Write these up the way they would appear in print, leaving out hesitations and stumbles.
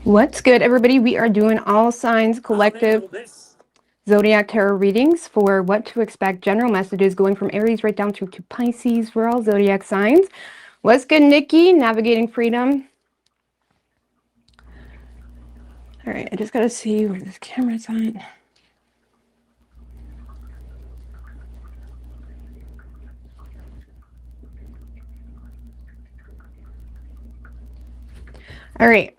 What's good, everybody? We are doing all signs collective zodiac tarot readings for what to expect. General messages going from Aries right down to Pisces for all zodiac signs. What's good, Nikki? Navigating freedom. All right, I just got to see where this camera's at. All right.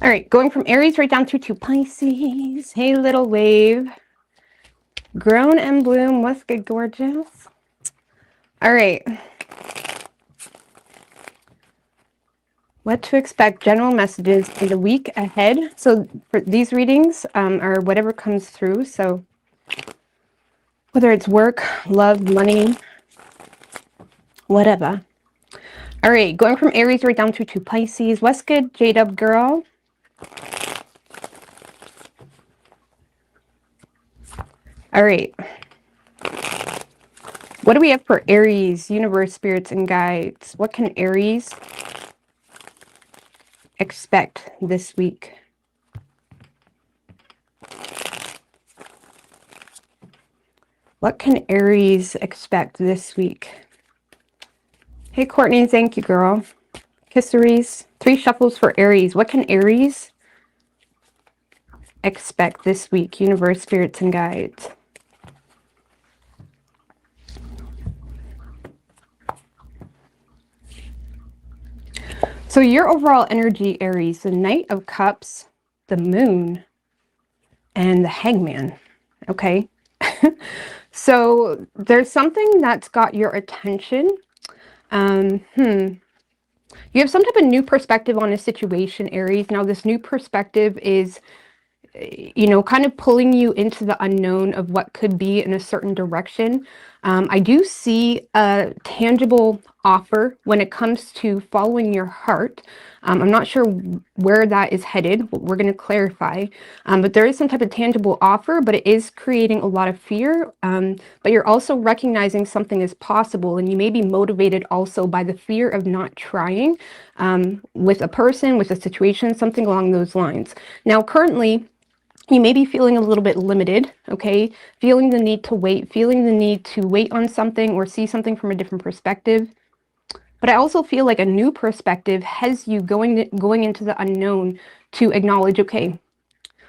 All right, going from Aries right down to Pisces. Hey, little wave. Grown and bloom. What's good, gorgeous? All right. What to expect, general messages in the week ahead. So for these readings are whatever comes through. So whether it's work, love, money, whatever. All right, going from Aries right down to Pisces. What's good, J-Dub girl? All right. What do we have for Aries, universe, spirits, and guides? What can Aries expect this week? What can Aries expect this week? Hey, Courtney, thank you, girl. Kisseries. 3 shuffles for Aries. What can Aries expect this week? Universe, spirits, and guides. So your overall energy, Aries, the Knight of Cups, the Moon, and the Hangman. Okay. So there's something that's got your attention. You have some type of new perspective on a situation, Aries. Now, this new perspective is, kind of pulling you into the unknown of what could be in a certain direction. I do see a tangible offer when it comes to following your heart. I'm not sure where that is headed. We're going to clarify. But there is some type of tangible offer, but it is creating a lot of fear. But you're also recognizing something is possible, and you may be motivated also by the fear of not trying with a person, with a situation, something along those lines. Now, currently, you may be feeling a little bit limited, okay? Feeling the need to wait, feeling the need to wait on something or see something from a different perspective. But I also feel like a new perspective has you going into the unknown to acknowledge, okay,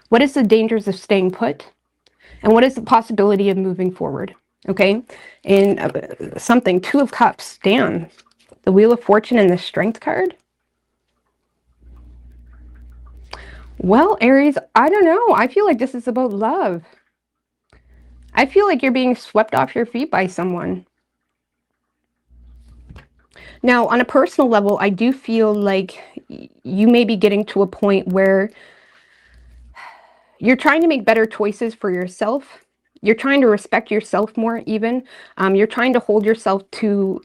what is the dangers of staying put? And what is the possibility of moving forward, okay? And something, 2 of Cups, damn. The Wheel of Fortune and the Strength card. Well, Aries, I don't know. I feel like this is about love. I feel like you're being swept off your feet by someone. Now, on a personal level, I do feel like you may be getting to a point where you're trying to make better choices for yourself. You're trying to respect yourself more, even. You're trying to hold yourself to,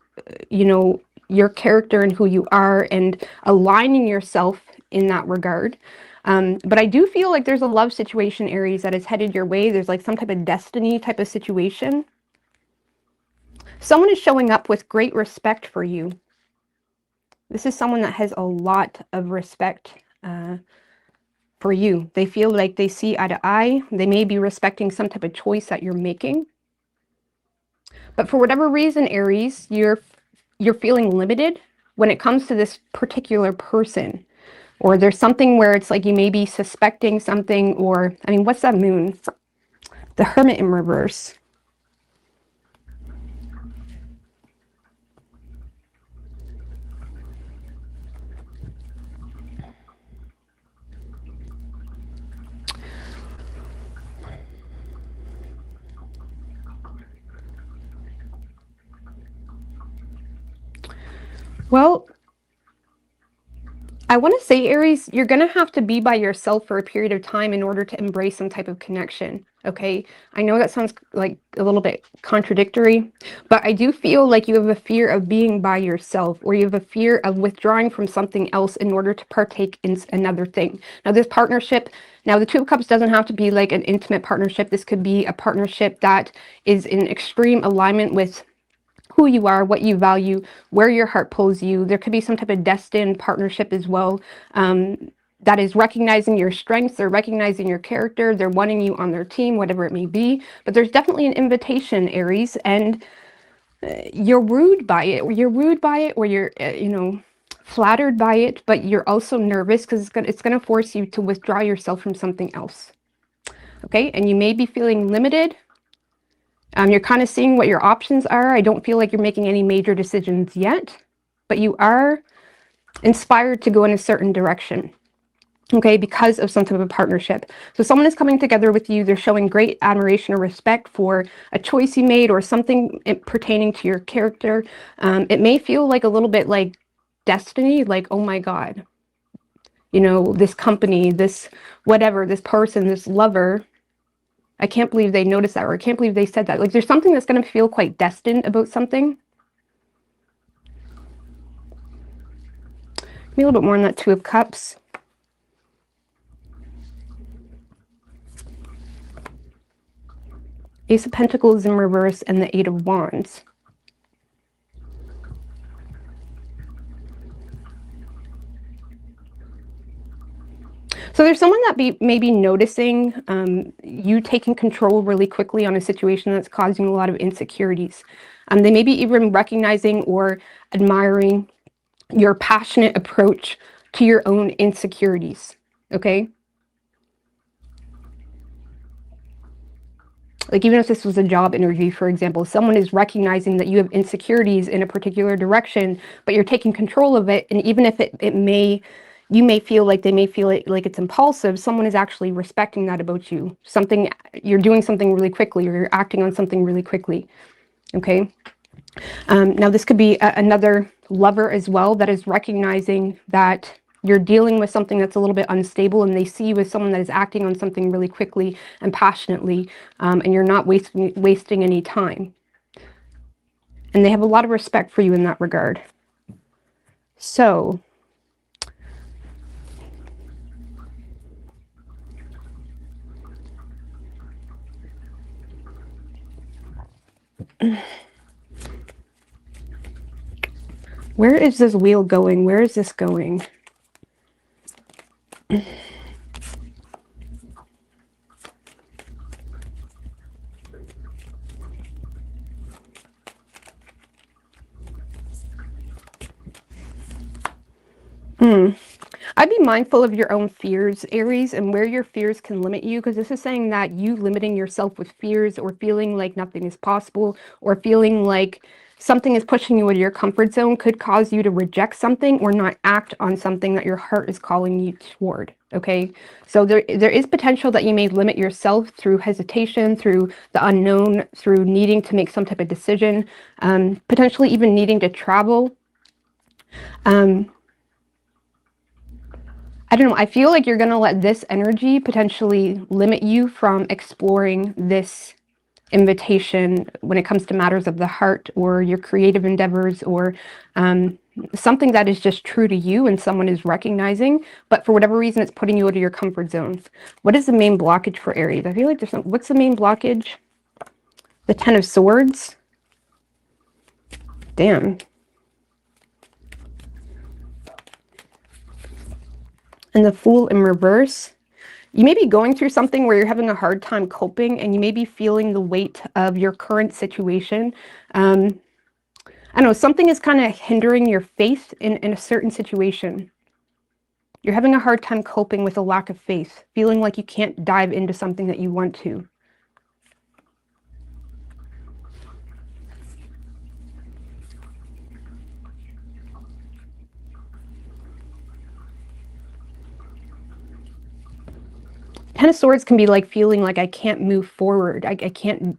your character and who you are, and aligning yourself in that regard. But I do feel like there's a love situation, Aries, that is headed your way. There's like some type of destiny type of situation. Someone is showing up with great respect for you. This is someone that has a lot of respect for you. They feel like they see eye to eye. They may be respecting some type of choice that you're making. But for whatever reason, Aries, you're feeling limited when it comes to this particular person. Or there's something where it's like you may be suspecting something, or, I mean, what's that moon? The Hermit in reverse. Well, I want to say, Aries, you're going to have to be by yourself for a period of time in order to embrace some type of connection. Okay. I know that sounds like a little bit contradictory, but I do feel like you have a fear of being by yourself, or you have a fear of withdrawing from something else in order to partake in another thing. Now, this partnership, now the Two of Cups doesn't have to be like an intimate partnership. This could be a partnership that is in extreme alignment with who you are, what you value, where your heart pulls you. There could be some type of destined partnership as well, that is recognizing your strengths, they're recognizing your character, they're wanting you on their team, whatever it may be. But there's definitely an invitation, Aries, and you're wooed by it. You're wooed by it, or you're, flattered by it, but you're also nervous because it's gonna force you to withdraw yourself from something else. Okay, and you may be feeling limited. You're kind of seeing what your options are. I don't feel like you're making any major decisions yet, but you are inspired to go in a certain direction, okay, because of some type of partnership. So someone is coming together with you. They're showing great admiration or respect for a choice you made or something pertaining to your character. It may feel like a little bit like destiny, like, oh my God, this company, this whatever, this person, this lover, I can't believe they noticed that, or I can't believe they said that. Like, there's something that's going to feel quite destined about something. Maybe a little bit more on that Two of Cups. Ace of Pentacles in reverse and the Eight of Wands. So there's someone that may be noticing you taking control really quickly on a situation that's causing a lot of insecurities. They may be even recognizing or admiring your passionate approach to your own insecurities, okay? Like, even if this was a job interview, for example, someone is recognizing that you have insecurities in a particular direction, but you're taking control of it. And even if you may feel like they may feel it like it's impulsive, someone is actually respecting that about you. You're doing something really quickly, or you're acting on something really quickly, okay? Now, this could be another lover as well that is recognizing that you're dealing with something that's a little bit unstable, and they see you as someone that is acting on something really quickly and passionately, and you're not wasting any time. And they have a lot of respect for you in that regard. So, where is this wheel going? Where is this going? I'd be mindful of your own fears, Aries, and where your fears can limit you, because this is saying that you limiting yourself with fears, or feeling like nothing is possible, or feeling like something is pushing you out of your comfort zone, could cause you to reject something or not act on something that your heart is calling you toward, okay? So there is potential that you may limit yourself through hesitation, through the unknown, through needing to make some type of decision, potentially even needing to travel. I don't know, I feel like you're going to let this energy potentially limit you from exploring this invitation when it comes to matters of the heart, or your creative endeavors, or something that is just true to you and someone is recognizing, but for whatever reason it's putting you out of your comfort zone. What is the main blockage for Aries? I feel like what's the main blockage? The Ten of Swords. Damn. And the Fool in reverse. You may be going through something where you're having a hard time coping, and you may be feeling the weight of your current situation. I don't know, something is kind of hindering your faith in a certain situation. You're having a hard time coping with a lack of faith, feeling like you can't dive into something that you want to. Ten of Swords can be like feeling like I can't move forward. I can't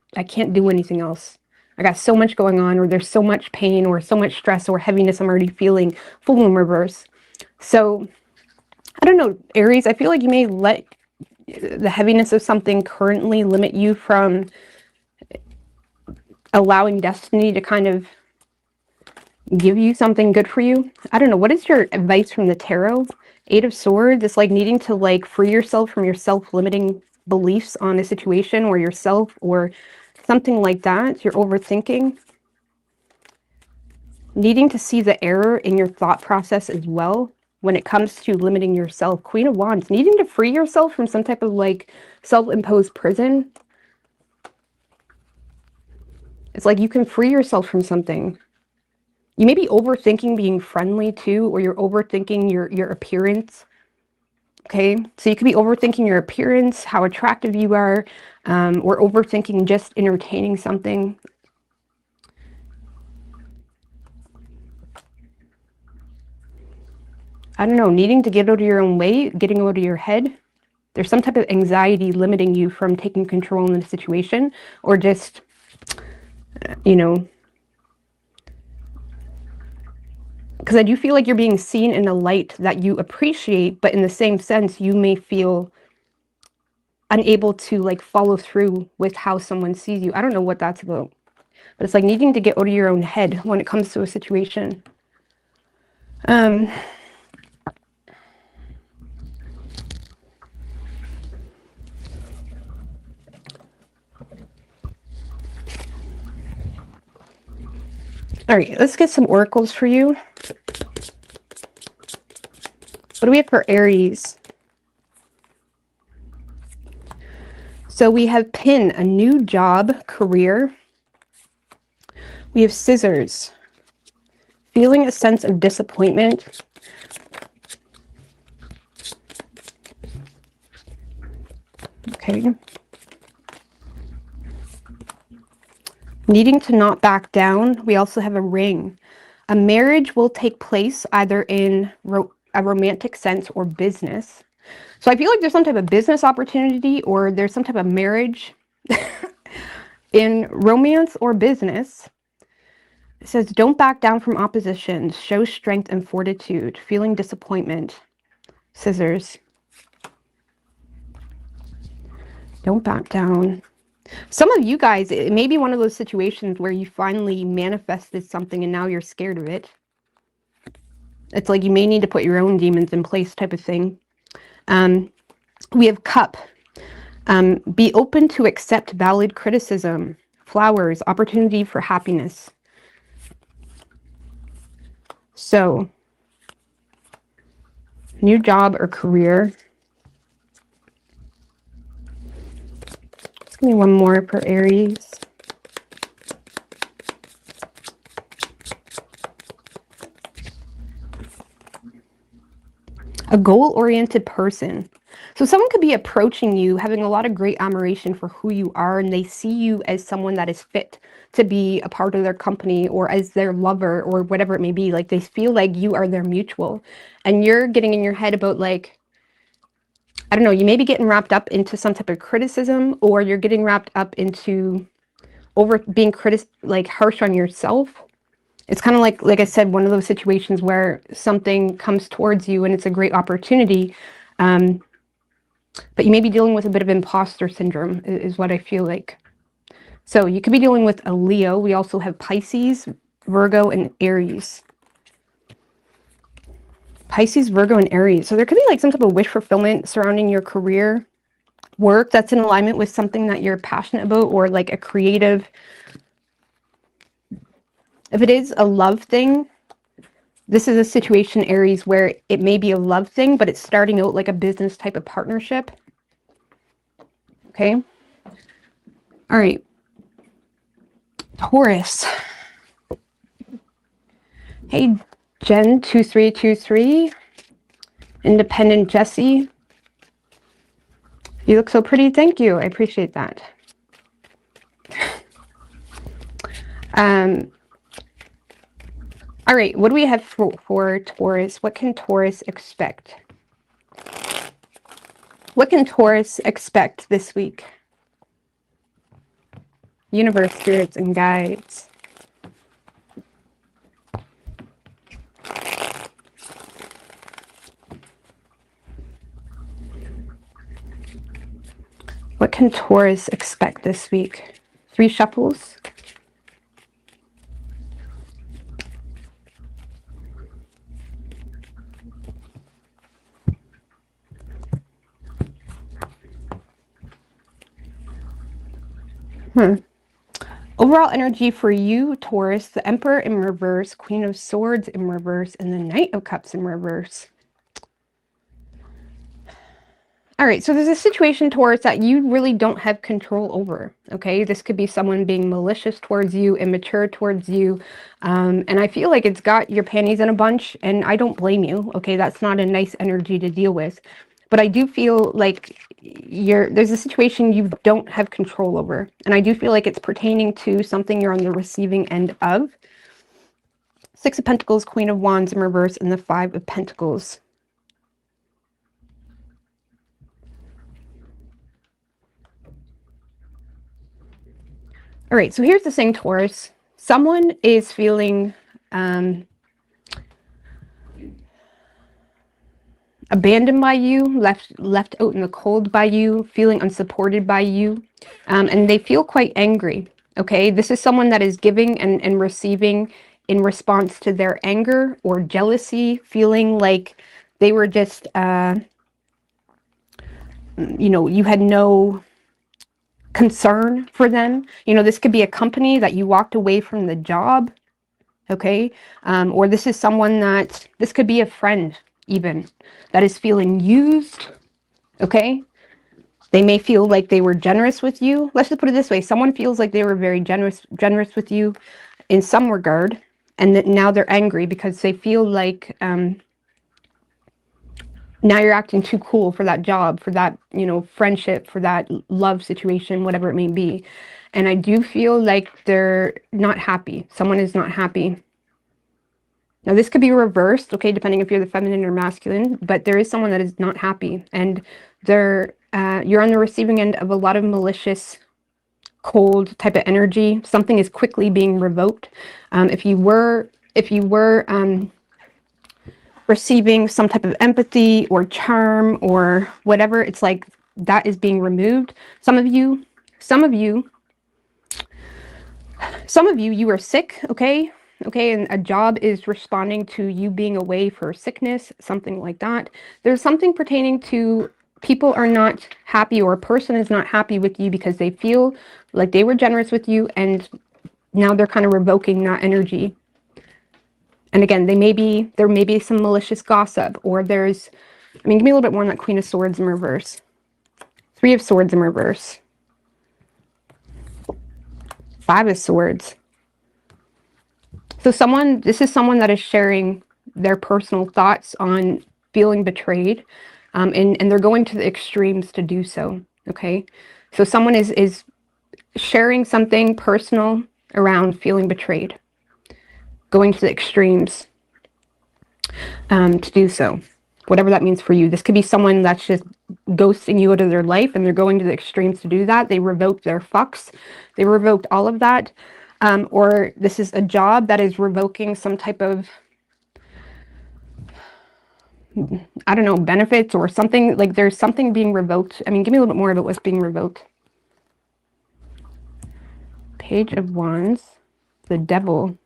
do anything else. I got so much going on, or there's so much pain or so much stress or heaviness I'm already feeling. Fool in reverse. So, I don't know, Aries, I feel like you may let the heaviness of something currently limit you from allowing destiny to kind of give you something good for you. I don't know. What is your advice from the tarot? Eight of Swords. It's like needing to like free yourself from your self-limiting beliefs on a situation or yourself or something like that. You're overthinking. Needing to see the error in your thought process as well when it comes to limiting yourself. Queen of Wands. Needing to free yourself from some type of like self-imposed prison. It's like you can free yourself from something. You may be overthinking being friendly too, or you're overthinking your appearance. Okay, so you could be overthinking your appearance, how attractive you are, or overthinking just entertaining something. I don't know, needing to get out of your own way, getting out of your head. There's some type of anxiety limiting you from taking control in the situation, or just, you know, because I do feel like you're being seen in a light that you appreciate, but in the same sense, you may feel unable to like follow through with how someone sees you. I don't know what that's about, but it's like needing to get out of your own head when it comes to a situation. All right, let's get some oracles for you. What do we have for Aries? So we have Pin, a new job, career. We have Scissors, feeling a sense of disappointment. Okay. Needing to not back down. We also have a Ring. A marriage will take place either in a romantic sense or business. So I feel like there's some type of business opportunity or there's some type of marriage in romance or business. It says, don't back down from oppositions. Show strength and fortitude. Feeling disappointment. Scissors. Don't back down. Some of you guys, it may be one of those situations where you finally manifested something and now you're scared of it. It's like you may need to put your own demons in place type of thing. We have Cup. Be open to accept valid criticism. Flowers. Opportunity for happiness. So, new job or career. Give me one more for Aries. A goal-oriented person. So someone could be approaching you, having a lot of great admiration for who you are, and they see you as someone that is fit to be a part of their company or as their lover or whatever it may be. Like they feel like you are their mutual. And you're getting in your head about like, I don't know, you may be getting wrapped up into some type of criticism, or you're getting wrapped up into being like harsh on yourself. It's kind of like I said, one of those situations where something comes towards you and it's a great opportunity, but you may be dealing with a bit of imposter syndrome is what I feel like. So you could be dealing with a Leo. We also have Pisces, Virgo, and Aries. Pisces, Virgo, and Aries. So there could be like some type of wish fulfillment surrounding your career, work that's in alignment with something that you're passionate about, or like a creative. If it is a love thing, this is a situation, Aries, where it may be a love thing, but it's starting out like a business type of partnership. Okay. All right. Taurus. Hey, Jen 2323. Independent Jessie. You look so pretty. Thank you. I appreciate that. All right. What do we have for Taurus? What can Taurus expect? What can Taurus expect this week? Universe, spirits, and guides. What can Taurus expect this week? 3 shuffles. Overall energy for you, Taurus, the Emperor in reverse, Queen of Swords in reverse, and the Knight of Cups in reverse. All right, so there's a situation, Taurus, that you really don't have control over, okay? This could be someone being malicious towards you, immature towards you, and I feel like it's got your panties in a bunch, and I don't blame you, okay? That's not a nice energy to deal with. But I do feel like there's a situation you don't have control over, and I do feel like it's pertaining to something you're on the receiving end of. 6 of Pentacles, Queen of Wands in reverse, and the 5 of Pentacles. All right, so here's the thing, Taurus. Someone is feeling abandoned by you, left out in the cold by you, feeling unsupported by you, and they feel quite angry, okay? This is someone that is giving and receiving in response to their anger or jealousy, feeling like they were just, you know, you had no concern for them. You know, this could be a company that you walked away from the job, okay? Or this is someone this could be a friend even, that is feeling used, okay? They may feel like they were generous with you. Let's just put it this way. Someone feels like they were very generous with you in some regard, and that now they're angry because they feel like now you're acting too cool for that job, for that, you know, friendship, for that love situation, whatever it may be. And I do feel like they're not happy. Someone is not happy. Now, this could be reversed, okay, depending if you're the feminine or masculine, but there is someone that is not happy, and you're on the receiving end of a lot of malicious, cold type of energy. Something is quickly being revoked. If you were receiving some type of empathy or charm or whatever, it's like that is being removed. Some of you, you are sick, okay, and a job is responding to you being away for sickness, something like that. There's something pertaining to people are not happy, or a person is not happy with you because they feel like they were generous with you, and now they're kind of revoking that energy. And again, there may be some malicious gossip, or give me a little bit more on that Queen of Swords in reverse. 3 of Swords in reverse. 5 of Swords. So this is someone that is sharing their personal thoughts on feeling betrayed, and they're going to the extremes to do so, okay? So someone is sharing something personal around feeling betrayed, going to the extremes to do so, whatever that means for you. This could be someone that's just ghosting you out of their life, and they're going to the extremes to do that. They revoked their fucks. They revoked all of that. Or this is a job that is revoking some type of, I don't know, benefits or something. Like there's something being revoked. I mean, give me a little bit more about what's being revoked. Page of Wands, the Devil.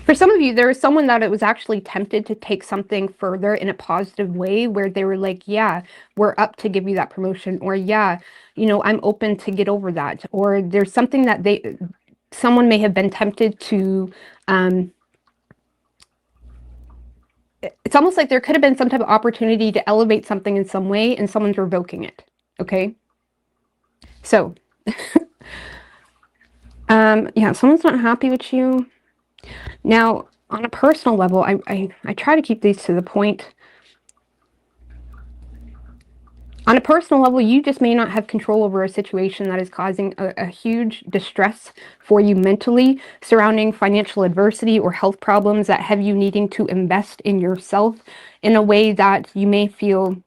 For some of you, there is someone that it was actually tempted to take something further in a positive way, where they were like, yeah, we're up to give you that promotion, or yeah, you know, I'm open to get over that. Or there's something that someone may have been tempted to, it's almost like there could have been some type of opportunity to elevate something in some way, and someone's revoking it, okay? So, yeah, someone's not happy with you. Now, on a personal level, I try to keep these to the point. On a personal level, you just may not have control over a situation that is causing a huge distress for you mentally, surrounding financial adversity or health problems that have you needing to invest in yourself in a way that you may feel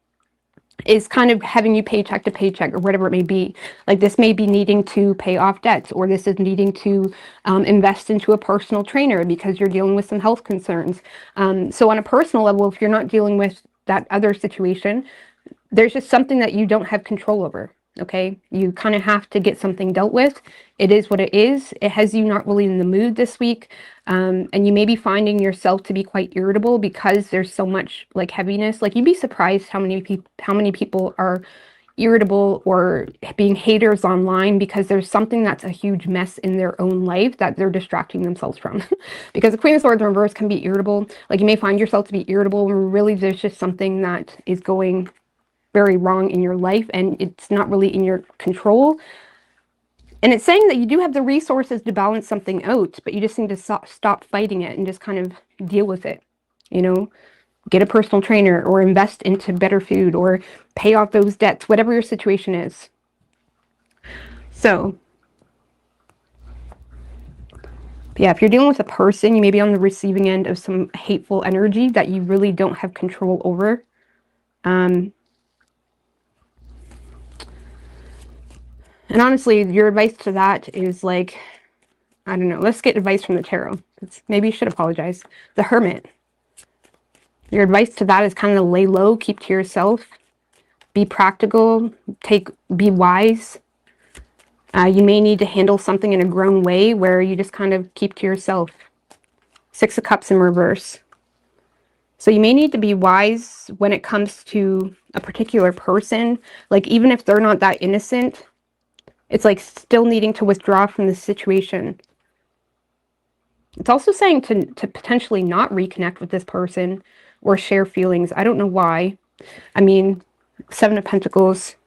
is kind of having you paycheck to paycheck or whatever it may be. Like this may be needing to pay off debts, or this is needing to invest into a personal trainer because you're dealing with some health concerns. So on a personal level, if you're not dealing with that other situation, there's just something that you don't have control over. Okay, you kind of have to get something dealt with. It is what it is. It has you not really in the mood this week, and you may be finding yourself to be quite irritable because there's so much like heaviness. Like you'd be surprised how many people are irritable or being haters online because there's something that's a huge mess in their own life that they're distracting themselves from. Because the Queen of Swords in reverse can be irritable. Like you may find yourself to be irritable when really there's just something that is going very wrong in your life and it's not really in your control. And it's saying that you do have the resources to balance something out, but you just need to stop fighting it and just kind of deal with it. You know, get a personal trainer or invest into better food or pay off those debts, whatever your situation is. So, yeah, if you're dealing with a person, you may be on the receiving end of some hateful energy that you really don't have control over. And honestly, your advice to that is like, I don't know, let's get advice from the tarot. Maybe you should apologize. The Hermit. Your advice to that is kind of lay low, keep to yourself, be practical, be wise. You may need to handle something in a grown way where you just kind of keep to yourself. Six of Cups in reverse. So you may need to be wise when it comes to a particular person. Like even if they're not that innocent, it's like still needing to withdraw from the situation. It's also saying to potentially not reconnect with this person or share feelings. I don't know why. I mean, Seven of Pentacles,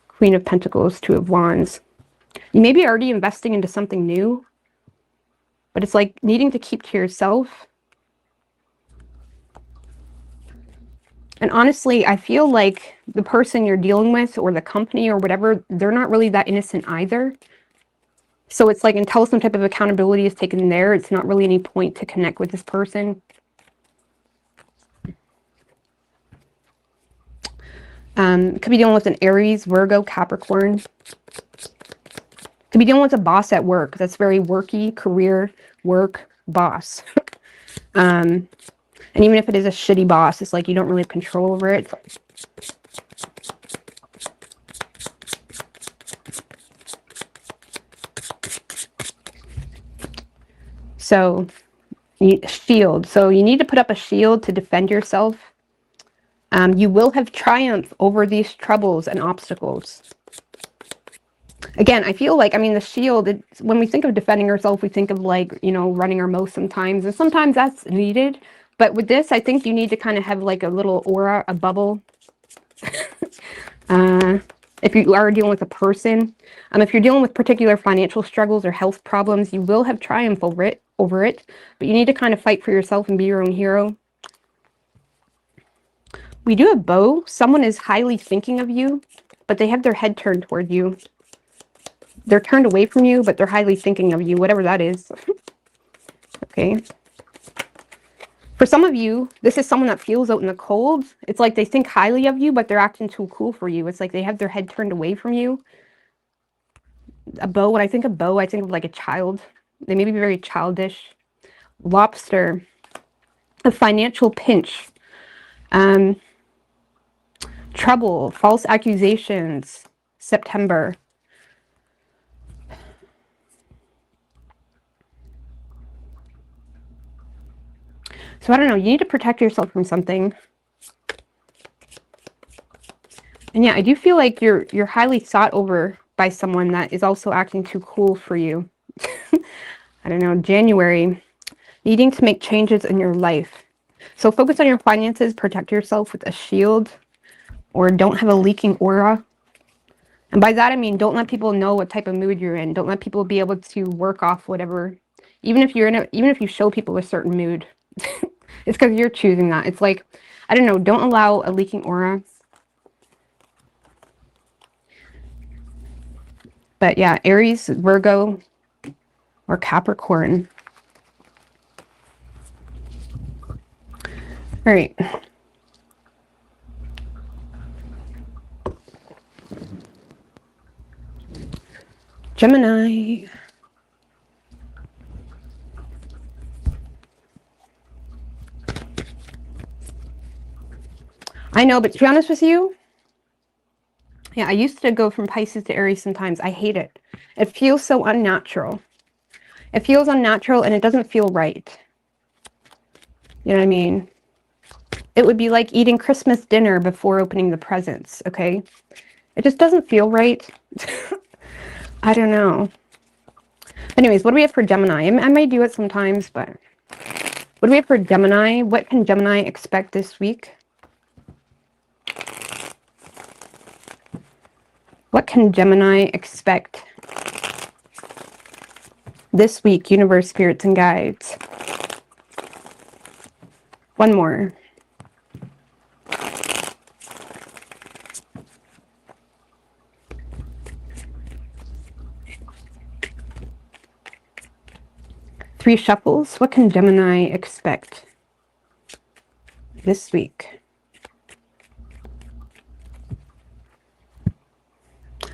Queen of Pentacles, Two of Wands. You may be already investing into something new, but it's like needing to keep to yourself. And honestly, I feel like the person you're dealing with or the company or whatever, they're not really that innocent either. So it's like until some type of accountability is taken there, it's not really any point to connect with this person. Could be dealing with an Aries, Virgo, Capricorn. Could be dealing with a boss at work that's very worky, career, work, boss. And even if it is a shitty boss, it's like you don't really have control over it. So, shield. So you need to put up a shield to defend yourself. You will have triumph over these troubles and obstacles. Again, I feel like, I mean, the shield, when we think of defending ourselves, we think of like, you know, running our mouth sometimes. And sometimes that's needed. But with this, I think you need to kind of have like a little aura, a bubble. If you are dealing with a person. If you're dealing with particular financial struggles or health problems, you will have triumph over it. But you need to kind of fight for yourself and be your own hero. We do have bow. Someone is highly thinking of you, but they have their head turned toward you. They're turned away from you, but they're highly thinking of you, whatever that is. Okay. For some of you, this is someone that feels out in the cold. It's like they think highly of you, but they're acting too cool for you. It's like they have their head turned away from you. A bow, when I think of bow, I think of like a child. They may be very childish. Lobster. A financial pinch. Trouble. False accusations. September. So I don't know, you need to protect yourself from something. And yeah, I do feel like you're highly sought over by someone that is also acting too cool for you. I don't know, January, needing to make changes in your life. So focus on your finances, protect yourself with a shield, or don't have a leaking aura. And by that I mean don't let people know what type of mood you're in. Don't let people be able to work off whatever. Even if you show people a certain mood. It's because you're choosing that. It's like, I don't know, don't allow a leaking aura. But yeah, Aries, Virgo, or Capricorn. All right. Gemini. I know, but to be honest with you, yeah, I used to go from Pisces to Aries sometimes. I hate it. It feels so unnatural. It feels unnatural and it doesn't feel right. You know what I mean? It would be like eating Christmas dinner before opening the presents, okay? It just doesn't feel right. I don't know. Anyways, what do we have for Gemini? I might do it sometimes, but what do we have for Gemini? What can Gemini expect this week? What can Gemini expect this week, universe, spirits, and guides? One more. Three shuffles. What can Gemini expect this week?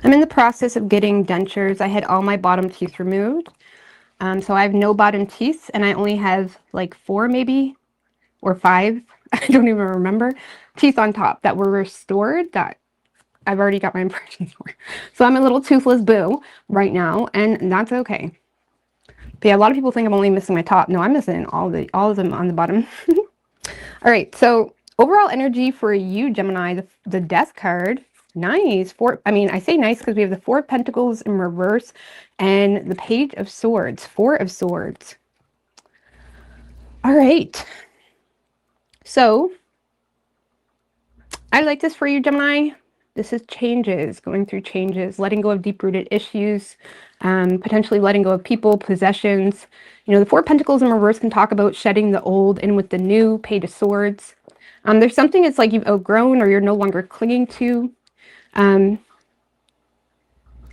I'm in the process of getting dentures. I had all my bottom teeth removed. So I have no bottom teeth, and I only have like 4 maybe, or 5, I don't even remember, teeth on top that were restored that I've already got my impressions for. So I'm a little toothless boo right now, and that's okay. But yeah, a lot of people think I'm only missing my top. No, I'm missing all of them on the bottom. All right, so overall energy for you, Gemini, the Death card. Nice. I say nice because we have the 4 of Pentacles in reverse and the Page of Swords, 4 of Swords. All right. So I like this for you, Gemini. This is changes, going through changes, letting go of deep-rooted issues, potentially letting go of people, possessions. You know, the 4 of Pentacles in reverse can talk about shedding the old in with the new, Page of Swords. There's something it's like you've outgrown or you're no longer clinging to.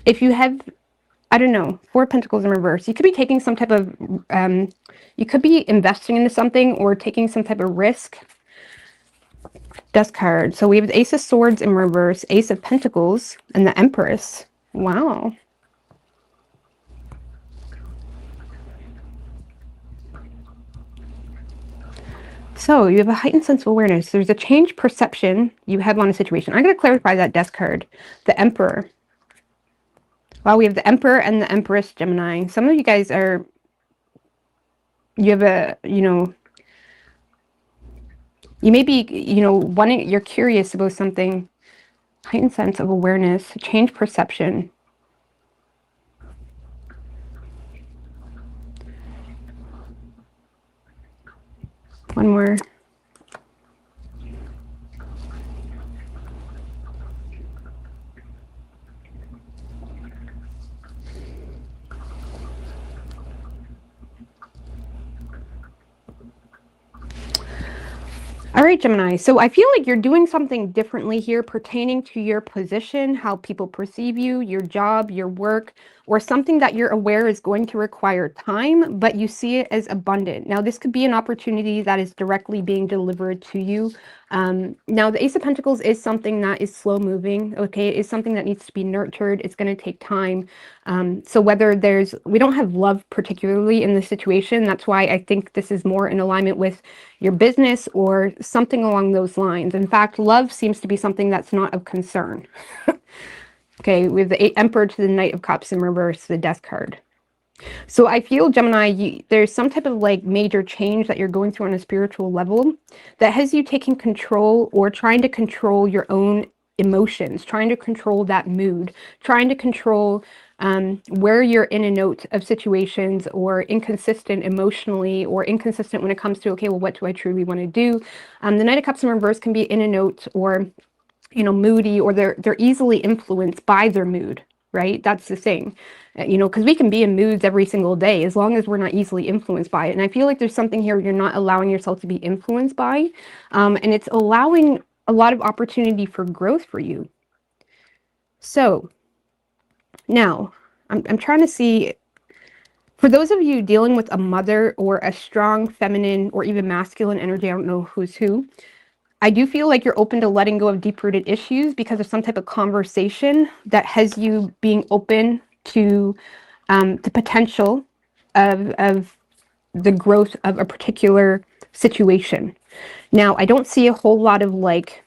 If you have, I don't know, 4 Pentacles in reverse, you could be taking some type of, you could be investing into something or taking some type of risk. Death card. So we have the Ace of Swords in reverse, Ace of Pentacles, and the Empress. Wow. So you have a heightened sense of awareness. There's a changed perception you have on a situation. I'm going to clarify that Death card. The Emperor. Wow, we have the Emperor and the Empress, Gemini. Some of you guys are, you have a, you know, you may be, you know, you're curious about something. Heightened sense of awareness, change perception. One more. All right, Gemini. So I feel like you're doing something differently here pertaining to your position, how people perceive you, your job, your work, or something that you're aware is going to require time, but you see it as abundant. Now, this could be an opportunity that is directly being delivered to you. Now, the Ace of Pentacles is something that is slow moving, okay? It is something that needs to be nurtured. It's going to take time. So whether we don't have love particularly in this situation. That's why I think this is more in alignment with your business or something along those lines. In fact, love seems to be something that's not of concern. Okay, we have the Emperor to the Knight of Cups in reverse, the Death card. So I feel, Gemini, there's some type of like major change that you're going through on a spiritual level that has you taking control or trying to control your own emotions, trying to control that mood, trying to control where you're in and out of situations or inconsistent emotionally or inconsistent when it comes to, okay, well, what do I truly want to do? The Knight of Cups in reverse can be in and out or, you know, moody, or they're easily influenced by their mood, right? That's the thing, you know, because we can be in moods every single day as long as we're not easily influenced by it. And I feel like there's something here you're not allowing yourself to be influenced by, and it's allowing a lot of opportunity for growth for you. So now I'm trying to see, for those of you dealing with a mother or a strong feminine or even masculine energy, I don't know who's who, I do feel like you're open to letting go of deep-rooted issues because of some type of conversation that has you being open to the potential of the growth of a particular situation. Now, I don't see a whole lot of like,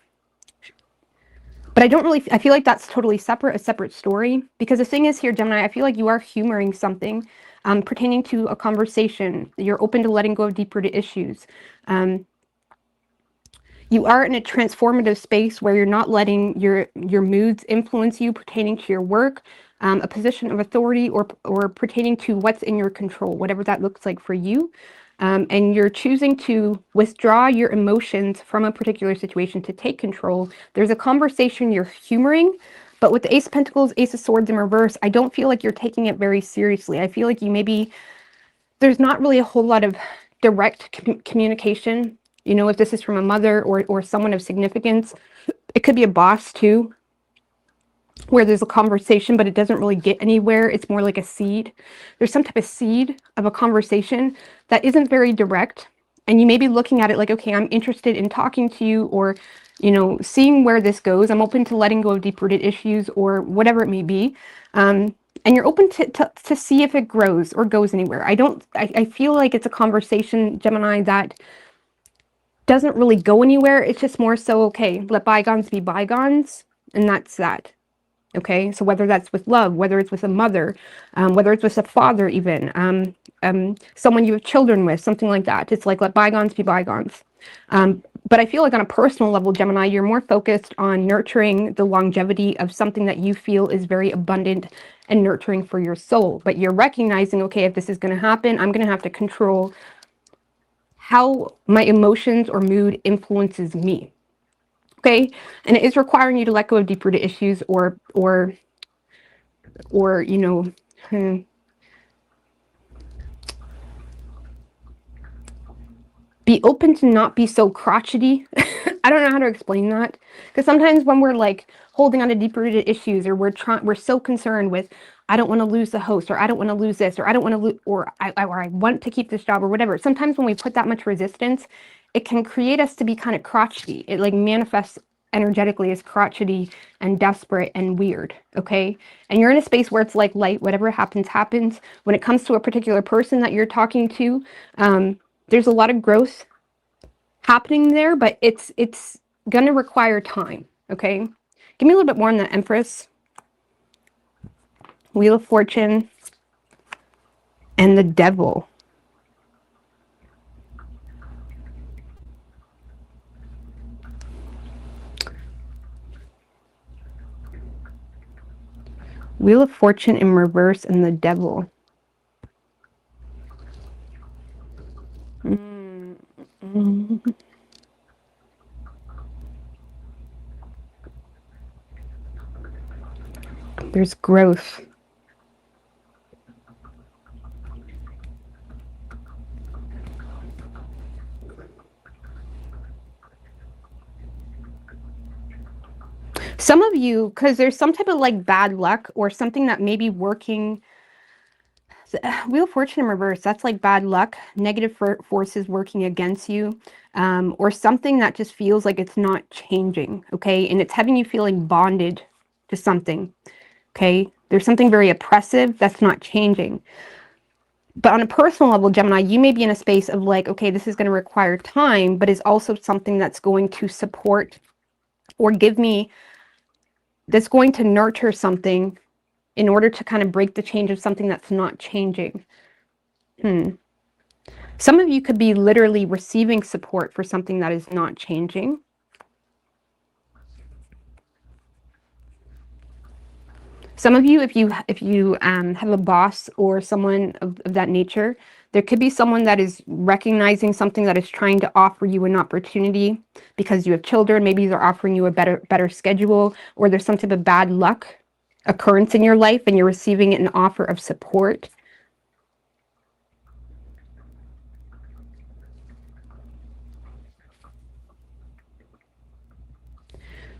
but I feel like that's totally separate, a separate story. Because the thing is here, Gemini, I feel like you are humoring something pertaining to a conversation. You're open to letting go of deeper issues. You are in a transformative space where you're not letting your moods influence you pertaining to your work, a position of authority, or pertaining to what's in your control, whatever that looks like for you. And you're choosing to withdraw your emotions from a particular situation to take control. There's a conversation you're humoring, but with the Ace of Pentacles, Ace of Swords in reverse, I don't feel like you're taking it very seriously. I feel like there's not really a whole lot of direct communication. You know, if this is from a mother or someone of significance, it could be a boss too, where there's a conversation, but it doesn't really get anywhere. It's more like a seed. There's some type of seed of a conversation that isn't very direct. And you may be looking at it like, okay, I'm interested in talking to you, or, you know, seeing where this goes. I'm open to letting go of deep-rooted issues or whatever it may be. And you're open to see if it grows or goes anywhere. I feel like it's a conversation, Gemini, that doesn't really go anywhere. It's just more so, okay, let bygones be bygones, and that's that. Okay, so whether that's with love, whether it's with a mother, whether it's with a father even, someone you have children with, something like that. It's like, let bygones be bygones. But I feel like on a personal level, Gemini, you're more focused on nurturing the longevity of something that you feel is very abundant and nurturing for your soul. But you're recognizing, okay, if this is going to happen, I'm going to have to control how my emotions or mood influences me. Okay, and it is requiring you to let go of deep-rooted issues or you know, be open to not be so crotchety. I don't know how to explain that, because sometimes when we're like holding on to deep-rooted issues, or we're so concerned with, I don't want to lose the host, or I don't want to lose this, or I don't want to lose, or I want to keep this job, or whatever. Sometimes when we put that much resistance, it can create us to be kind of crotchety. It like manifests energetically as crotchety and desperate and weird. Okay, and you're in a space where it's like light, whatever happens happens. When it comes to a particular person that you're talking to, there's a lot of growth happening there, but it's gonna require time. Okay, give me a little bit more on the Empress, Wheel of Fortune, and the Devil. Wheel of Fortune in reverse and the Devil. There's growth. Some of you, because there's some type of like bad luck or something that may be working. Wheel of Fortune in reverse, that's like bad luck, negative forces working against you, or something that just feels like it's not changing, okay? And it's having you feeling bonded to something, okay? There's something very oppressive that's not changing. But on a personal level, Gemini, you may be in a space of like, okay, this is going to require time, but is also something that's going to support or give me, that's going to nurture something in order to kind of break the change of something that's not changing. Some of you could be literally receiving support for something that is not changing. Some of you, if you have a boss or someone of that nature, there could be someone that is recognizing something that is trying to offer you an opportunity because you have children. Maybe they're offering you a better schedule, or there's some type of bad luck occurrence in your life and you're receiving an offer of support.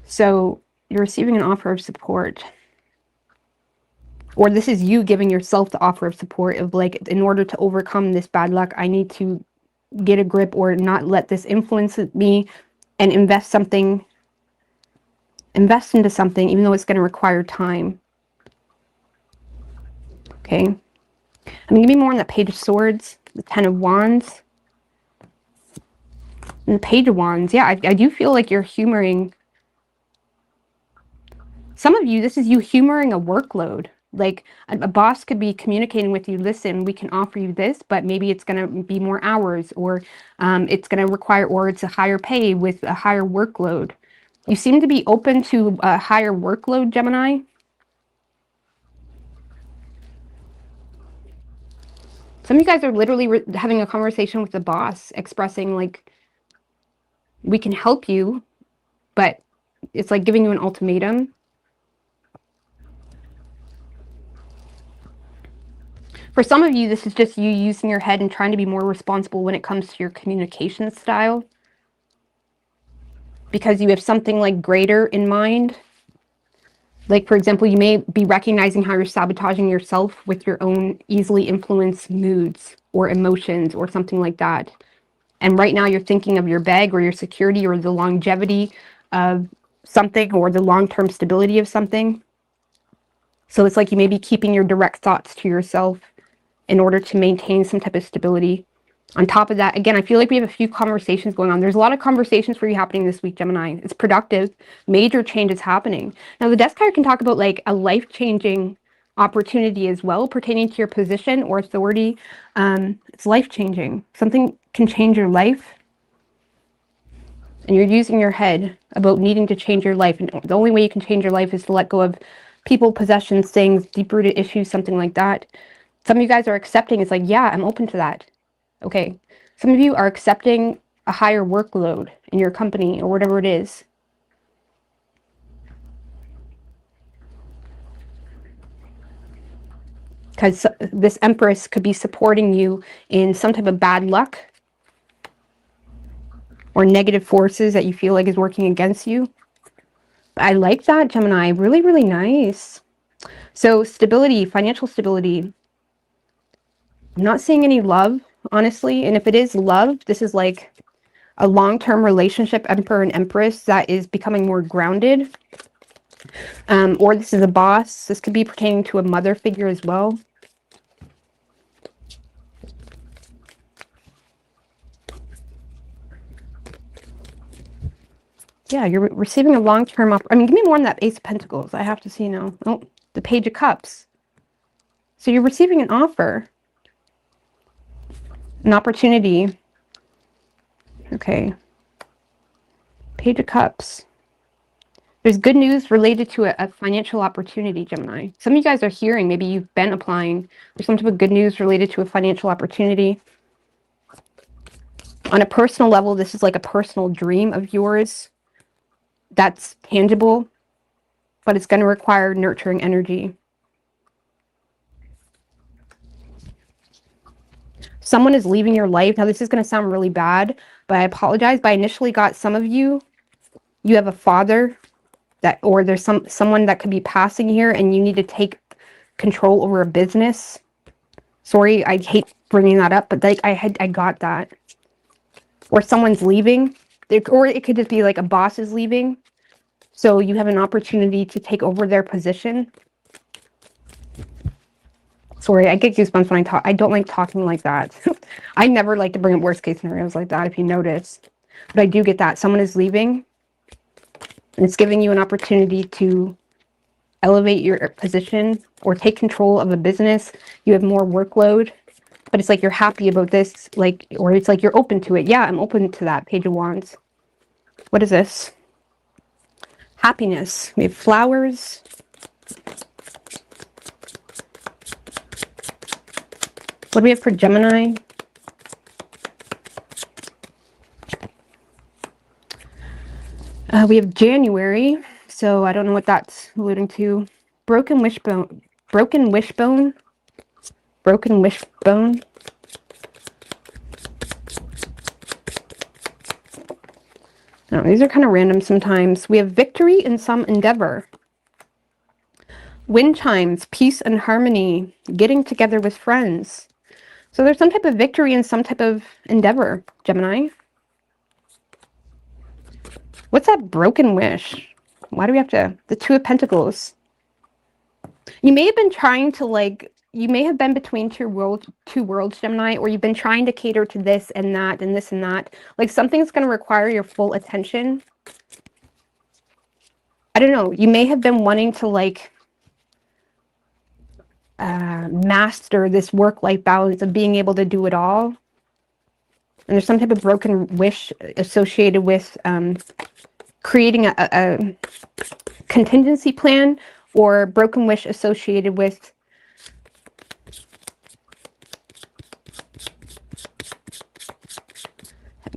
So you're receiving an offer of support. Or this is you giving yourself the offer of support of like, in order to overcome this bad luck, I need to get a grip or not let this influence me and invest into something, even though it's going to require time. Okay. I mean, give me more on the Page of Swords, the Ten of Wands, and the Page of Wands. Yeah, I do feel like you're humoring. Some of you, this is you humoring a workload. Like a boss could be communicating with you, listen, we can offer you this, but maybe it's going to be more hours, or it's going to require, or it's a higher pay with a higher workload. You seem to be open to a higher workload, Gemini. Some of you guys are literally having a conversation with the boss, expressing like, we can help you, but it's like giving you an ultimatum. For some of you, this is just you using your head and trying to be more responsible when it comes to your communication style, because you have something like greater in mind. Like, for example, you may be recognizing how you're sabotaging yourself with your own easily influenced moods or emotions or something like that. And right now you're thinking of your bag or your security or the longevity of something or the long-term stability of something. So it's like you may be keeping your direct thoughts to yourself in order to maintain some type of stability. On top of that, again, I feel like we have a few conversations going on. There's a lot of conversations for you happening this week, Gemini. It's productive. Major changes happening. Now, the Death card can talk about like a life-changing opportunity as well, pertaining to your position or authority. It's life-changing. Something can change your life, and you're using your head about needing to change your life. And the only way you can change your life is to let go of people, possessions, things, deep-rooted issues, something like that. Some of you guys are accepting. It's like, yeah, I'm open to that. Okay. Some of you are accepting a higher workload in your company or whatever it is. Because this Empress could be supporting you in some type of bad luck or negative forces that you feel like is working against you. I like that, Gemini. Really, really nice. So stability, financial stability. I'm not seeing any love, honestly. And if it is love, this is like a long-term relationship, Emperor and Empress, that is becoming more grounded. Or this is a boss. This could be pertaining to a mother figure as well. Yeah, you're receiving a long-term offer. I mean, give me more on that Ace of Pentacles. I have to see now. Oh, the Page of Cups. So you're receiving an offer. An opportunity. Okay. Page of Cups. There's good news related to a financial opportunity, Gemini. Some of you guys are hearing, maybe you've been applying. There's some type of good news related to a financial opportunity. On a personal level, this is like a personal dream of yours that's tangible, but it's going to require nurturing energy. Someone is leaving your life. Now, this is going to sound really bad, but I apologize. But I initially got some of you have a father that, or there's someone that could be passing here and you need to take control over a business. Sorry, I hate bringing that up, but like I got that. Or someone's leaving, or it could just be like a boss is leaving. So you have an opportunity to take over their position. Sorry, I get goosebumps when I talk. I don't like talking like that. I never like to bring up worst case scenarios like that, if you notice. But I do get that. Someone is leaving. And it's giving you an opportunity to elevate your position or take control of a business. You have more workload. But it's like you're happy about this, like, or it's like you're open to it. Yeah, I'm open to that. Page of Wands. What is this? Happiness. We have flowers. What do we have for Gemini? We have January. So I don't know what that's alluding to. Broken wishbone. Broken wishbone. Broken wishbone. No, these are kind of random sometimes. We have victory in some endeavor. Wind chimes, peace and harmony, getting together with friends. So there's some type of victory in some type of endeavor, Gemini. What's that broken wish? Why do we have to... The Two of Pentacles. You may have been trying to, like, you may have been between two worlds, Gemini, or you've been trying to cater to this and that and this and that. Like something's going to require your full attention. I don't know. You may have been wanting to like master this work-life balance of being able to do it all. And there's some type of broken wish associated with creating a contingency plan, or broken wish associated with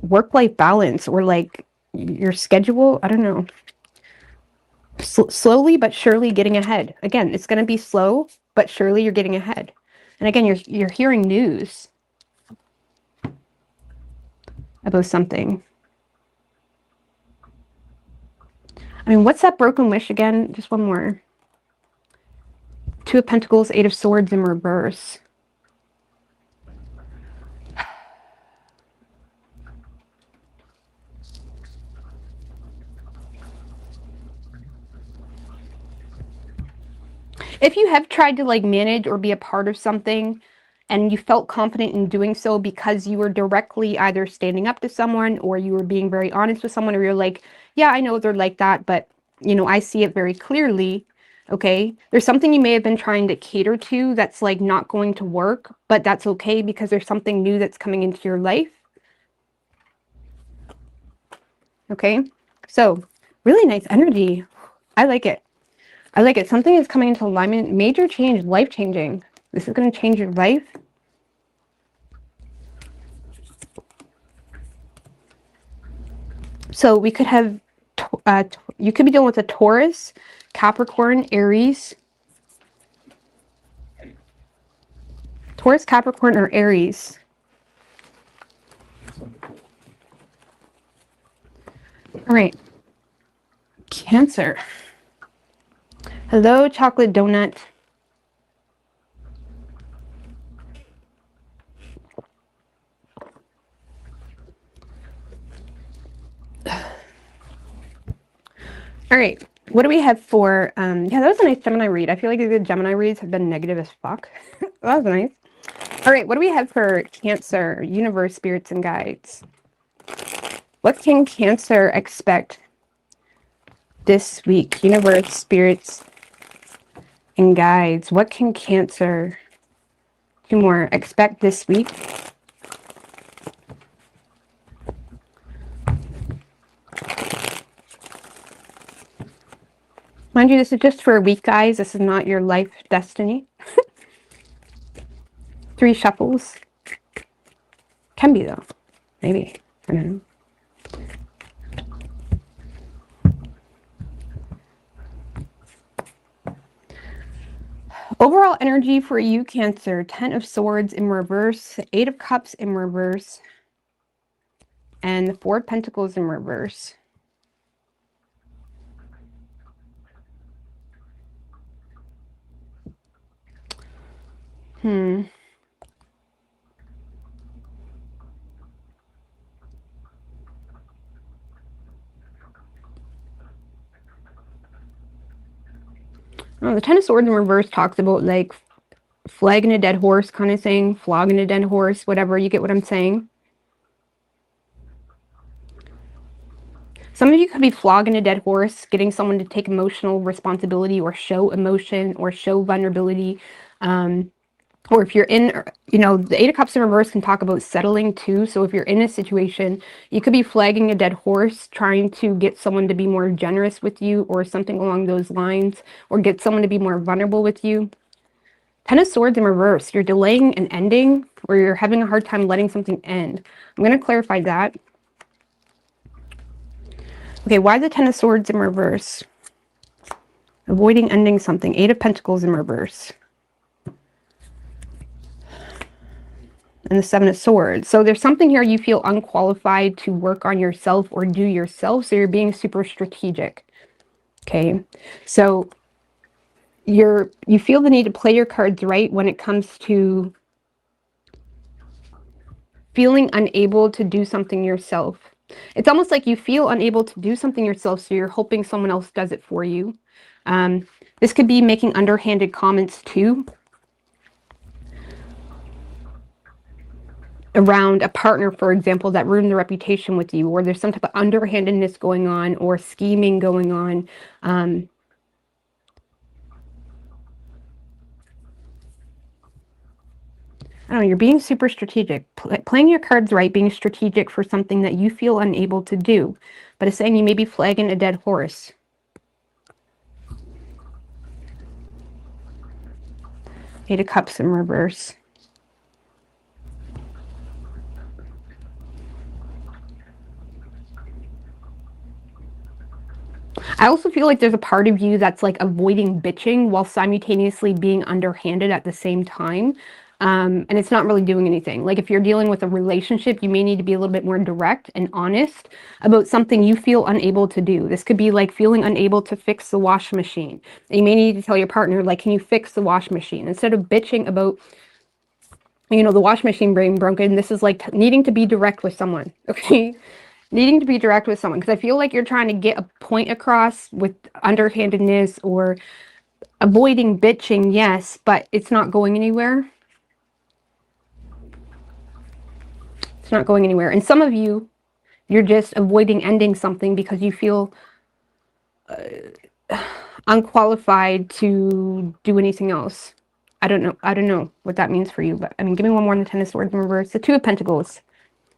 work-life balance, or like your schedule. I don't know. Slowly but surely getting ahead. Again, it's going to be slow, but surely you're getting ahead. And again, you're hearing news about something. I mean, what's that broken wish again? Just one more. Two of Pentacles, Eight of Swords in reverse. If you have tried to like manage or be a part of something and you felt confident in doing so because you were directly either standing up to someone, or you were being very honest with someone, or you're like, yeah, I know they're like that, but you know, I see it very clearly. Okay, there's something you may have been trying to cater to that's like not going to work, but that's okay because there's something new that's coming into your life. Okay, so really nice energy. I like it. I like it. Something is coming into alignment. Major change, life-changing. This is going to change your life. So we could have, you could be dealing with a Taurus, Capricorn, Aries. Taurus, Capricorn, or Aries. All right. Cancer. Hello, chocolate donut. All right, what do we have for, yeah, that was a nice Gemini read. I feel like the Gemini reads have been negative as fuck. That was nice. All right, what do we have for Cancer, universe, spirits, and guides? What can Cancer expect this week? Universe, spirits, and guides. What can Cancer, two more, expect this week? Mind you, this is just for a week, guys. This is not your life destiny. 3 shuffles. Can be, though. Maybe. I don't know. Overall energy for you, Cancer. 10 of Swords in reverse. 8 of Cups in reverse. And the 4 of Pentacles in reverse. Oh, the 10 of Swords in reverse talks about like flagging a dead horse kind of thing, flogging a dead horse, whatever. You get what I'm saying? Some of you could be flogging a dead horse, getting someone to take emotional responsibility or show emotion or show vulnerability. Or if you're in, you know, the 8 of Cups in reverse can talk about settling too. So if you're in a situation, you could be flagging a dead horse, trying to get someone to be more generous with you or something along those lines, or get someone to be more vulnerable with you. 10 of Swords in reverse, you're delaying an ending, or you're having a hard time letting something end. I'm going to clarify that. Okay, why the 10 of Swords in reverse? Avoiding ending something. 8 of Pentacles in reverse. And the 7 of Swords. So there's something here you feel unqualified to work on yourself or do yourself, so you're being super strategic. Okay, so you feel the need to play your cards right when it comes to feeling unable to do something yourself. It's almost like you feel unable to do something yourself, so you're hoping someone else does it for you. This could be making underhanded comments too. around a partner, for example, that ruined the reputation with you, or there's some type of underhandedness going on or scheming going on. I don't know, you're being super strategic, playing your cards right, being strategic for something that you feel unable to do. But it's saying you may be flagging a dead horse. Eight of Cups in reverse. I also feel like there's a part of you that's like avoiding bitching while simultaneously being underhanded at the same time. And it's not really doing anything. Like if you're dealing with a relationship, you may need to be a little bit more direct and honest about something you feel unable to do. This could be like feeling unable to fix the washing machine. And you may need to tell your partner, like, can you fix the washing machine? Instead of bitching about, you know, the washing machine being broken, this is like needing to be direct with someone, okay? Needing to be direct with someone, because I feel like you're trying to get a point across with underhandedness or avoiding bitching, yes, but it's not going anywhere. It's not going anywhere. And some of you, you're just avoiding ending something because you feel unqualified to do anything else. I don't know what that means for you, but I mean, give me one more on the Ten of Swords in reverse. The Two of Pentacles.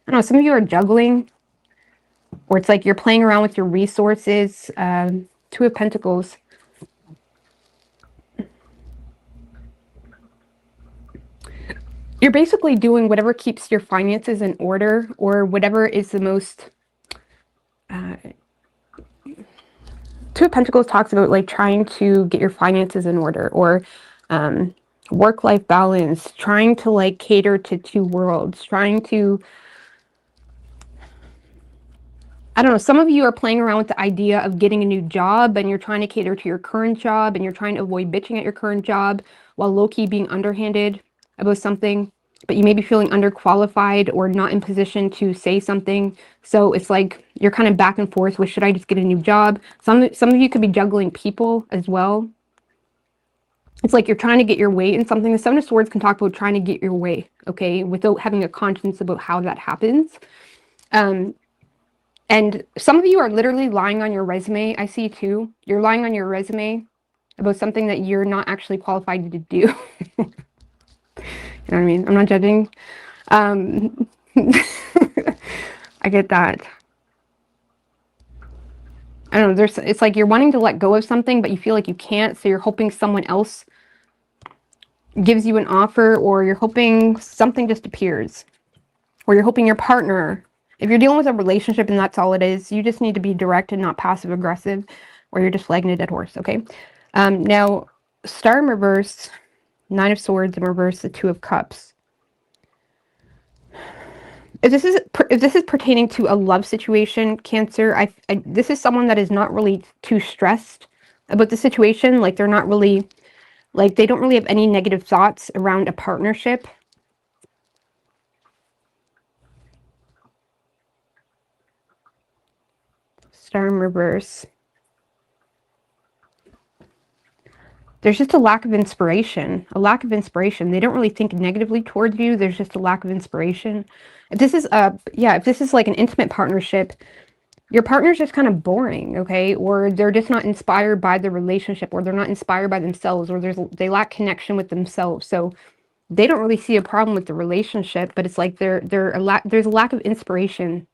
I don't know, some of you are juggling, or it's like you're playing around with your resources. Two of Pentacles. You're basically doing whatever keeps your finances in order, or whatever is the most... Two of Pentacles talks about like trying to get your finances in order, or work-life balance, trying to like cater to two worlds, trying to... I don't know, some of you are playing around with the idea of getting a new job, and you're trying to cater to your current job, and you're trying to avoid bitching at your current job while low-key being underhanded about something, but you may be feeling underqualified or not in position to say something. So it's like you're kind of back and forth with, should I just get a new job? Some of you could be juggling people as well. It's like you're trying to get your way in something. The Seven of Swords can talk about trying to get your way, okay, without having a conscience about how that happens. And some of you are literally lying on your resume. I see too. You're lying on your resume about something that you're not actually qualified to do. You know what I mean? I'm not judging. I get that. I don't know. It's like you're wanting to let go of something, but you feel like you can't. So you're hoping someone else gives you an offer, or you're hoping something just appears, or you're hoping your partner... If you're dealing with a relationship and that's all it is, you just need to be direct and not passive aggressive, or you're just flagging a dead horse, okay? Now, Star in reverse, Nine of Swords in reverse, the Two of Cups. If this is pertaining to a love situation, Cancer, this is someone that is not really too stressed about the situation. Like they're not really, like they don't really have any negative thoughts around a partnership. Star in reverse. There's just a lack of inspiration. A lack of inspiration. They don't really think negatively towards you. There's just a lack of inspiration. If this is if this is like an intimate partnership, your partner's just kind of boring, okay? Or they're just not inspired by the relationship, or they're not inspired by themselves, or they lack connection with themselves. So they don't really see a problem with the relationship, but it's like there's a lack of inspiration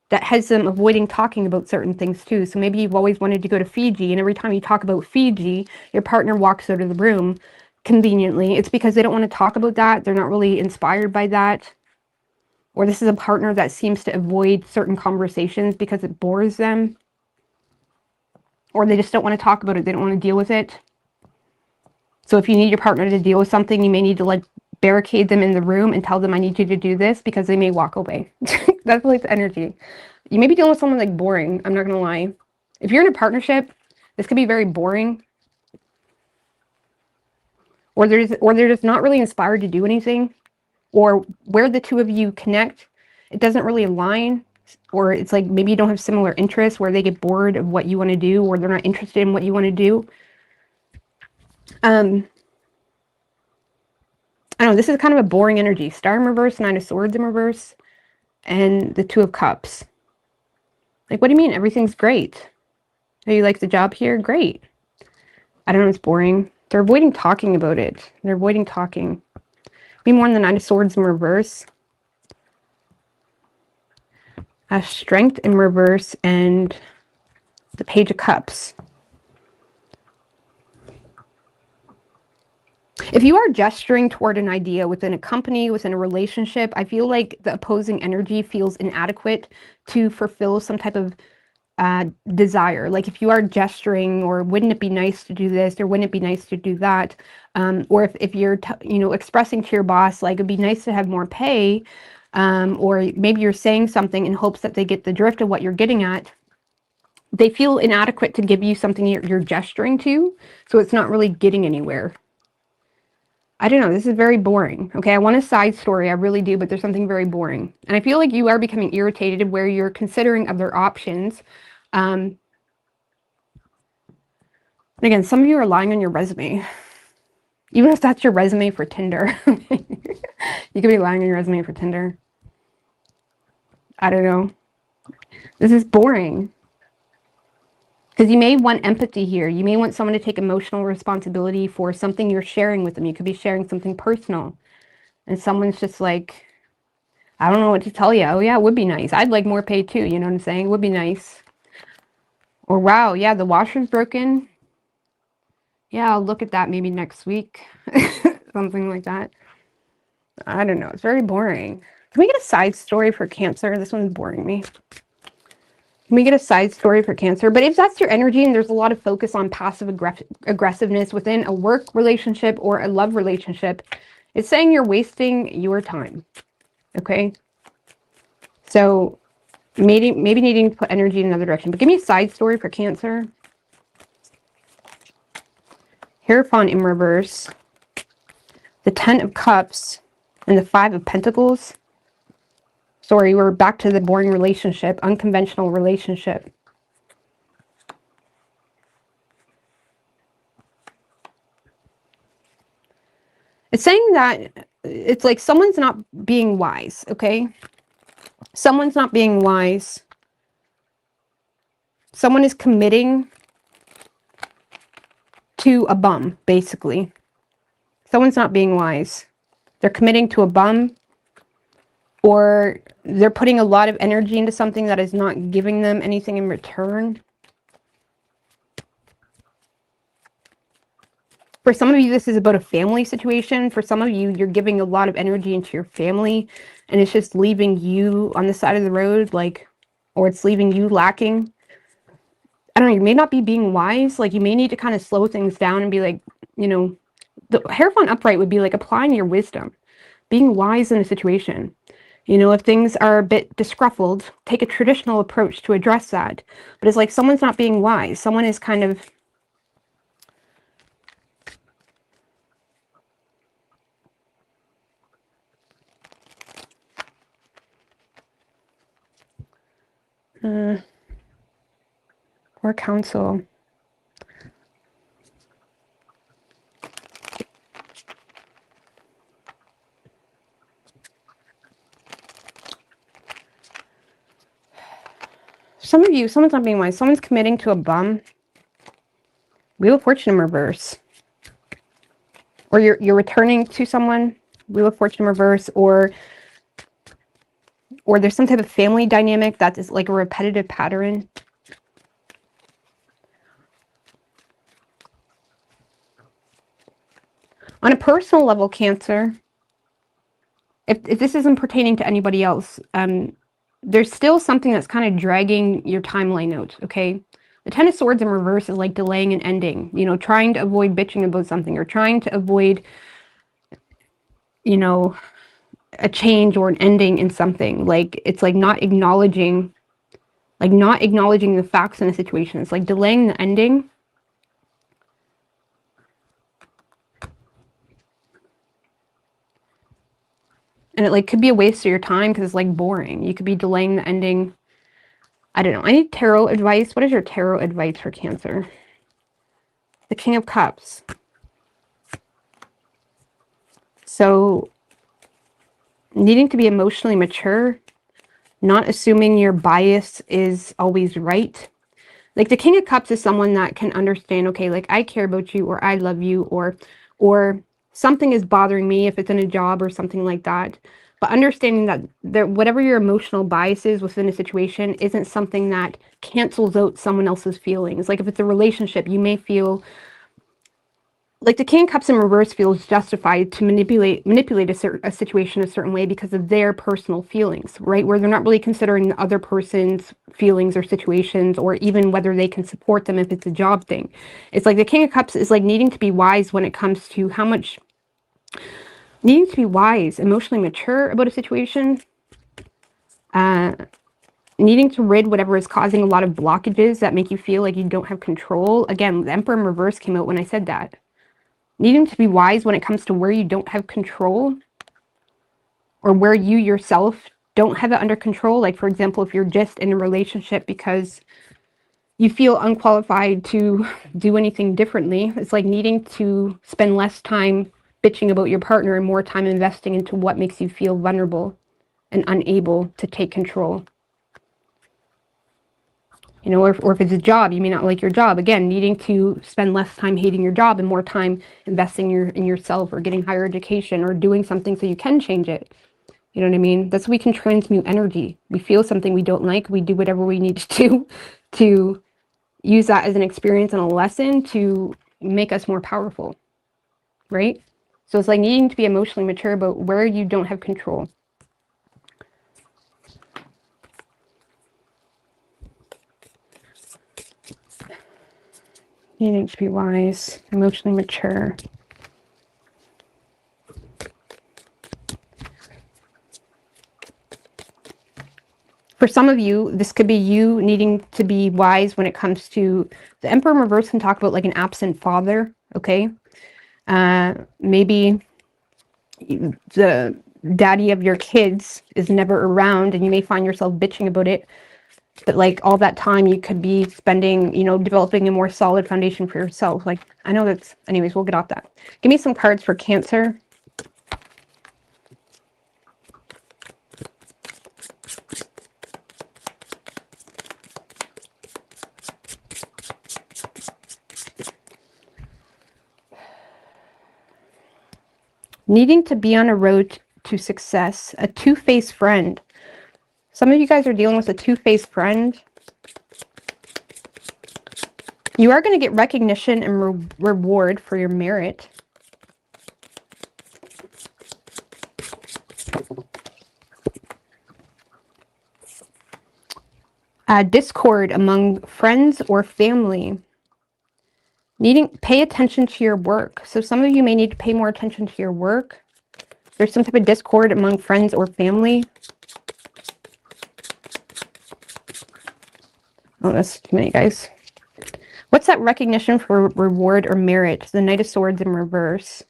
that has them avoiding talking about certain things too. So maybe you've always wanted to go to Fiji, and every time you talk about Fiji, your partner walks out of the room conveniently. It's because they don't want to talk about that. They're not really inspired by that. Or this is a partner that seems to avoid certain conversations because it bores them. Or they just don't want to talk about it. They don't want to deal with it. So if you need your partner to deal with something, you may need to like barricade them in the room and tell them, I need you to do this, because they may walk away. That's like the energy. You may be dealing with someone like boring. I'm not going to lie. If you're in a partnership, this could be very boring. Or they're just not really inspired to do anything. Or where the two of you connect, it doesn't really align. Or it's like maybe you don't have similar interests, where they get bored of what you want to do, or they're not interested in what you want to do. I don't know, this is kind of a boring energy. Star in reverse, Nine of Swords in reverse, and the Two of Cups. Like, what do you mean? Everything's great. Oh, you like the job here? Great. I don't know, it's boring. They're avoiding talking about it. They're avoiding talking. Be more than the Nine of Swords in reverse. Strength in reverse and the Page of Cups. If you are gesturing toward an idea within a company, within a relationship, I feel like the opposing energy feels inadequate to fulfill some type of desire. Like if you are gesturing, or wouldn't it be nice to do this, or wouldn't it be nice to do that, or if you're expressing to your boss like it'd be nice to have more pay, or maybe you're saying something in hopes that they get the drift of what you're getting at, they feel inadequate to give you something you're gesturing to, so it's not really getting anywhere. I don't know, this is very boring. Okay, I want a side story, I really do, but there's something very boring. And I feel like you are becoming irritated where you're considering other options. And again, some of you are lying on your resume. Even if that's your resume for Tinder. You could be lying on your resume for Tinder. I don't know. This is boring. Because you may want empathy here. You may want someone to take emotional responsibility for something you're sharing with them. You could be sharing something personal. And someone's just like, I don't know what to tell you. Oh yeah, it would be nice. I'd like more pay too. You know what I'm saying? It would be nice. Or wow, yeah, the washer's broken. Yeah, I'll look at that maybe next week. Something like that. I don't know. It's very boring. Can we get a side story for Cancer? This one's boring me. Can we get a side story for Cancer? But if that's your energy and there's a lot of focus on passive aggressiveness within a work relationship or a love relationship, it's saying you're wasting your time. Okay? So maybe needing to put energy in another direction. But give me a side story for Cancer. Hierophant in reverse. The Ten of Cups and the Five of Pentacles. Sorry, we're back to the boring relationship, unconventional relationship. It's saying that it's like someone's not being wise, okay? Someone's not being wise. Someone is committing to a bum, basically. Someone's not being wise. They're committing to a bum, or they're putting a lot of energy into something that is not giving them anything in return. For some of you, this is about a family situation. For some of you, you're giving a lot of energy into your family, and it's just leaving you on the side of the road, like, or it's leaving you lacking. I don't know, you may not be being wise. Like, you may need to kind of slow things down and be like, you know, the Hierophant upright would be like applying your wisdom, being wise in a situation. You know, if things are a bit disgruffled, take a traditional approach to address that. But it's like someone's not being wise. Someone is kind of... or counsel. Some of you, someone's not being wise. Someone's committing to a bum. Wheel of Fortune in reverse. Or you're returning to someone. Wheel of Fortune in reverse. Or there's some type of family dynamic that is like a repetitive pattern. On a personal level, Cancer, if this isn't pertaining to anybody else, there's still something that's kind of dragging your timeline out, okay? The Ten of Swords in reverse is like delaying an ending, you know, trying to avoid bitching about something, or trying to avoid, you know, a change or an ending in something. Like, it's like not acknowledging the facts in a situation. It's like delaying the ending. And it like could be a waste of your time because it's like boring. You could be delaying the ending. I don't know. I need tarot advice. What is your tarot advice for Cancer? The King of Cups. So needing to be emotionally mature, not assuming your bias is always right. Like the King of Cups is someone that can understand, okay, like I care about you, or I love you, or something is bothering me if it's in a job or something like that. But understanding that whatever your emotional bias is within a situation isn't something that cancels out someone else's feelings. Like if it's a relationship, you may feel like the King of Cups in reverse feels justified to manipulate a situation a certain way because of their personal feelings, right? Where they're not really considering the other person's feelings or situations, or even whether they can support them if it's a job thing. It's like the King of Cups is like needing to be wise when it comes to needing to be wise, emotionally mature about a situation, needing to rid whatever is causing a lot of blockages that make you feel like you don't have control. Again, the Emperor in reverse came out when I said that. Needing to be wise when it comes to where you don't have control, or where you yourself don't have it under control. Like, for example, if you're just in a relationship because you feel unqualified to do anything differently, it's like needing to spend less time bitching about your partner and more time investing into what makes you feel vulnerable and unable to take control. You know, or if it's a job, you may not like your job. Again, needing to spend less time hating your job and more time investing in yourself, or getting higher education, or doing something so you can change it. You know what I mean? That's we can transmute energy. We feel something we don't like, we do whatever we need to do to use that as an experience and a lesson to make us more powerful, right? So it's like needing to be emotionally mature about where you don't have control. Needing to be wise, emotionally mature. For some of you, this could be you needing to be wise when it comes to the Emperor in reverse. Can talk about like an absent father, okay? Maybe the daddy of your kids is never around and you may find yourself bitching about it. But like all that time you could be spending, you know, developing a more solid foundation for yourself. Like, I know that's, anyways, we'll get off that. Give me some cards for Cancer. Needing to be on a road to success. A two-faced friend. Some of you guys are dealing with a two-faced friend. You are going to get recognition and reward for your merit. Discord among friends or family. Pay attention to your work. So some of you may need to pay more attention to your work. There's some type of discord among friends or family. Oh, that's too many, guys. What's that recognition for reward or merit? The Knight of Swords in reverse.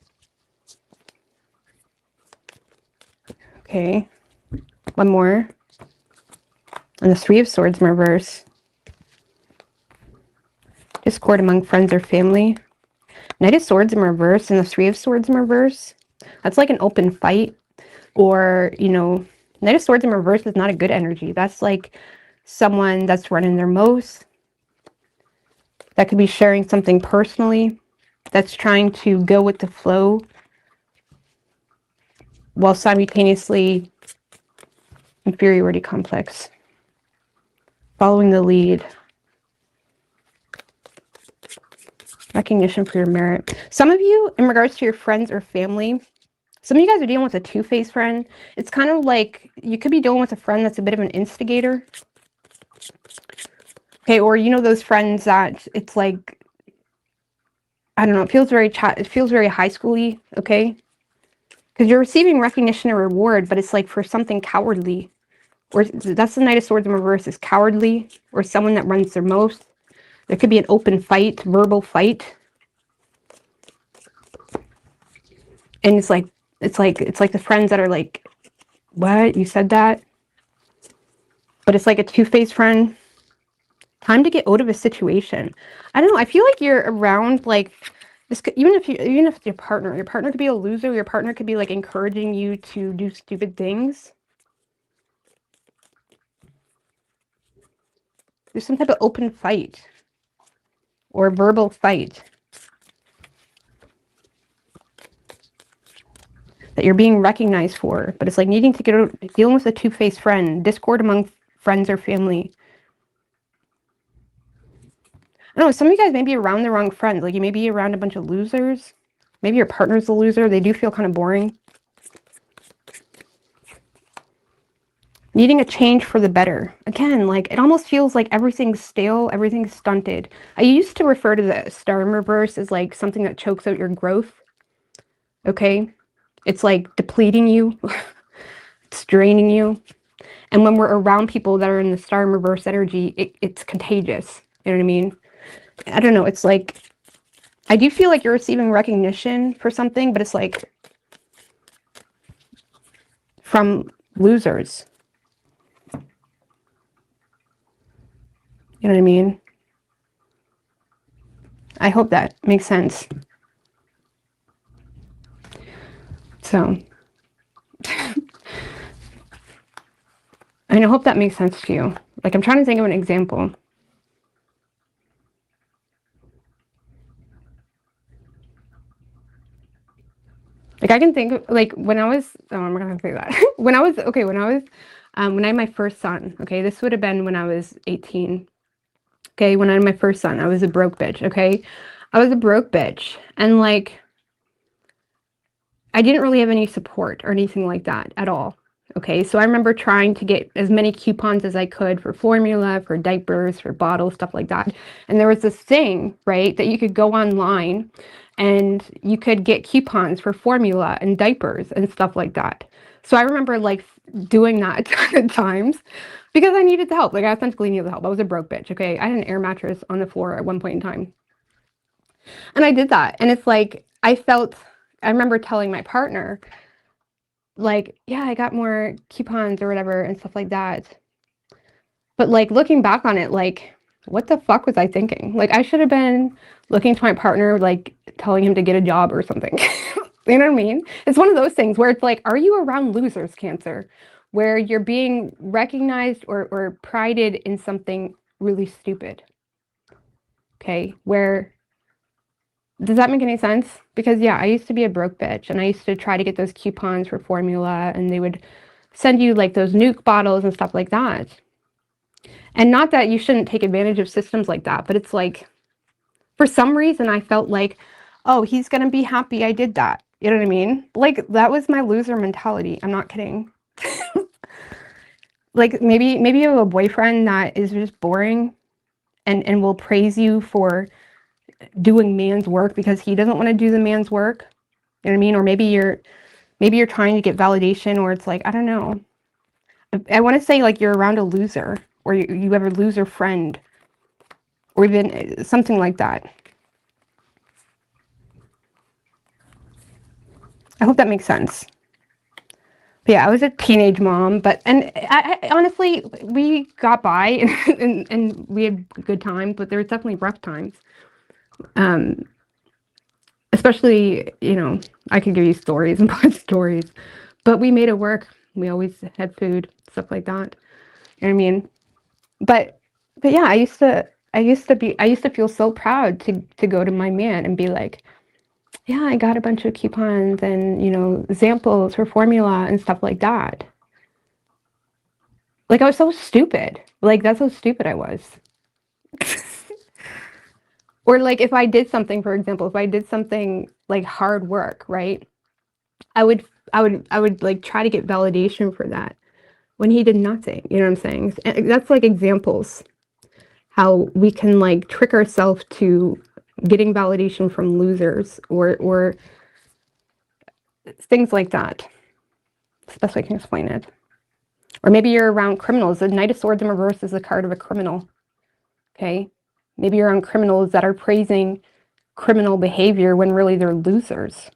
Okay. One more. And the Three of Swords in reverse. Discord among friends or family. Knight of Swords in reverse and the Three of Swords in reverse. That's like an open fight. Or, you know, Knight of Swords in reverse is not a good energy. That's like someone that's running their mouth. That could be sharing something personally. That's trying to go with the flow while simultaneously inferiority complex. Following the lead. Recognition for your merit. Some of you, in regards to your friends or family, some of you guys are dealing with a two-faced friend. It's kind of like you could be dealing with a friend that's a bit of an instigator. Okay, or you know those friends that it's like, I don't know, it feels very high schooly, okay? Because you're receiving recognition and reward, but it's like for something cowardly. Or that's the Knight of Swords in reverse, is cowardly, or someone that runs their mouth. There could be an open fight, verbal fight. And it's like the friends that are like, what? You said that? But it's like a two-faced friend. Time to get out of a situation. I don't know. I feel like you're around like Even if your partner could be a loser. Your partner could be like encouraging you to do stupid things. There's some type of open fight or verbal fight that you're being recognized for, but it's like needing to dealing with a two-faced friend, discord among friends or family. I don't know, some of you guys may be around the wrong friends. Like you may be around a bunch of losers. Maybe your partner's a loser. They do feel kind of boring. Needing a change for the better. Again, like it almost feels like everything's stale, everything's stunted. I used to refer to the star in reverse as like something that chokes out your growth. Okay? It's like depleting you. It's draining you. And when we're around people that are in the star in reverse energy, it's contagious. You know what I mean? I don't know. It's like, I do feel like you're receiving recognition for something, but it's like from losers. You know what I mean? I hope that makes sense. So, I mean, I hope that makes sense to you. Like, I'm trying to think of an example. Like, I can think of, like, when I was, oh, I'm not going to say that. when I had my first son, okay, this would have been when I was 18. Okay, when I had my first son, I was a broke bitch, okay? I was a broke bitch. And, like, I didn't really have any support or anything like that at all. Okay, so I remember trying to get as many coupons as I could for formula, for diapers, for bottles, stuff like that. And there was this thing, right, that you could go online and you could get coupons for formula and diapers and stuff like that. So I remember like doing that a ton of times because I needed the help. Like I essentially needed the help. I was a broke bitch, okay? I had an air mattress on the floor at one point in time. And I did that. And it's like, I remember telling my partner, like, yeah, I got more coupons or whatever and stuff like that. But like looking back on it, like, what the fuck was I thinking? Like I should have been looking to my partner, like telling him to get a job or something. You know what I mean? It's one of those things where it's like, are you around losers, Cancer? Where you're being recognized or prided in something really stupid. Okay, where does that make any sense? Because yeah, I used to be a broke bitch and I used to try to get those coupons for formula and they would send you like those nuke bottles and stuff like that. And not that you shouldn't take advantage of systems like that, but it's like, for some reason I felt like, oh, he's going to be happy I did that. You know what I mean? Like that was my loser mentality. I'm not kidding. Like maybe you have a boyfriend that is just boring and will praise you for doing man's work because he doesn't want to do the man's work. You know what I mean? Or maybe you're trying to get validation, or it's like, I don't know. I want to say like you're around a loser, or you have a loser friend, or even something like that. I hope that makes sense. But yeah, I was a teenage mom, and I honestly, we got by and we had good times, but there was definitely rough times. Especially, you know, I could give you stories and bunch stories, but we made it work. We always had food, stuff like that. You know what I mean? But yeah, I used to feel so proud to go to my man and be like, yeah, I got a bunch of coupons and, you know, samples for formula and stuff like that. Like I was so stupid. Like that's how stupid I was. Or like if I did something, for example, if I did something like hard work, right? I would like try to get validation for that when he did nothing. You know what I'm saying? And that's like examples how we can like trick ourselves to getting validation from losers or things like that. It's the best way I can explain it. Or maybe you're around criminals. The Knight of Swords in reverse is the card of a criminal. Okay? Maybe you're around criminals that are praising criminal behavior when really they're losers.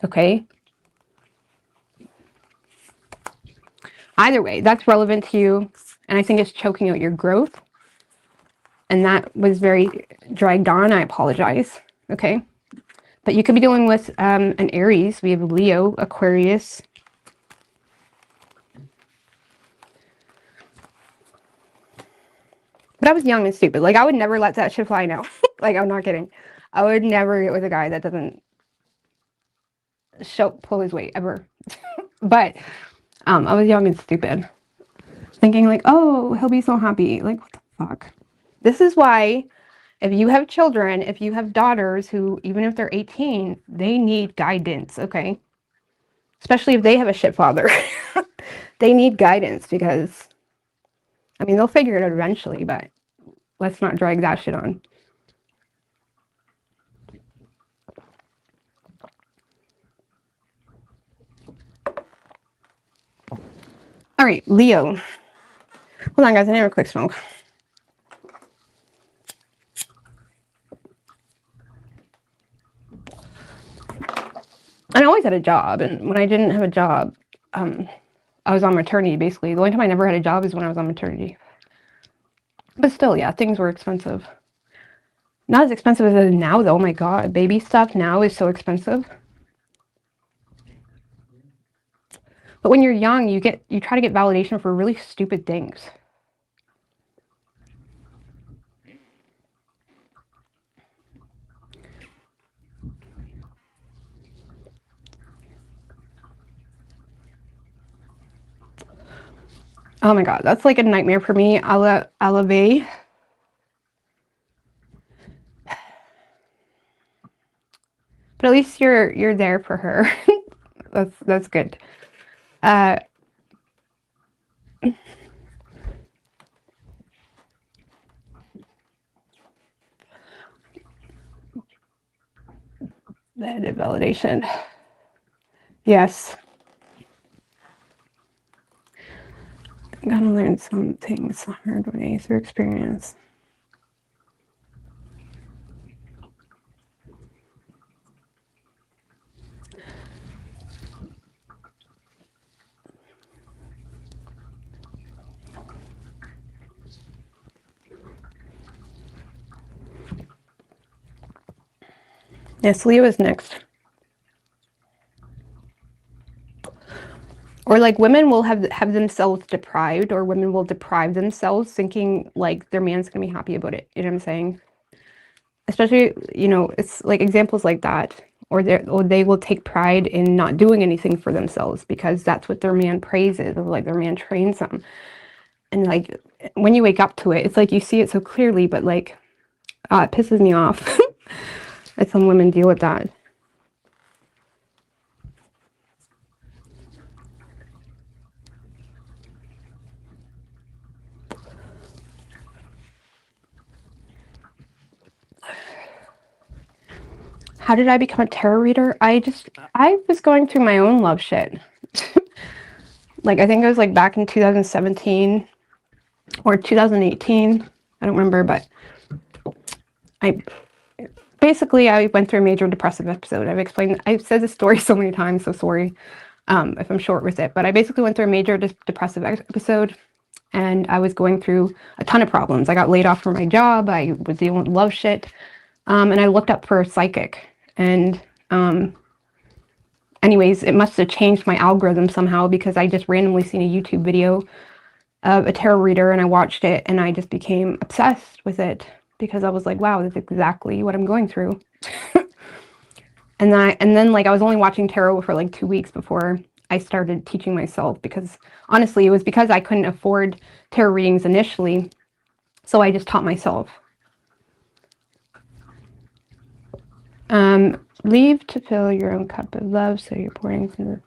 Okay? Either way, that's relevant to you. And I think it's choking out your growth. And that was very dragged on. I apologize. Okay? But you could be dealing with an Aries. We have Leo, Aquarius. But I was young and stupid. Like, I would never let that shit fly now. Like, I'm not kidding. I would never get with a guy that doesn't pull his weight, ever. But I was young and stupid. Thinking like, oh, he'll be so happy. Like, what the fuck? This is why, if you have children, if you have daughters who, even if they're 18, they need guidance, okay? Especially if they have a shit father. They need guidance because, I mean, they'll figure it out eventually, but let's not drag that shit on. All right, Leo. Hold on, guys. I need a quick smoke. I always had a job, and when I didn't have a job, I was on maternity, basically. The only time I never had a job is when I was on maternity. But still, yeah, things were expensive. Not as expensive as it is now, though. Oh my god, baby stuff now is so expensive. But when you're young, you try to get validation for really stupid things. Oh my god, that's like a nightmare for me. Elevate. But at least you're there for her. that's good. The validation. Yes. I gotta learn some things the hard way through experience. Yes, Leo is next. Or like women will have themselves deprived, or women will deprive themselves thinking like their man's gonna be happy about it. You know what I'm saying? Especially, you know, it's like examples like that. Or they will take pride in not doing anything for themselves because that's what their man praises, or like their man trains them. And like when you wake up to it, it's like you see it so clearly, but like it pisses me off that some women deal with that. How did I become a tarot reader? I was going through my own love shit. Like, I think it was like back in 2017 or 2018. I don't remember, but I went through a major depressive episode. I've said this story so many times, so sorry if I'm short with it, but I basically went through a major depressive episode, and I was going through a ton of problems. I got laid off from my job. I was dealing with love shit. And I looked up for a psychic, and anyways, it must have changed my algorithm somehow, because I just randomly seen a YouTube video of a tarot reader, and I watched it, and I just became obsessed with it, because I was like, wow, that's exactly what I'm going through. and then like I was only watching tarot for like 2 weeks before I started teaching myself, because honestly, it was because I couldn't afford tarot readings initially, so I just taught myself. Leave to fill your own cup of love, so you're pouring from the...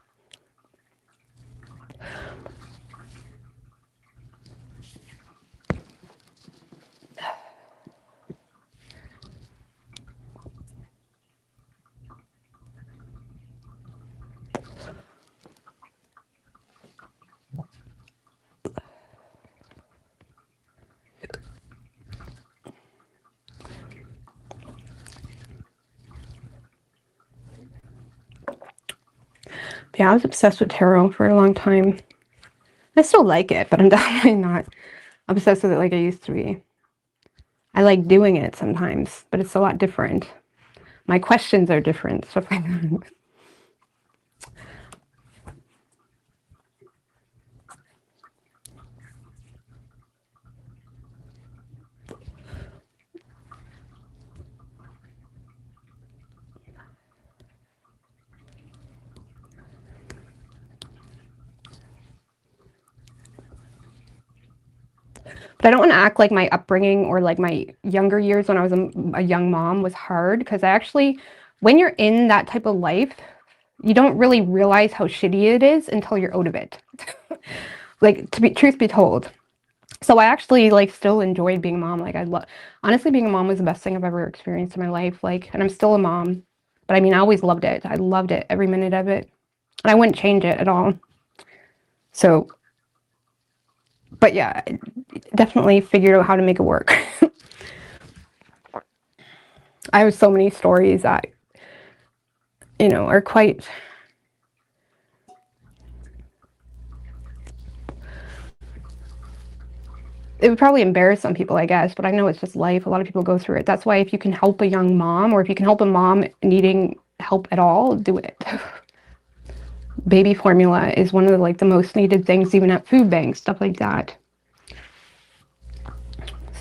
Yeah, I was obsessed with tarot for a long time. I still like it, but I'm definitely not obsessed with it like I used to be. I like doing it sometimes, but it's a lot different. My questions are different. So but I don't want to act like my upbringing or like my younger years when I was a young mom was hard, because I actually, when you're in that type of life, you don't really realize how shitty it is until you're out of it. Like, to be truth be told. So I actually like still enjoyed being a mom. Like, honestly, being a mom was the best thing I've ever experienced in my life. Like, and I'm still a mom, but I mean, I always loved it. I loved it, every minute of it, and I wouldn't change it at all. So, but yeah, I definitely figured out how to make it work. I have so many stories that, are quite, it would probably embarrass some people, I guess, but I know it's just life. A lot of people go through it. That's why if you can help a young mom, or if you can help a mom needing help at all, do it. Baby formula is one of the most needed things, even at food banks, stuff like that.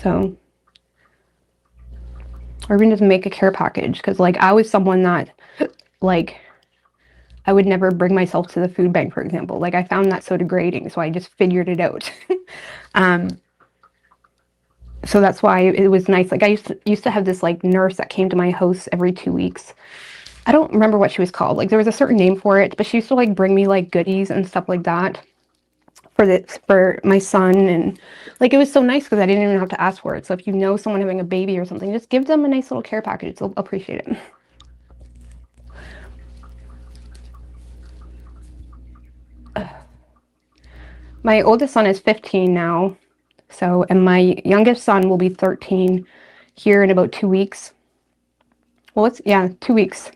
So, or even just make a care package, because I was someone that I would never bring myself to the food bank, for example. I found that so degrading, so I just figured it out. So that's why it was nice. I used to have this nurse that came to my house every 2 weeks. I don't remember what she was called. There was a certain name for it, but she used to bring me goodies and stuff like that for my son, and it was so nice because I didn't even have to ask for it. So if you know someone having a baby or something, just give them a nice little care package. They'll appreciate it. My oldest son is 15 now, and my youngest son will be 13 here in about 2 weeks. Well, 2 weeks.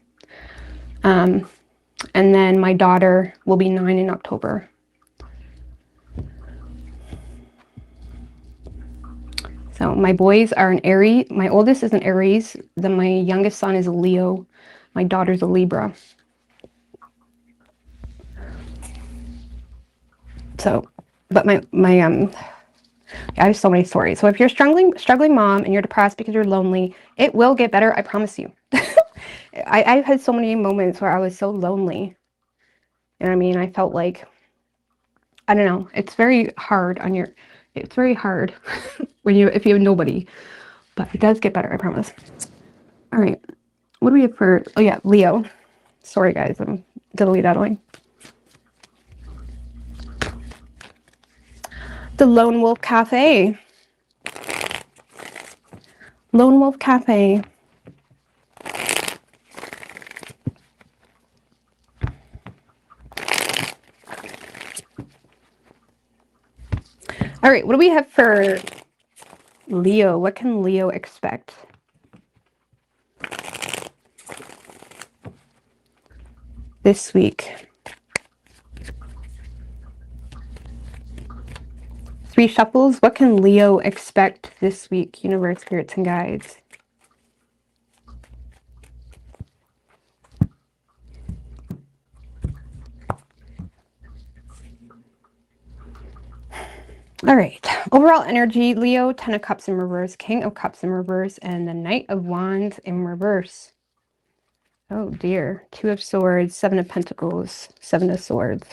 And then my daughter will be 9 in October. So my boys are an Aries. My oldest is an Aries. Then my youngest son is a Leo. My daughter's a Libra. So, but I have so many stories. So if you're struggling mom and you're depressed because you're lonely, it will get better. I promise you. I've had so many moments where I was so lonely. And I mean, I felt I don't know, it's very hard it's very hard if you have nobody, but it does get better, I promise. All right. What do we have for, oh yeah, Leo. Sorry guys, I'm delete that away. The Lone Wolf Cafe. Lone Wolf Cafe. All right, what do we have for Leo? What can Leo expect? This week. 3 shuffles. What can Leo expect this week? Universe, spirits, and guides. All right. Overall energy, Leo, 10 of Cups in reverse, King of Cups in reverse, and the Knight of Wands in reverse. Oh dear. 2 of Swords, 7 of Pentacles, 7 of Swords.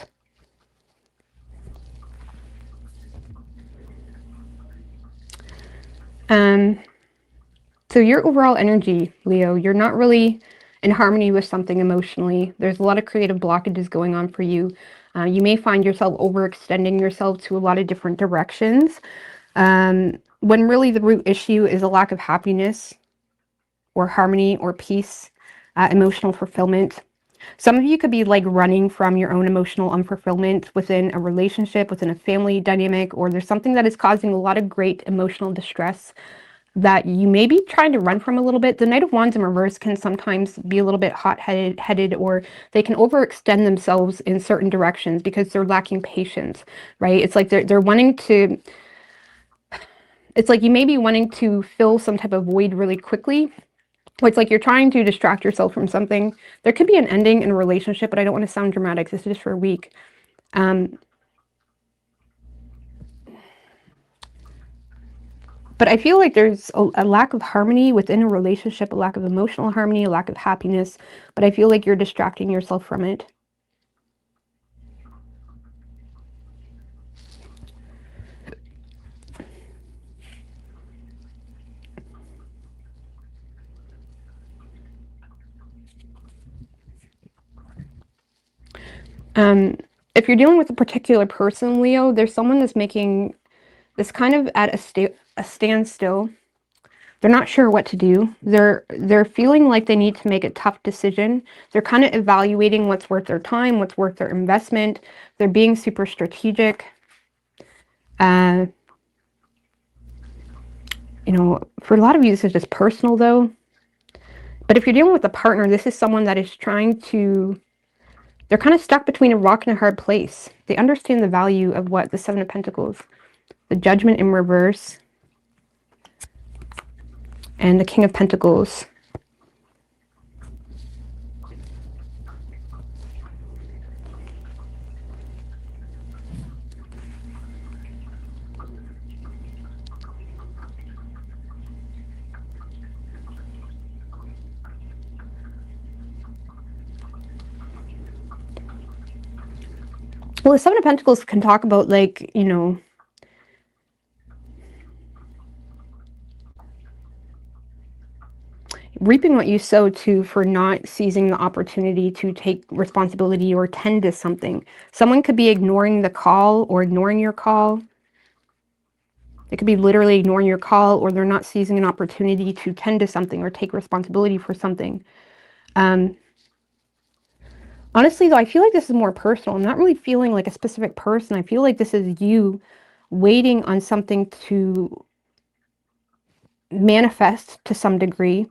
So your overall energy, Leo, you're not really in harmony with something emotionally. There's a lot of creative blockages going on for you. You may find yourself overextending yourself to a lot of different directions, when really the root issue is a lack of happiness or harmony or peace, emotional fulfillment. Some of you could be running from your own emotional unfulfillment within a relationship, within a family dynamic, or there's something that is causing a lot of great emotional distress that you may be trying to run from a little bit. The Knight of Wands in reverse can sometimes be a little bit hot-headed, or they can overextend themselves in certain directions because they're lacking patience, right? It's they're wanting to, it's you may be wanting to fill some type of void really quickly, Or it's like you're trying to distract yourself from something. There could be an ending in a relationship, but I don't want to sound dramatic. This is just for a week. But I feel like there's a lack of harmony within a relationship, a lack of emotional harmony, a lack of happiness. But I feel like you're distracting yourself from it. If you're dealing with a particular person, Leo, there's someone that's making this kind of at a standstill. They're not sure what to do. They're feeling like they need to make a tough decision. They're kind of evaluating what's worth their time, what's worth their investment. They're being super strategic. You know, for a lot of you, this is just personal though. But if you're dealing with a partner, this is someone that is trying to, they're kind of stuck between a rock and a hard place. They understand the value of what the Seven of Pentacles, the Judgment in reverse, and the King of Pentacles. Well, the Seven of Pentacles can talk about, like, you know, reaping what you sow too, for not seizing the opportunity to take responsibility or tend to something. Someone could be ignoring the call or ignoring your call. They could be literally ignoring your call, or they're not seizing an opportunity to tend to something or take responsibility for something. Honestly, though, I feel like this is more personal. I'm not really feeling like a specific person. I feel like this is you waiting on something to manifest to some degree.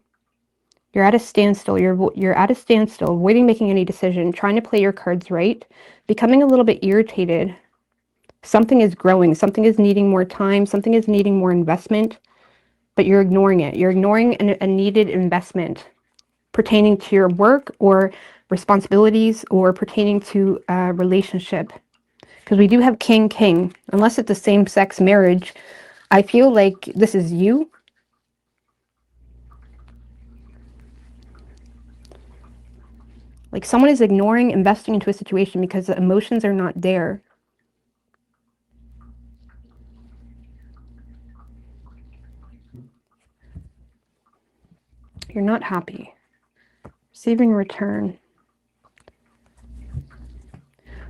You're at a standstill. You're at a standstill, avoiding making any decision, trying to play your cards right, becoming a little bit irritated. Something is growing. Something is needing more time. Something is needing more investment, but you're ignoring it. You're ignoring a needed investment pertaining to your work or responsibilities, or pertaining to a relationship. Because we do have King, King. Unless it's a same-sex marriage, I feel like this is you. Like someone is ignoring investing into a situation because the emotions are not there. You're not happy. Receiving return.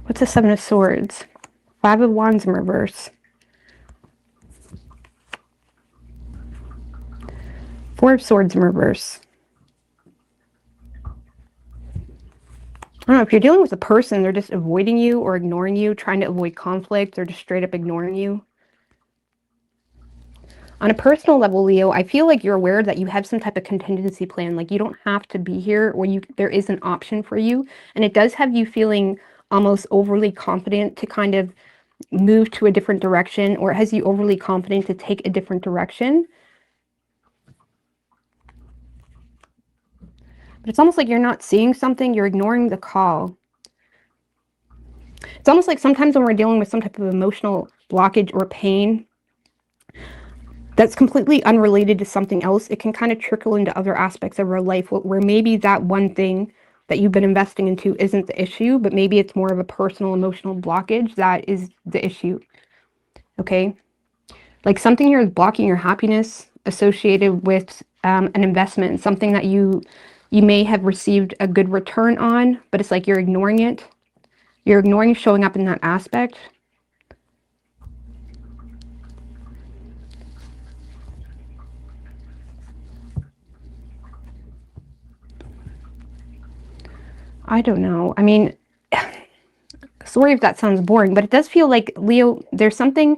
What's the Seven of Swords? Five of Wands in reverse. Four of Swords in reverse. I don't know, if you're dealing with a person, they're just avoiding you or ignoring you, trying to avoid conflict. They're just straight up ignoring you. On a personal level, Leo, I feel like you're aware that you have some type of contingency plan. Like you don't have to be here, or there is an option for you. And it does have you feeling almost overly confident to kind of move to a different direction, or it has you overly confident to take a different direction. But it's almost like you're not seeing something, you're ignoring the call. It's almost like sometimes when we're dealing with some type of emotional blockage or pain that's completely unrelated to something else, it can kind of trickle into other aspects of our life where maybe that one thing that you've been investing into isn't the issue, but maybe it's more of a personal emotional blockage that is the issue. Okay? Like something here is blocking your happiness associated with an investment, something that you may have received a good return on, but it's like you're ignoring it. You're ignoring showing up in that aspect. I don't know. I mean, sorry if that sounds boring, but it does feel like, Leo, there's something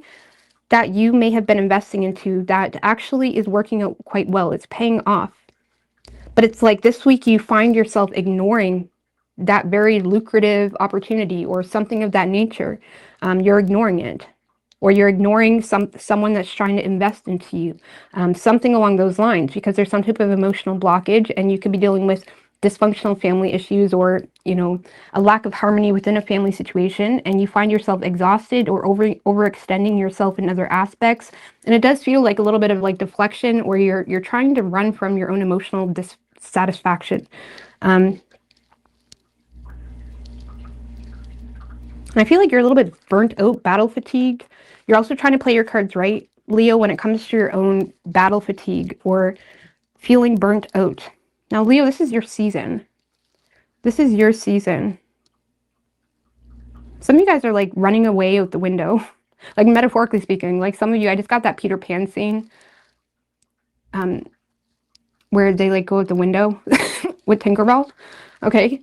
that you may have been investing into that actually is working out quite well. It's paying off. But it's like this week you find yourself ignoring that very lucrative opportunity or something of that nature. You're ignoring it. or you're ignoring someone that's trying to invest into you, something along those lines, because there's some type of emotional blockage, and you could be dealing with dysfunctional family issues, or a lack of harmony within a family situation, and you find yourself exhausted or overextending yourself in other aspects. And it does feel like a little bit of like deflection, or you're trying to run from your own emotional dissatisfaction. And I feel like you're a little bit burnt out, battle fatigue. You're also trying to play your cards right, Leo, when it comes to your own battle fatigue or feeling burnt out. Now, Leo, this is your season. This is your season. Some of you guys are like running away out the window, like metaphorically speaking. Like some of you, I just got that Peter Pan scene where they like go out the window with Tinkerbell. Okay.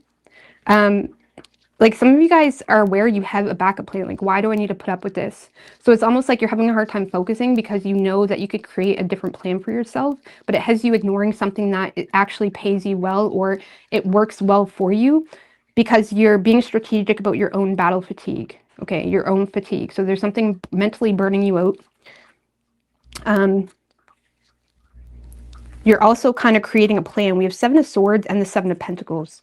Like some of you guys are aware you have a backup plan. Like, why do I need to put up with this? So it's almost like you're having a hard time focusing because you know that you could create a different plan for yourself, but it has you ignoring something that it actually pays you well, or it works well for you, because you're being strategic about your own battle fatigue. Okay, your own fatigue. So there's something mentally burning you out. You're also kind of creating a plan. We have 7 of Swords and the 7 of Pentacles.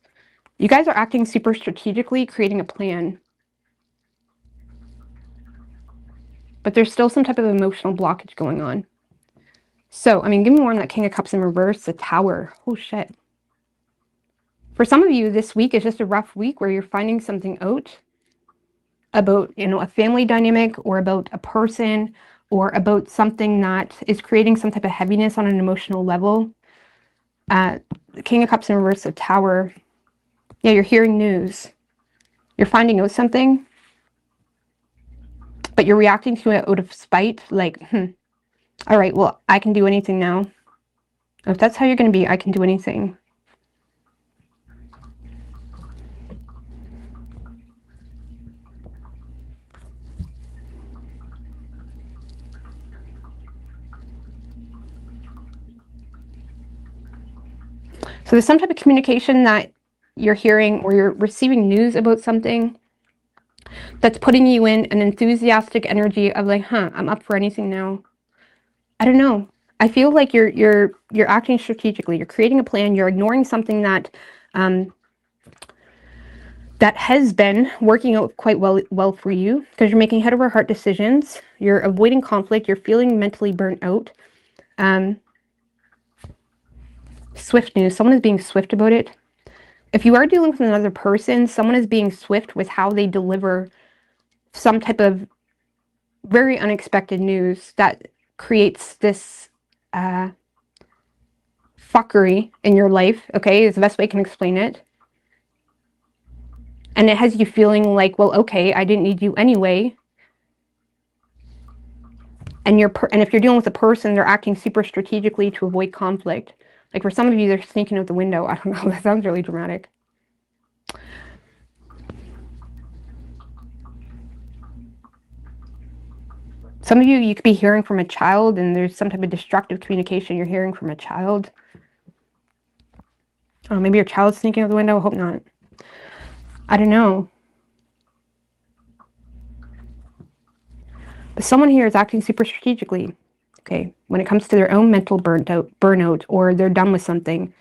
You guys are acting super strategically, creating a plan. But there's still some type of emotional blockage going on. So, I mean, give me more on that King of Cups in reverse, the Tower. Oh, shit. For some of you, this week is just a rough week where you're finding something out about, a family dynamic, or about a person, or about something that is creating some type of heaviness on an emotional level. The King of Cups in reverse, the Tower. Yeah, you're hearing news. You're finding out something, but you're reacting to it out of spite. Like, all right, well, I can do anything now. If that's how you're going to be, I can do anything. So there's some type of communication that you're hearing, or you're receiving news about something that's putting you in an enthusiastic energy of like, I'm up for anything now. I don't know. I feel like you're acting strategically. You're creating a plan. You're ignoring something that that has been working out quite well for you, because you're making head over heart decisions. You're avoiding conflict. You're feeling mentally burnt out. Swift news. Someone is being swift about it. If you are dealing with another person, someone is being swift with how they deliver some type of very unexpected news that creates this fuckery in your life, okay, is the best way I can explain it. And it has you feeling like, well, okay, I didn't need you anyway. And if you're dealing with a person, they're acting super strategically to avoid conflict. Like for some of you, they're sneaking out the window. I don't know. That sounds really dramatic. Some of you could be hearing from a child, and there's some type of destructive communication you're hearing from a child. Oh, maybe your child's sneaking out the window. I hope not. I don't know. But someone here is acting super strategically. Okay, when it comes to their own mental burnout, or they're done with something.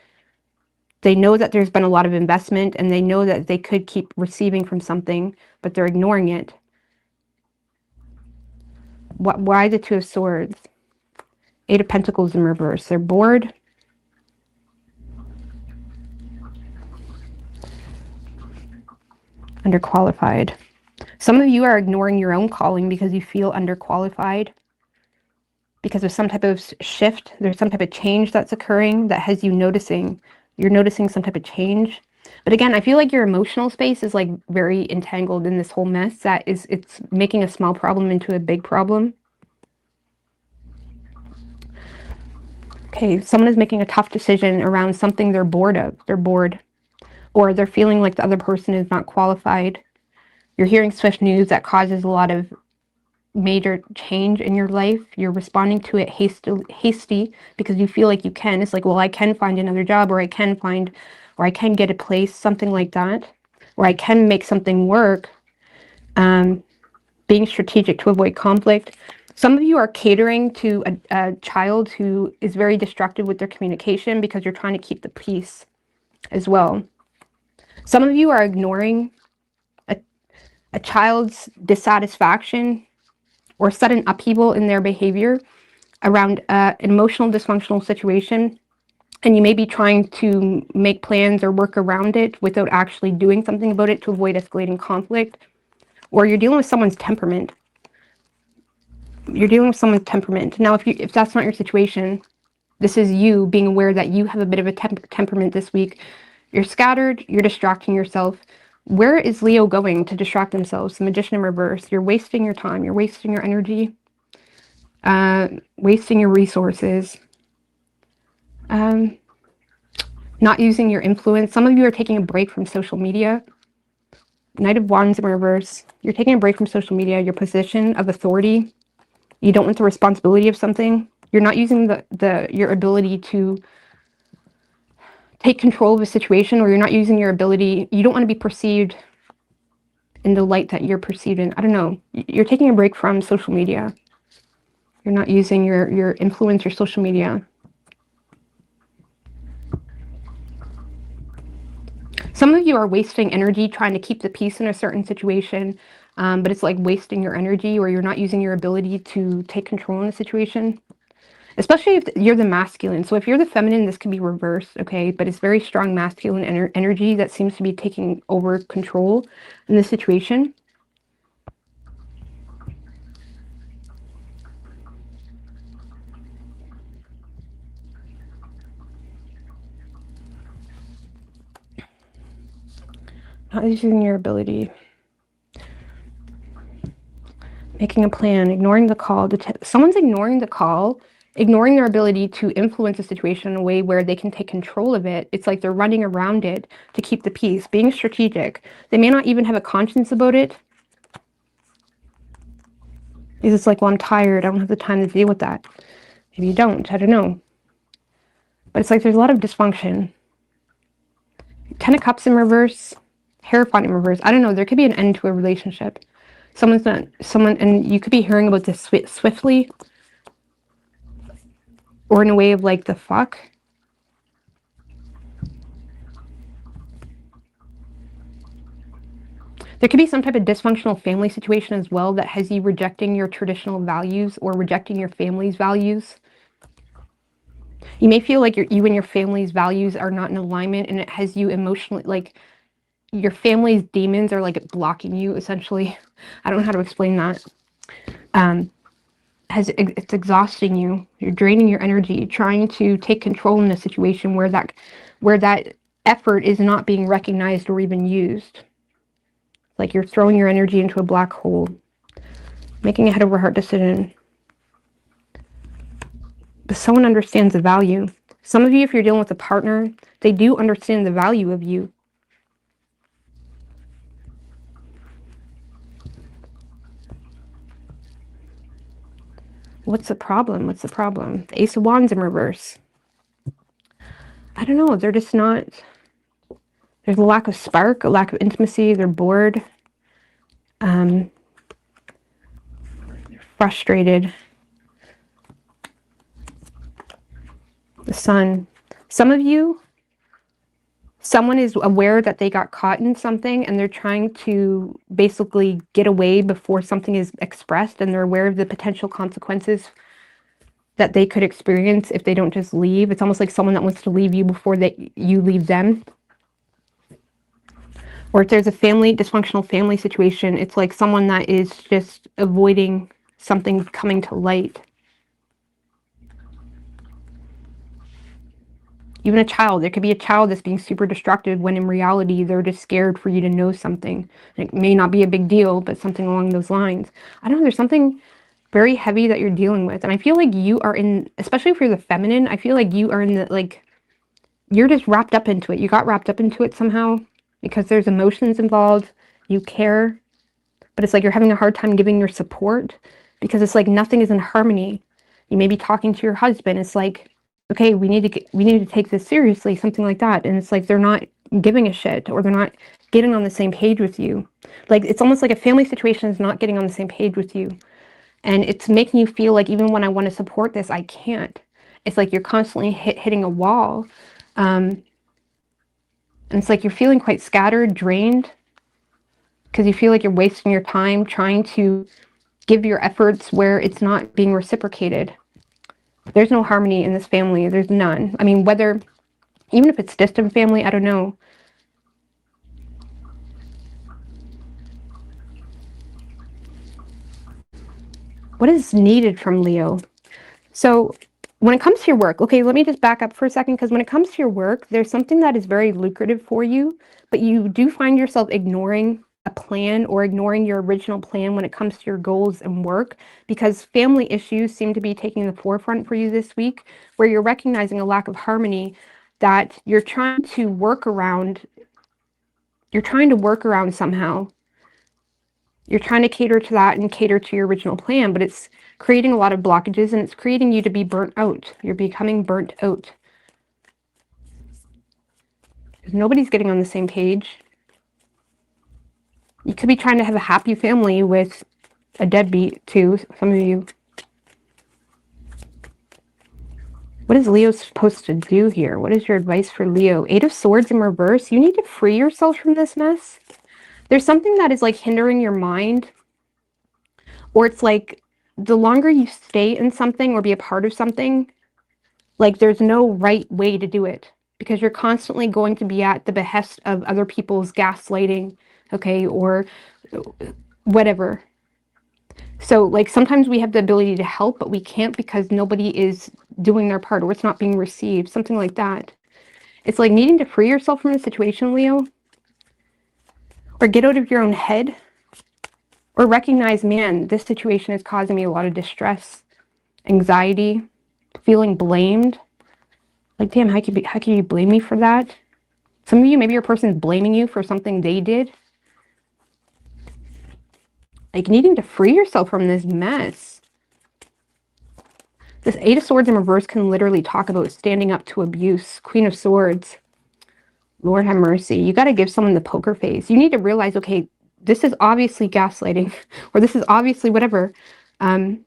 They know that there's been a lot of investment, and they know that they could keep receiving from something, but they're ignoring it. Why the Two of Swords? 8 of Pentacles in reverse. They're bored. Underqualified. Some of you are ignoring your own calling because you feel underqualified. Because of some type of shift, there's some type of change that's occurring that has you noticing. You're noticing some type of change. But again, I feel like your emotional space is like very entangled in this whole mess that it's making a small problem into a big problem. Okay, someone is making a tough decision around something they're bored of. They're bored. Or they're feeling like the other person is not qualified. You're hearing swift news that causes a lot of major change in your life. You're responding to it hasty because you feel like you can. It's like, well, I can find another job, or I can get a place, something like that, or I can make something work. But being strategic to avoid conflict. Some of you are catering to a child who is very destructive with their communication because you're trying to keep the peace as well. Some of you are ignoring a child's dissatisfaction or sudden upheaval in their behavior around an emotional dysfunctional situation, and you may be trying to make plans or work around it without actually doing something about it to avoid escalating conflict. Or you're dealing with someone's temperament. You're dealing with someone's temperament. Now, if that's not your situation, this is you being aware that you have a bit of a temperament this week. You're scattered, you're distracting yourself. Where is Leo going to distract themselves? The Magician in reverse. You're wasting your time. You're wasting your energy. Wasting your resources. Not using your influence. Some of you are taking a break from social media. Knight of Wands in reverse. You're taking a break from social media. Your position of authority. You don't want the responsibility of something. You're not using your ability to take control of a situation, or you're not using your ability. You don't want to be perceived in the light that you're perceived in. I don't know. You're taking a break from social media. You're not using your influence or social media. Some of you are wasting energy trying to keep the peace in a certain situation, but it's like wasting your energy, or you're not using your ability to take control in a situation. Especially if you're the masculine. So if you're the feminine, this can be reversed, okay? But it's very strong masculine energy that seems to be taking over control in this situation. Not using your ability. Making a plan, ignoring the call. Someone's ignoring the call, ignoring their ability to influence a situation in a way where they can take control of it. It's like they're running around it to keep the peace, being strategic. They may not even have a conscience about it. It's like, well, I'm tired. I don't have the time to deal with that. Maybe you don't. I don't know. But it's like there's a lot of dysfunction. 10 of Cups in reverse. Hierophant in reverse. I don't know. There could be an end to a relationship. And you could be hearing about this swiftly, or in a way of like, the fuck. There could be some type of dysfunctional family situation as well that has you rejecting your traditional values or rejecting your family's values. You may feel like you and your family's values are not in alignment, and it has you emotionally, like, your family's demons are like blocking you, essentially. I don't know how to explain that. It's exhausting you. You're draining your energy, trying to take control in a situation where that effort is not being recognized or even used. Like you're throwing your energy into a black hole. Making a head over heart decision. But someone understands the value. Some of you, if you're dealing with a partner, they do understand the value of you. What's the problem? What's the problem? The Ace of Wands in reverse. I don't know. They're just not... There's a lack of spark, a lack of intimacy. They're bored. They're frustrated. The Sun. Some of you, someone is aware that they got caught in something, and they're trying to basically get away before something is expressed, and they're aware of the potential consequences that they could experience if they don't just leave. It's almost like someone that wants to leave you before you leave them. Or if there's a dysfunctional family situation, it's like someone that is just avoiding something coming to light. Even a child. There could be a child that's being super destructive when in reality they're just scared for you to know something. It may not be a big deal, but something along those lines. I don't know, there's something very heavy that you're dealing with. And I feel like you are in, especially if you're the feminine, I feel like you are in the, like, you're just wrapped up into it. You got wrapped up into it somehow because there's emotions involved. You care. But it's like you're having a hard time giving your support because it's like nothing is in harmony. You may be talking to your husband. It's like, okay, we need to take this seriously, something like that. And it's like they're not giving a shit, or they're not getting on the same page with you. Like, it's almost like a family situation is not getting on the same page with you. And it's making you feel like even when I want to support this, I can't. It's like you're constantly hitting a wall. And it's like you're feeling quite scattered, drained, because you feel like you're wasting your time trying to give your efforts where it's not being reciprocated. There's no harmony in this family. There's none. I mean, even if it's distant family, I don't know. What is needed from Leo? So when it comes to your work, okay, let me just back up for a second, because when it comes to your work, there's something that is very lucrative for you, but you do find yourself ignoring a plan or ignoring your original plan when it comes to your goals and work, because family issues seem to be taking the forefront for you this week, where you're recognizing a lack of harmony that you're trying to work around. You're trying to work around somehow. You're trying to cater to that and cater to your original plan, but it's creating a lot of blockages, and it's creating you to be burnt out. You're becoming burnt out. Because nobody's getting on the same page. You could be trying to have a happy family with a deadbeat too, some of you. What is Leo supposed to do here? What is your advice for Leo? 8 of Swords in reverse. You need to free yourself from this mess. There's something that is like hindering your mind. Or it's like the longer you stay in something or be a part of something, like there's no right way to do it, because you're constantly going to be at the behest of other people's gaslighting, okay, or whatever. So like sometimes we have the ability to help, but we can't because nobody is doing their part, or it's not being received, something like that. It's like needing to free yourself from a situation, Leo, or get out of your own head. Or recognize, man, this situation is causing me a lot of distress, anxiety, feeling blamed. Like, damn, how can you blame me for that? Some of you, maybe your person is blaming you for something they did. Like, needing to free yourself from this mess. This 8 of Swords in reverse can literally talk about standing up to abuse. Queen of Swords. Lord have mercy. You got to give someone the poker face. You need to realize, okay, this is obviously gaslighting, or this is obviously whatever. I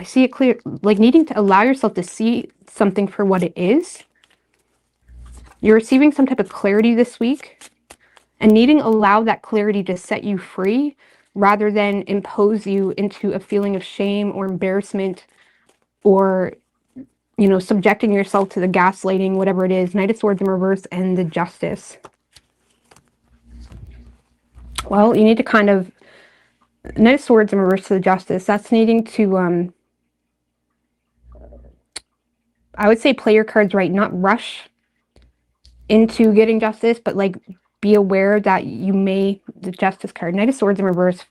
see it clear, like needing to allow yourself to see something for what it is. You're receiving some type of clarity this week, and needing to allow that clarity to set you free rather than impose you into a feeling of shame or embarrassment, or, you know, subjecting yourself to the gaslighting, whatever it is. Knight of Swords in reverse and the Justice. Well, you need to kind of, Knight of Swords in reverse to the Justice, that's needing to, I would say play your cards right, not rush into getting justice, but like be aware that you may, the Justice card, Knight of Swords in reverse.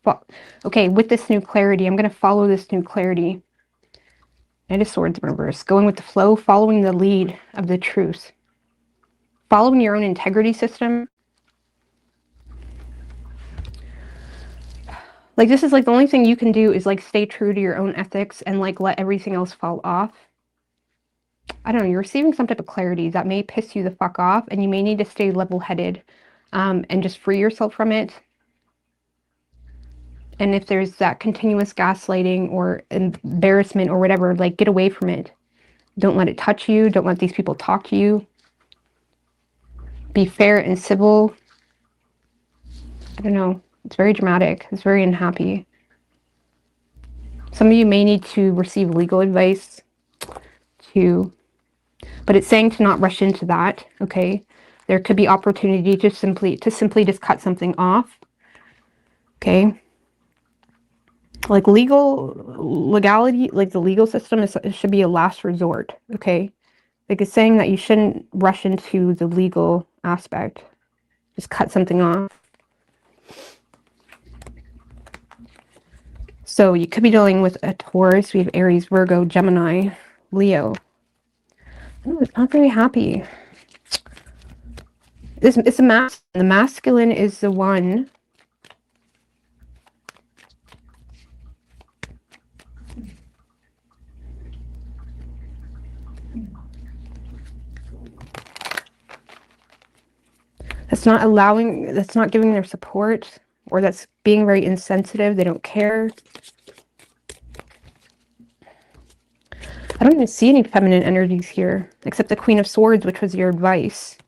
Okay, with this new clarity, I'm going to follow this new clarity. Knight of Swords in reverse, going with the flow, following the lead of the truth, following your own integrity system. Like, this is like the only thing you can do is like stay true to your own ethics and like let everything else fall off. I don't know, you're receiving some type of clarity that may piss you the fuck off, and you may need to stay level-headed and just free yourself from it. And if there's that continuous gaslighting or embarrassment or whatever, like get away from it. Don't let it touch you. Don't let these people talk to you. Be fair and civil. I don't know. It's very dramatic. It's very unhappy. Some of you may need to receive legal advice too. But it's saying to not rush into that, okay? There could be opportunity to simply just cut something off, okay? Like legality, like the legal system it should be a last resort, okay? Like it's saying that you shouldn't rush into the legal aspect. Just cut something off. So you could be dealing with a Taurus. We have Aries, Virgo, Gemini, Leo. Oh, it's not very happy. It's a masculine. The masculine is the one. That's not allowing, that's not giving their support, or that's being very insensitive. They don't care. I don't even see any feminine energies here, except the Queen of Swords, which was your advice.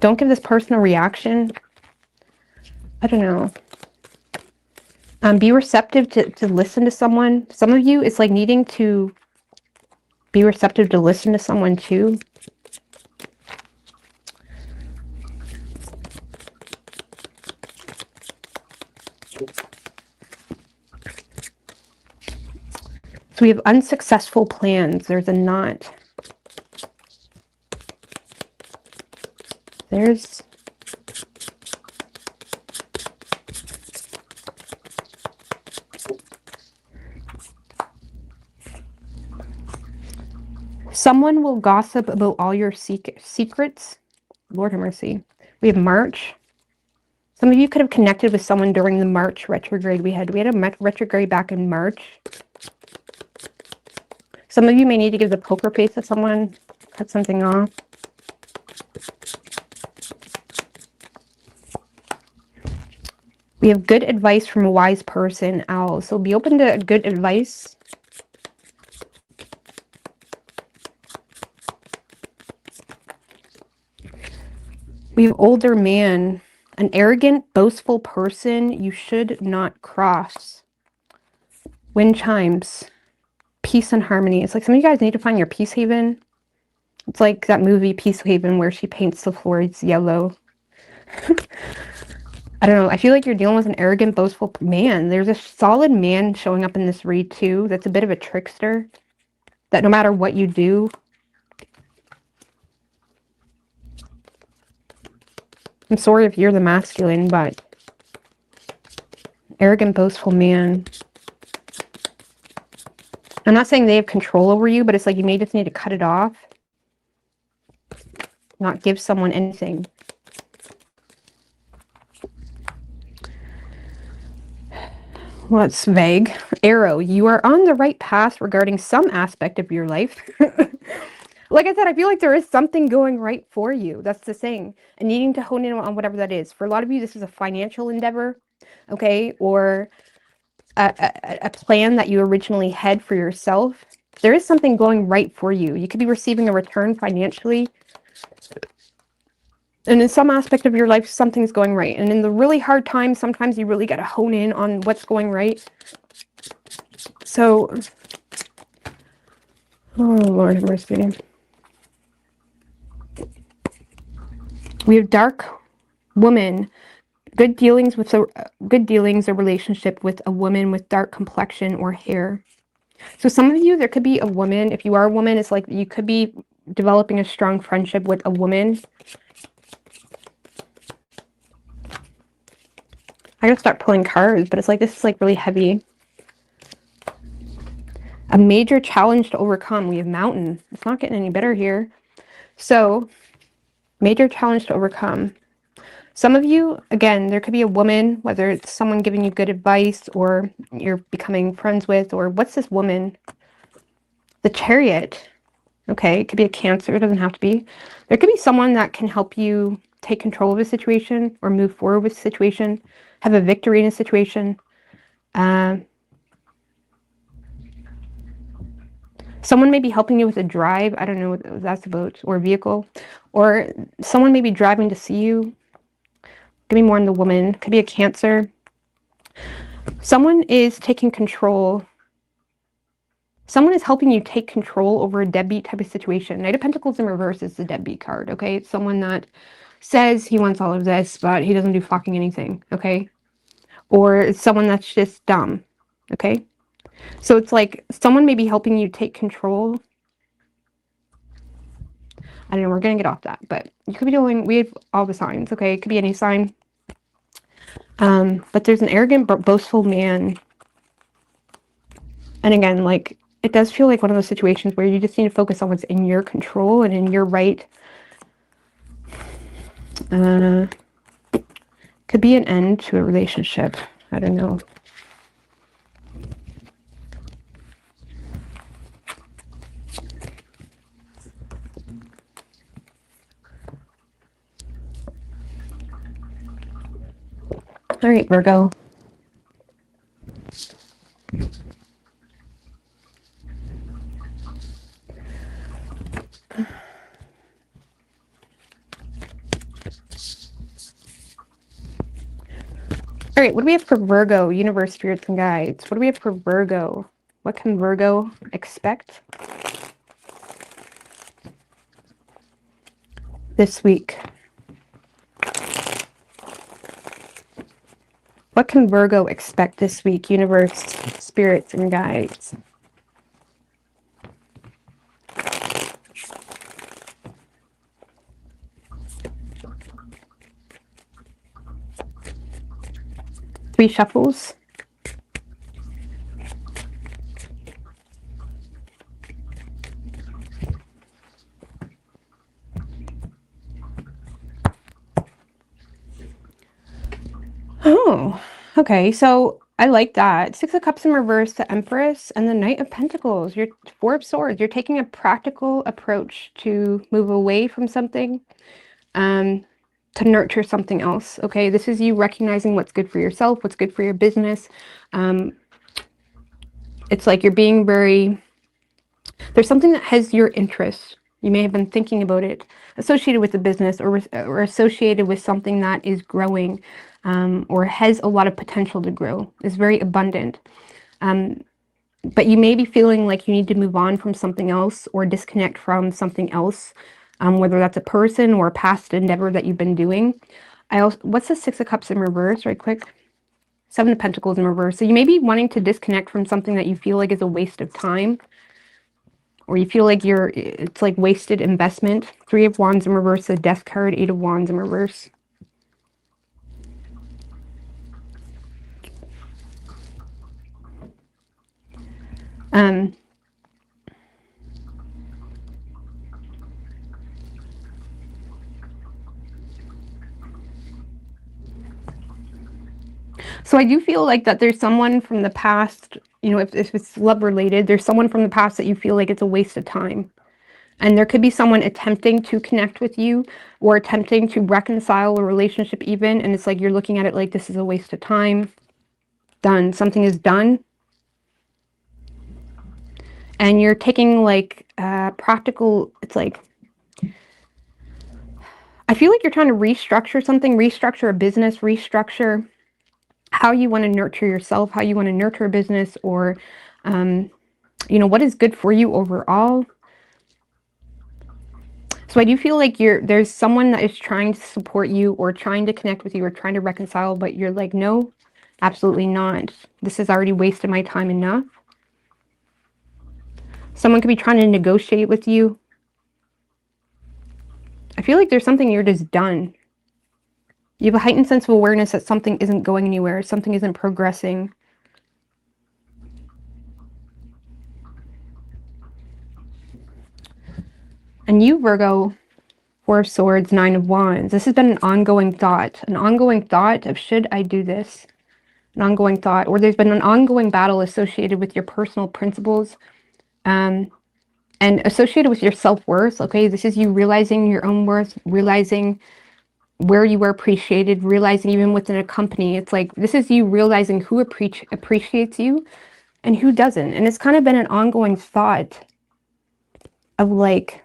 Don't give this person a reaction. I don't know. Be receptive to listen to someone. Some of you, it's like needing to be receptive to listen to someone too. So we have unsuccessful plans. There's a knot. There's... Someone will gossip about all your secrets. Lord have mercy. We have March. Some of you could have connected with someone during the March retrograde we had. We had a retrograde back in March. Some of you may need to give the poker face to someone, cut something off. We have good advice from a wise person, Owl. So be open to good advice. We have older man, an arrogant, boastful person you should not cross. Wind chimes. Peace and harmony. It's like some of you guys need to find your peace haven. It's like that movie Peace Haven where she paints the floors yellow. I don't know. I feel like you're dealing with an arrogant, boastful man. There's a solid man showing up in this read too. That's a bit of a trickster. That no matter what you do. I'm sorry if you're the masculine, but arrogant, boastful man. I'm not saying they have control over you, but it's like you may just need to cut it off. Not give someone anything. Well, it's vague. Arrow, you are on the right path regarding some aspect of your life. Like I said, I feel like there is something going right for you. That's the thing. And needing to hone in on whatever that is. For a lot of you, this is a financial endeavor, okay? Or a plan that you originally had for yourself. There is something going right for you. You could be receiving a return financially. And in some aspect of your life, something's going right. And in the really hard times, sometimes you really got to hone in on what's going right. So, oh, Lord have mercy. We have dark woman. Good dealings or relationship with a woman with dark complexion or hair. So some of you, there could be a woman. If you are a woman, it's like you could be developing a strong friendship with a woman. I gotta start pulling cards, but it's like this is like really heavy. A major challenge to overcome. We have mountain. It's not getting any better here. So, major challenge to overcome. Some of you, again, there could be a woman, whether it's someone giving you good advice or you're becoming friends with, or what's this woman? The Chariot. Okay, it could be a Cancer. It doesn't have to be. There could be someone that can help you take control of a situation or move forward with a situation, have a victory in a situation. Someone may be helping you with a drive. I don't know what that's about. Or a vehicle. Or someone may be driving to see you. Could be more in the woman. Could be a Cancer. Someone is taking control. Someone is helping you take control over a deadbeat type of situation. Knight of Pentacles in reverse is the deadbeat card, okay? It's someone that says he wants all of this, but he doesn't do fucking anything, okay? Or it's someone that's just dumb, okay? So it's like someone may be helping you take control. I don't know, we're going to get off that, but you could be doing, we have all the signs, okay? It could be any sign. But there's an arrogant, boastful man. And again, like, it does feel like one of those situations where you just need to focus on what's in your control and in your right. Could be an end to a relationship. I don't know. All right, Virgo. All right, what do we have for Virgo? Universe, spirits, and guides. What do we have for Virgo? What can Virgo expect this week? What can Virgo expect this week? Universe, spirits, and guides. Three shuffles. Oh, okay. So I like that. Six of Cups in reverse, the Empress, and the Knight of Pentacles. You're Four of Swords. You're taking a practical approach to move away from something, to nurture something else. Okay, this is you recognizing what's good for yourself, what's good for your business. It's like you're being very, there's something that has your interest. You may have been thinking about it, associated with the business, or associated with something that is growing, or has a lot of potential to grow, is very abundant. But you may be feeling like you need to move on from something else or disconnect from something else, whether that's a person or a past endeavor that you've been doing. What's the Six of Cups in reverse, right quick? Seven of Pentacles in reverse. So you may be wanting to disconnect from something that you feel like is a waste of time, or you feel like it's like wasted investment. Three of Wands in reverse, the Death card, Eight of Wands in reverse. So I do feel like that there's someone from the past, you know, if it's love related, there's someone from the past that you feel like it's a waste of time. And there could be someone attempting to connect with you or attempting to reconcile a relationship even. And it's like you're looking at it like this is a waste of time. Done. Something is done. And you're taking like practical, it's like, I feel like you're trying to restructure something, restructure a business, restructure how you want to nurture yourself, how you want to nurture a business, or, you know, what is good for you overall. So I do feel like there's someone that is trying to support you or trying to connect with you or trying to reconcile, but you're like, no, absolutely not. This has already wasted my time enough. Someone could be trying to negotiate with you. I feel like there's something you're just done. You have a heightened sense of awareness that something isn't going anywhere, something isn't progressing. And you, Virgo, Four of Swords, Nine of Wands. This has been an ongoing thought of should I do this? An ongoing thought, or there's been an ongoing battle associated with your personal principles, and associated with your self-worth. Okay, this is you realizing your own worth, realizing where you were appreciated, realizing even within a company, it's like this is you realizing who appreciates you and who doesn't. And it's kind of been an ongoing thought of like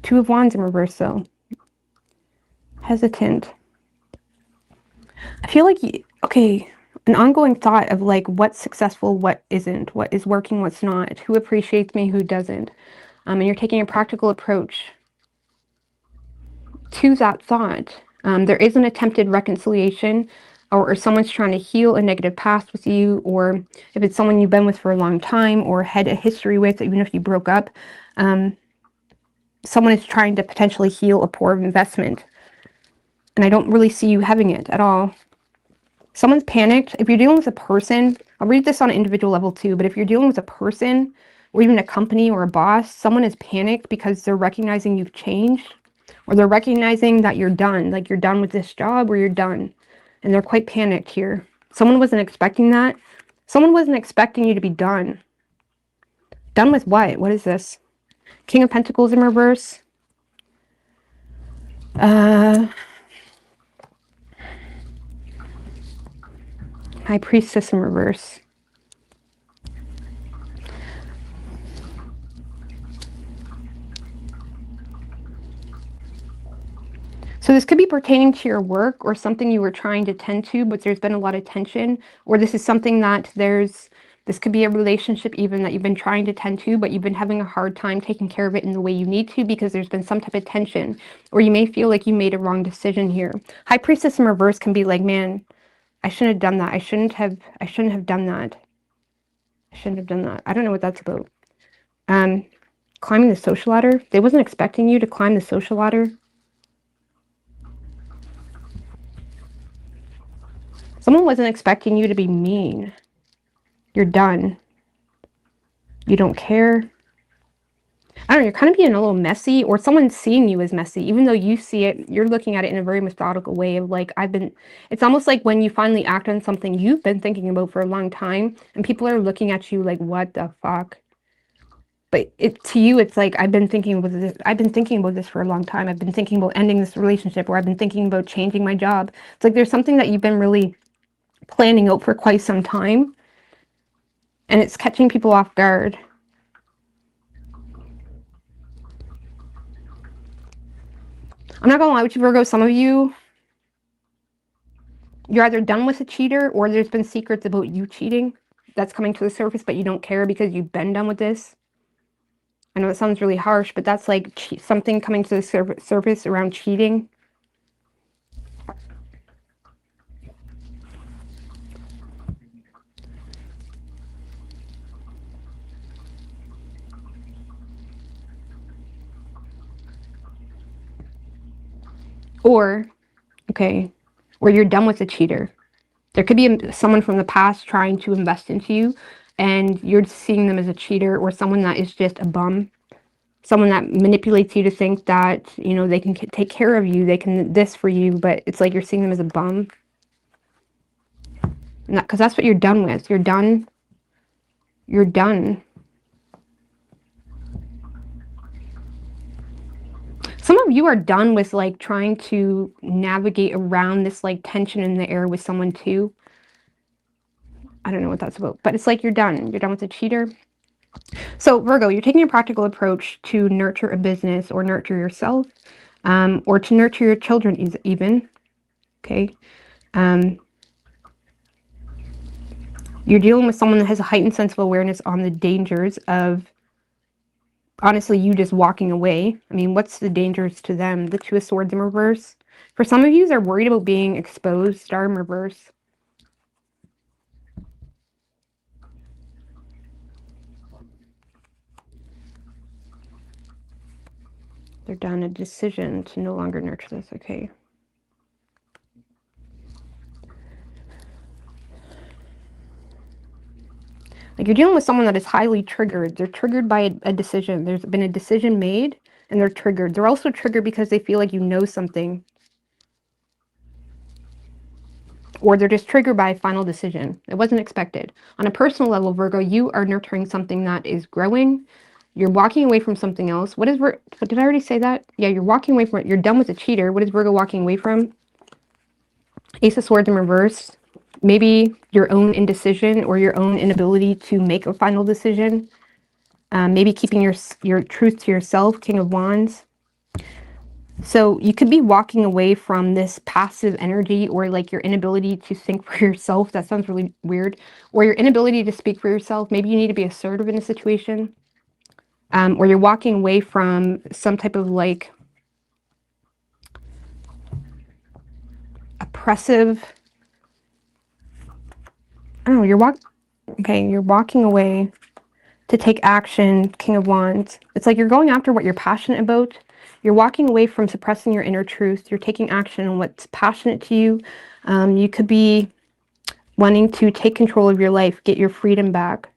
Two of Wands in reverse, though. Hesitant. I feel like, okay, an ongoing thought of like what's successful, what isn't, what is working, what's not, who appreciates me, who doesn't. And you're taking a practical approach to that thought. There is an attempted reconciliation, or someone's trying to heal a negative past with you, or if it's someone you've been with for a long time or had a history with, even if you broke up, someone is trying to potentially heal a poor investment. And I don't really see you having it at all. Someone's panicked. If you're dealing with a person, I'll read this on an individual level too, but if you're dealing with a person or even a company or a boss, someone is panicked because they're recognizing you've changed, or they're recognizing that you're done, like you're done with this job or you're done. And they're quite panicked here. Someone wasn't expecting that. Someone wasn't expecting you to be done. Done with what? What is this? King of Pentacles in reverse. High Priestess in reverse. So this could be pertaining to your work or something you were trying to tend to, but there's been a lot of tension, or this is something that this could be a relationship even that you've been trying to tend to, but you've been having a hard time taking care of it in the way you need to because there's been some type of tension, or you may feel like you made a wrong decision here. High Priestess in reverse can be like, man, I shouldn't have done that. I shouldn't have done that. I shouldn't have done that. I don't know what that's about. Climbing the social ladder. They wasn't expecting you to climb the social ladder. Someone wasn't expecting you to be mean. You're done. You don't care. I don't know, you're kind of being a little messy, or someone's seeing you as messy. Even though you see it, you're looking at it in a very methodical way of like, it's almost like when you finally act on something you've been thinking about for a long time, and people are looking at you like, what the fuck? But to you, it's like, I've been thinking about this for a long time. I've been thinking about ending this relationship, or I've been thinking about changing my job. It's like there's something that you've been really planning out for quite some time, and it's catching people off guard. I'm not gonna lie with you, Virgo, some of you, you're either done with a cheater, or there's been secrets about you cheating that's coming to the surface, but you don't care because you've been done with this. I know it sounds really harsh, but that's like something coming to the surface around cheating. Or, okay, or you're done with a cheater. There could be someone from the past trying to invest into you, and you're seeing them as a cheater, or someone that is just a bum. Someone that manipulates you to think that, you know, they can take care of you, they can this for you, but it's like you're seeing them as a bum. Because that's what you're done with. You're done. You're done. Some of you are done with like trying to navigate around this like tension in the air with someone too. I don't know what that's about, but it's like you're done. You're done with a cheater. So Virgo, you're taking a practical approach to nurture a business or nurture yourself, or to nurture your children even. Okay. You're dealing with someone that has a heightened sense of awareness on the dangers of, honestly, you just walking away. I mean, what's the dangers to them? The Two of Swords in reverse. For some of you, they're worried about being exposed. Star in reverse. They're done. A decision to no longer nurture this. Okay. Like, you're dealing with someone that is highly triggered. They're triggered by a decision. There's been a decision made, and they're triggered. They're also triggered because they feel like you know something. Or they're just triggered by a final decision. It wasn't expected. On a personal level, Virgo, you are nurturing something that is growing. You're walking away from something else. What did I already say that? Yeah, you're walking away from it. You're done with a cheater. What is Virgo walking away from? Ace of Swords in reverse. Maybe your own indecision or your own inability to make a final decision. Maybe keeping your truth to yourself, King of Wands. So you could be walking away from this passive energy, or like your inability to think for yourself. That sounds really weird. Or your inability to speak for yourself. Maybe you need to be assertive in a situation. Or you're walking away from some type of like oppressive, I don't know, you're walking away to take action, King of Wands. It's like you're going after what you're passionate about. You're walking away from suppressing your inner truth. You're taking action on what's passionate to you. You could be wanting to take control of your life, get your freedom back.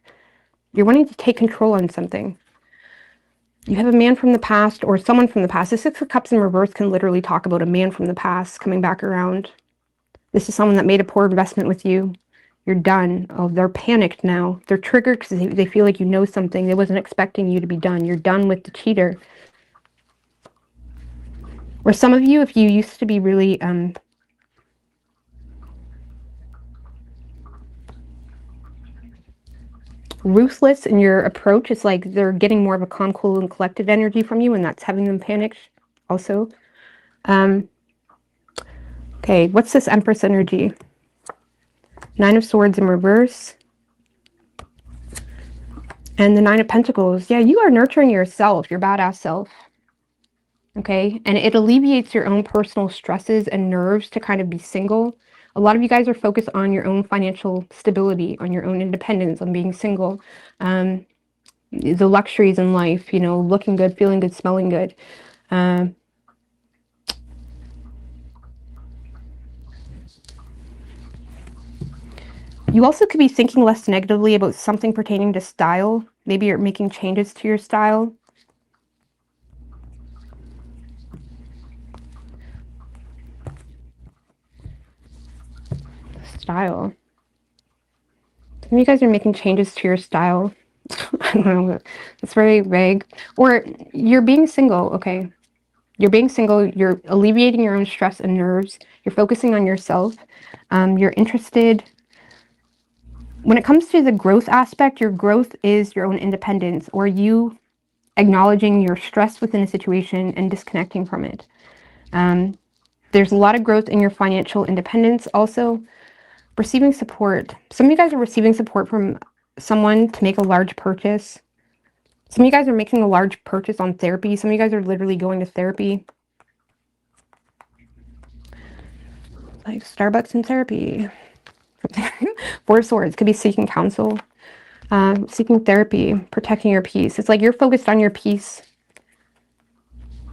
You're wanting to take control on something. You have a man from the past or someone from the past. The Six of Cups in reverse can literally talk about a man from the past coming back around. This is someone that made a poor investment with you. You're done. Oh, they're panicked now. They're triggered because they feel like you know something. They wasn't expecting you to be done. You're done with the cheater. Or some of you, if you used to be really, ruthless in your approach. It's like they're getting more of a calm, cool, and collected energy from you, and that's having them panicked also. Okay, what's this Empress energy? Nine of Swords in reverse. And the Nine of Pentacles. Yeah, you are nurturing yourself, your badass self. Okay, and it alleviates your own personal stresses and nerves to kind of be single. A lot of you guys are focused on your own financial stability, on your own independence, on being single. The luxuries in life, you know, looking good, feeling good, smelling good. You also could be thinking less negatively about something pertaining to style. Maybe you're making changes to your style. Style. Some of you guys are making changes to your style. I don't know. It's very vague. Or you're being single, okay? You're being single. You're alleviating your own stress and nerves. You're focusing on yourself. You're interested. When it comes to the growth aspect, your growth is your own independence, or you acknowledging your stress within a situation and disconnecting from it. There's a lot of growth in your financial independence. Also, receiving support. Some of you guys are receiving support from someone to make a large purchase. Some of you guys are making a large purchase on therapy. Some of you guys are literally going to therapy. Like Starbucks and therapy. Four of Swords. Could be seeking counsel. Seeking therapy. Protecting your peace. It's like you're focused on your peace.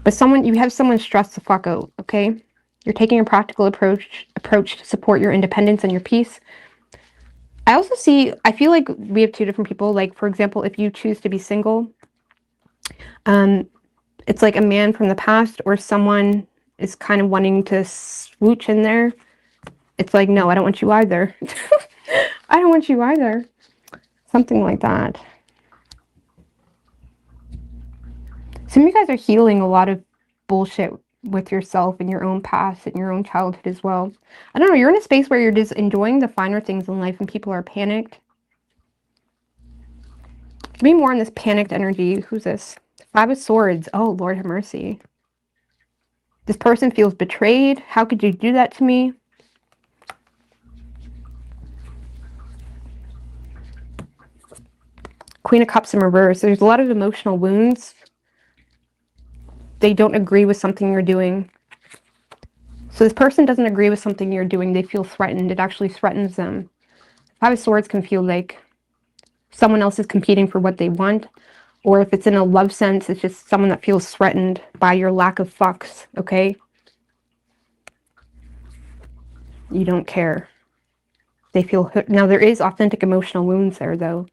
But you have someone stressed the fuck out, okay? You're taking a practical approach to support your independence and your peace. I feel like we have two different people. Like, for example, if you choose to be single, it's like a man from the past or someone is kind of wanting to swooch in there. It's like, no, I don't want you either. I don't want you either. Something like that. Some of you guys are healing a lot of bullshit with yourself and your own past and your own childhood as well. I don't know, you're in a space where you're just enjoying the finer things in life and people are panicked. Give me more on this panicked energy. Who's this? Five of Swords. Oh, Lord have mercy. This person feels betrayed. How could you do that to me? Queen of Cups in reverse. There's a lot of emotional wounds. They don't agree with something you're doing. So this person doesn't agree with something you're doing. They feel threatened. It actually threatens them. Five of Swords can feel like someone else is competing for what they want. Or if it's in a love sense, it's just someone that feels threatened by your lack of fucks, okay? You don't care. They feel hurt. Now, there is authentic emotional wounds there, though.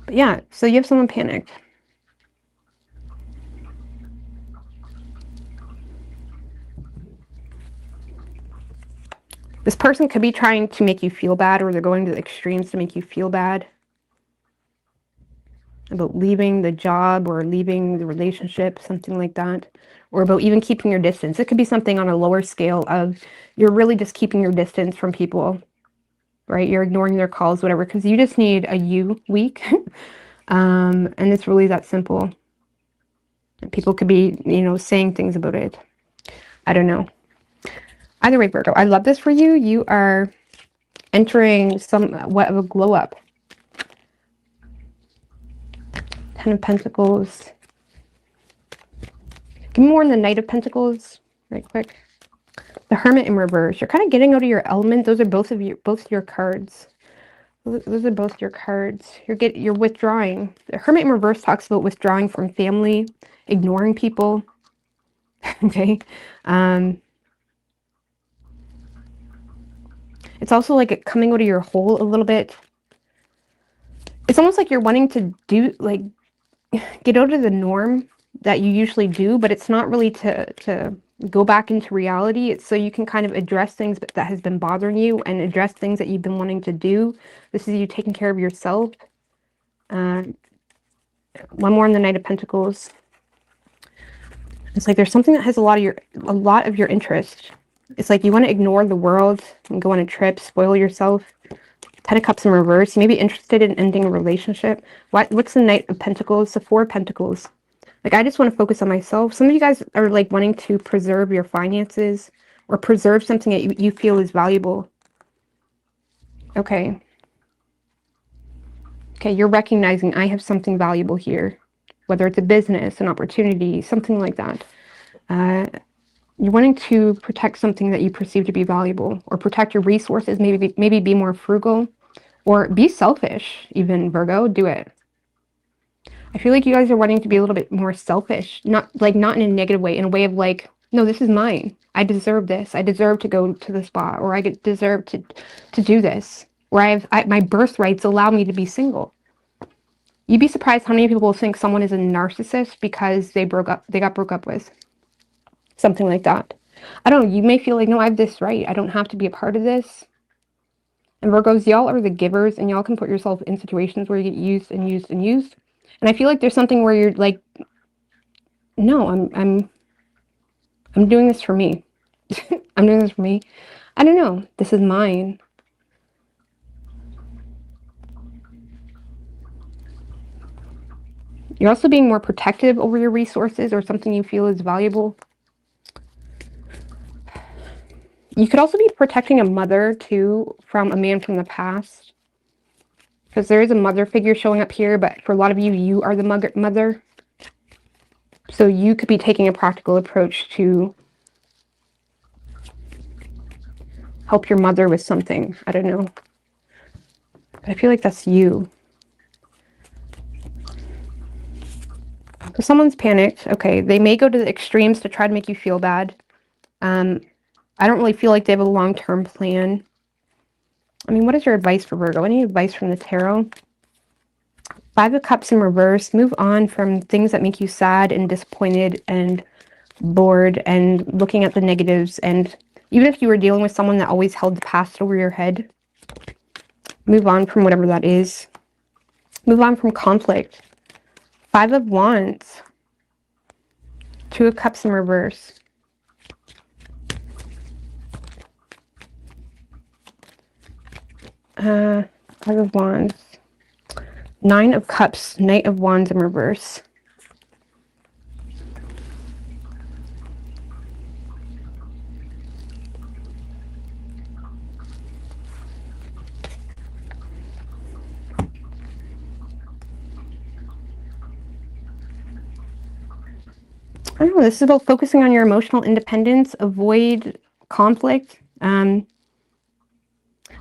But yeah, so you have someone panicked. This person could be trying to make you feel bad, or they're going to the extremes to make you feel bad about leaving the job or leaving the relationship, something like that, or about even keeping your distance. It could be something on a lower scale of you're really just keeping your distance from people, right? You're ignoring their calls, whatever, because you just need a you week. And it's really that simple. And people could be, you know, saying things about it. I don't know. Either way, Virgo, I love this for you. You are entering somewhat of a glow up. Ten of Pentacles. Give me more on the Knight of Pentacles, right quick. The Hermit in reverse. You're kind of getting out of your element. Those are both your cards. Those are both your cards. You're withdrawing. The Hermit in reverse talks about withdrawing from family, ignoring people. Okay. It's also like coming out of your hole a little bit. It's almost like you're wanting to get out of the norm that you usually do, but it's not really to go back into reality. It's so you can kind of address things that has been bothering you and address things that you've been wanting to do. This is you taking care of yourself. One more on the Knight of Pentacles. It's like there's something that has a lot of your interest. It's like you want to ignore the world and go on a trip, spoil yourself. Ten of Cups in reverse. You may be interested in ending a relationship. What's the Knight of Pentacles? The Four of Pentacles. Like, I just want to focus on myself. Some of you guys are like wanting to preserve your finances or preserve something that you feel is valuable. Okay. Okay, you're recognizing I have something valuable here. Whether it's a business, an opportunity, something like that. You're wanting to protect something that you perceive to be valuable, or protect your resources, maybe be more frugal, or be selfish, even, Virgo. Do it. I feel like you guys are wanting to be a little bit more selfish, not in a negative way, in a way of like, no, this is mine. I deserve this. I deserve to go to the spa, or I deserve to do this, or my birthrights allow me to be single. You'd be surprised how many people think someone is a narcissist because they got broke up with. Something like that. I don't know, you may feel like, no, I have this right. I don't have to be a part of this. And Virgos, y'all are the givers, and y'all can put yourself in situations where you get used and used and used. And I feel like there's something where you're like, no, I'm doing this for me. I'm doing this for me. I don't know. This is mine. You're also being more protective over your resources or something you feel is valuable. You could also be protecting a mother, too, from a man from the past. Because there is a mother figure showing up here, but for a lot of you, you are the mother. So you could be taking a practical approach to help your mother with something. I don't know. But I feel like that's you. So someone's panicked. Okay, they may go to the extremes to try to make you feel bad. I don't really feel like they have a long-term plan. I mean, what is your advice for Virgo? Any advice from the tarot? Five of Cups in reverse. Move on from things that make you sad and disappointed and bored and looking at the negatives. And even if you were dealing with someone that always held the past over your head, move on from whatever that is. Move on from conflict. Five of Wands. Two of Cups in reverse. Five of Wands. Nine of Cups. Knight of Wands in reverse. I don't know, this is about focusing on your emotional independence, avoid conflict.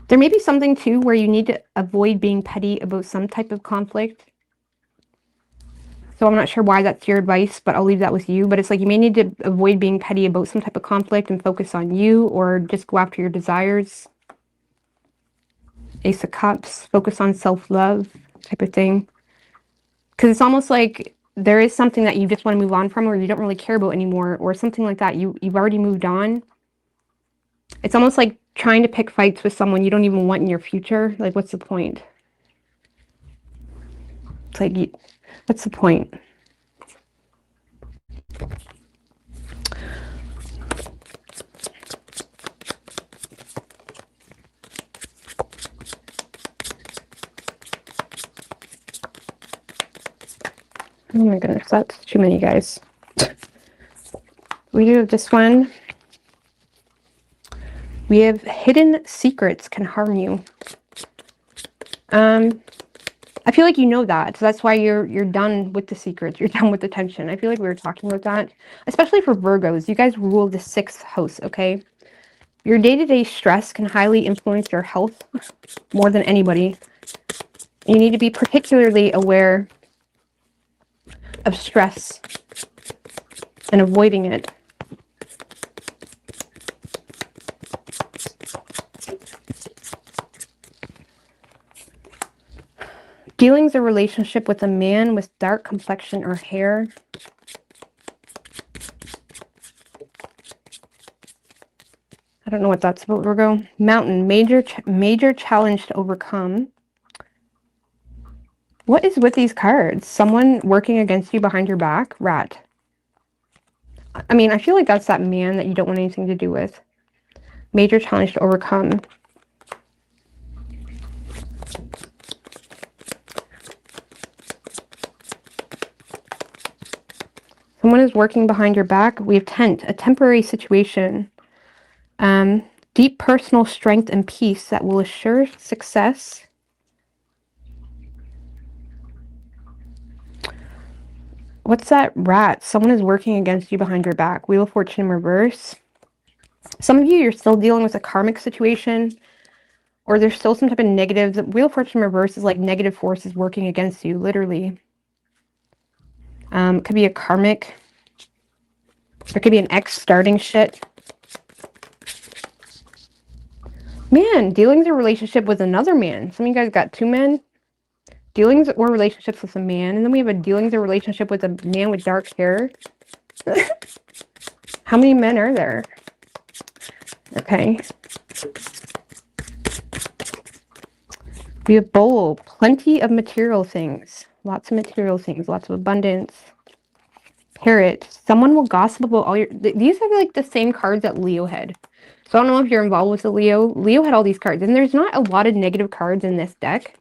There may be something, too, where you need to avoid being petty about some type of conflict. So I'm not sure why that's your advice, but I'll leave that with you. But it's like you may need to avoid being petty about some type of conflict and focus on you, or just go after your desires. Ace of Cups, focus on self-love type of thing. Because it's almost like there is something that you just want to move on from, or you don't really care about anymore, or something like that. You've already moved on. It's almost like trying to pick fights with someone you don't even want in your future. Like, what's the point? It's like, what's the point? Oh my goodness, that's too many, guys. We do have this one. We have hidden secrets can harm you. I feel like you know that, so that's why you're done with the secrets. You're done with the tension. I feel like we were talking about that, especially for Virgos. You guys rule the 6th house, okay? Your day-to-day stress can highly influence your health more than anybody. You need to be particularly aware of stress and avoiding it. Dealings or relationship with a man with dark complexion or hair. I don't know what that's about, Virgo. Mountain, major challenge to overcome. What is with these cards? Someone working against you behind your back? Rat. I mean, I feel like that's that man that you don't want anything to do with. Major challenge to overcome. Someone is working behind your back. We have tent, a temporary situation. Deep personal strength and peace that will assure success. What's that rat? Someone is working against you behind your back. Wheel of Fortune in reverse. Some of you, you're still dealing with a karmic situation, or there's still some type of negative. The Wheel of Fortune in reverse is like negative forces working against you, literally. Could be a karmic. There could be an ex starting shit. Man, dealings or relationship with another man. Some of you guys got 2 men. Dealings or relationships with a man. And then we have a dealings or relationship with a man with dark hair. How many men are there? Okay. We have bowl. Plenty of material things. Lots of material things. Lots of abundance. Parrot. Someone will gossip about all your... These are like the same cards that Leo had. So I don't know if you're involved with the Leo. Leo had all these cards. And there's not a lot of negative cards in this deck.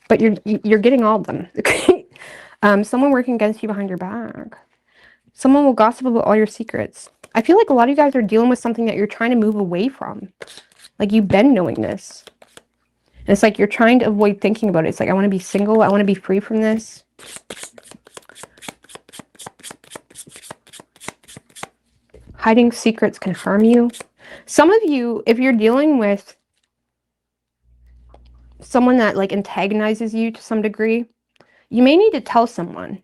But you're getting all of them. Okay. Someone working against you behind your back. Someone will gossip about all your secrets. I feel like a lot of you guys are dealing with something that you're trying to move away from. Like you've been knowing this. And it's like you're trying to avoid thinking about it. It's like, I want to be single. I want to be free from this. Hiding secrets can harm you. Some of you, if you're dealing with someone that like antagonizes you to some degree, you may need to tell someone.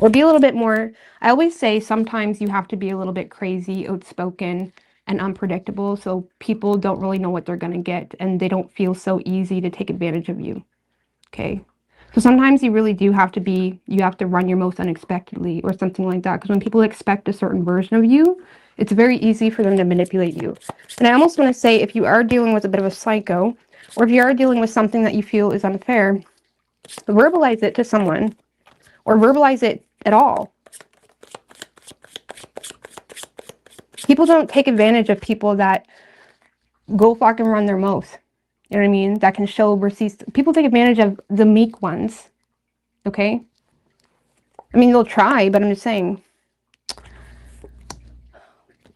Or be a little bit more, I always say sometimes you have to be a little bit crazy, outspoken, and unpredictable so people don't really know what they're going to get and they don't feel so easy to take advantage of you. Okay? So sometimes you really do have to be, you have to run your mouth unexpectedly or something like that. Because when people expect a certain version of you, it's very easy for them to manipulate you. And I almost want to say if you are dealing with a bit of a psycho, or if you are dealing with something that you feel is unfair, verbalize it to someone. Or verbalize it at all. People don't take advantage of people that go fucking run their mouth. You know what I mean? That can show receipts. People take advantage of the meek ones. Okay? I mean, they'll try, but I'm just saying.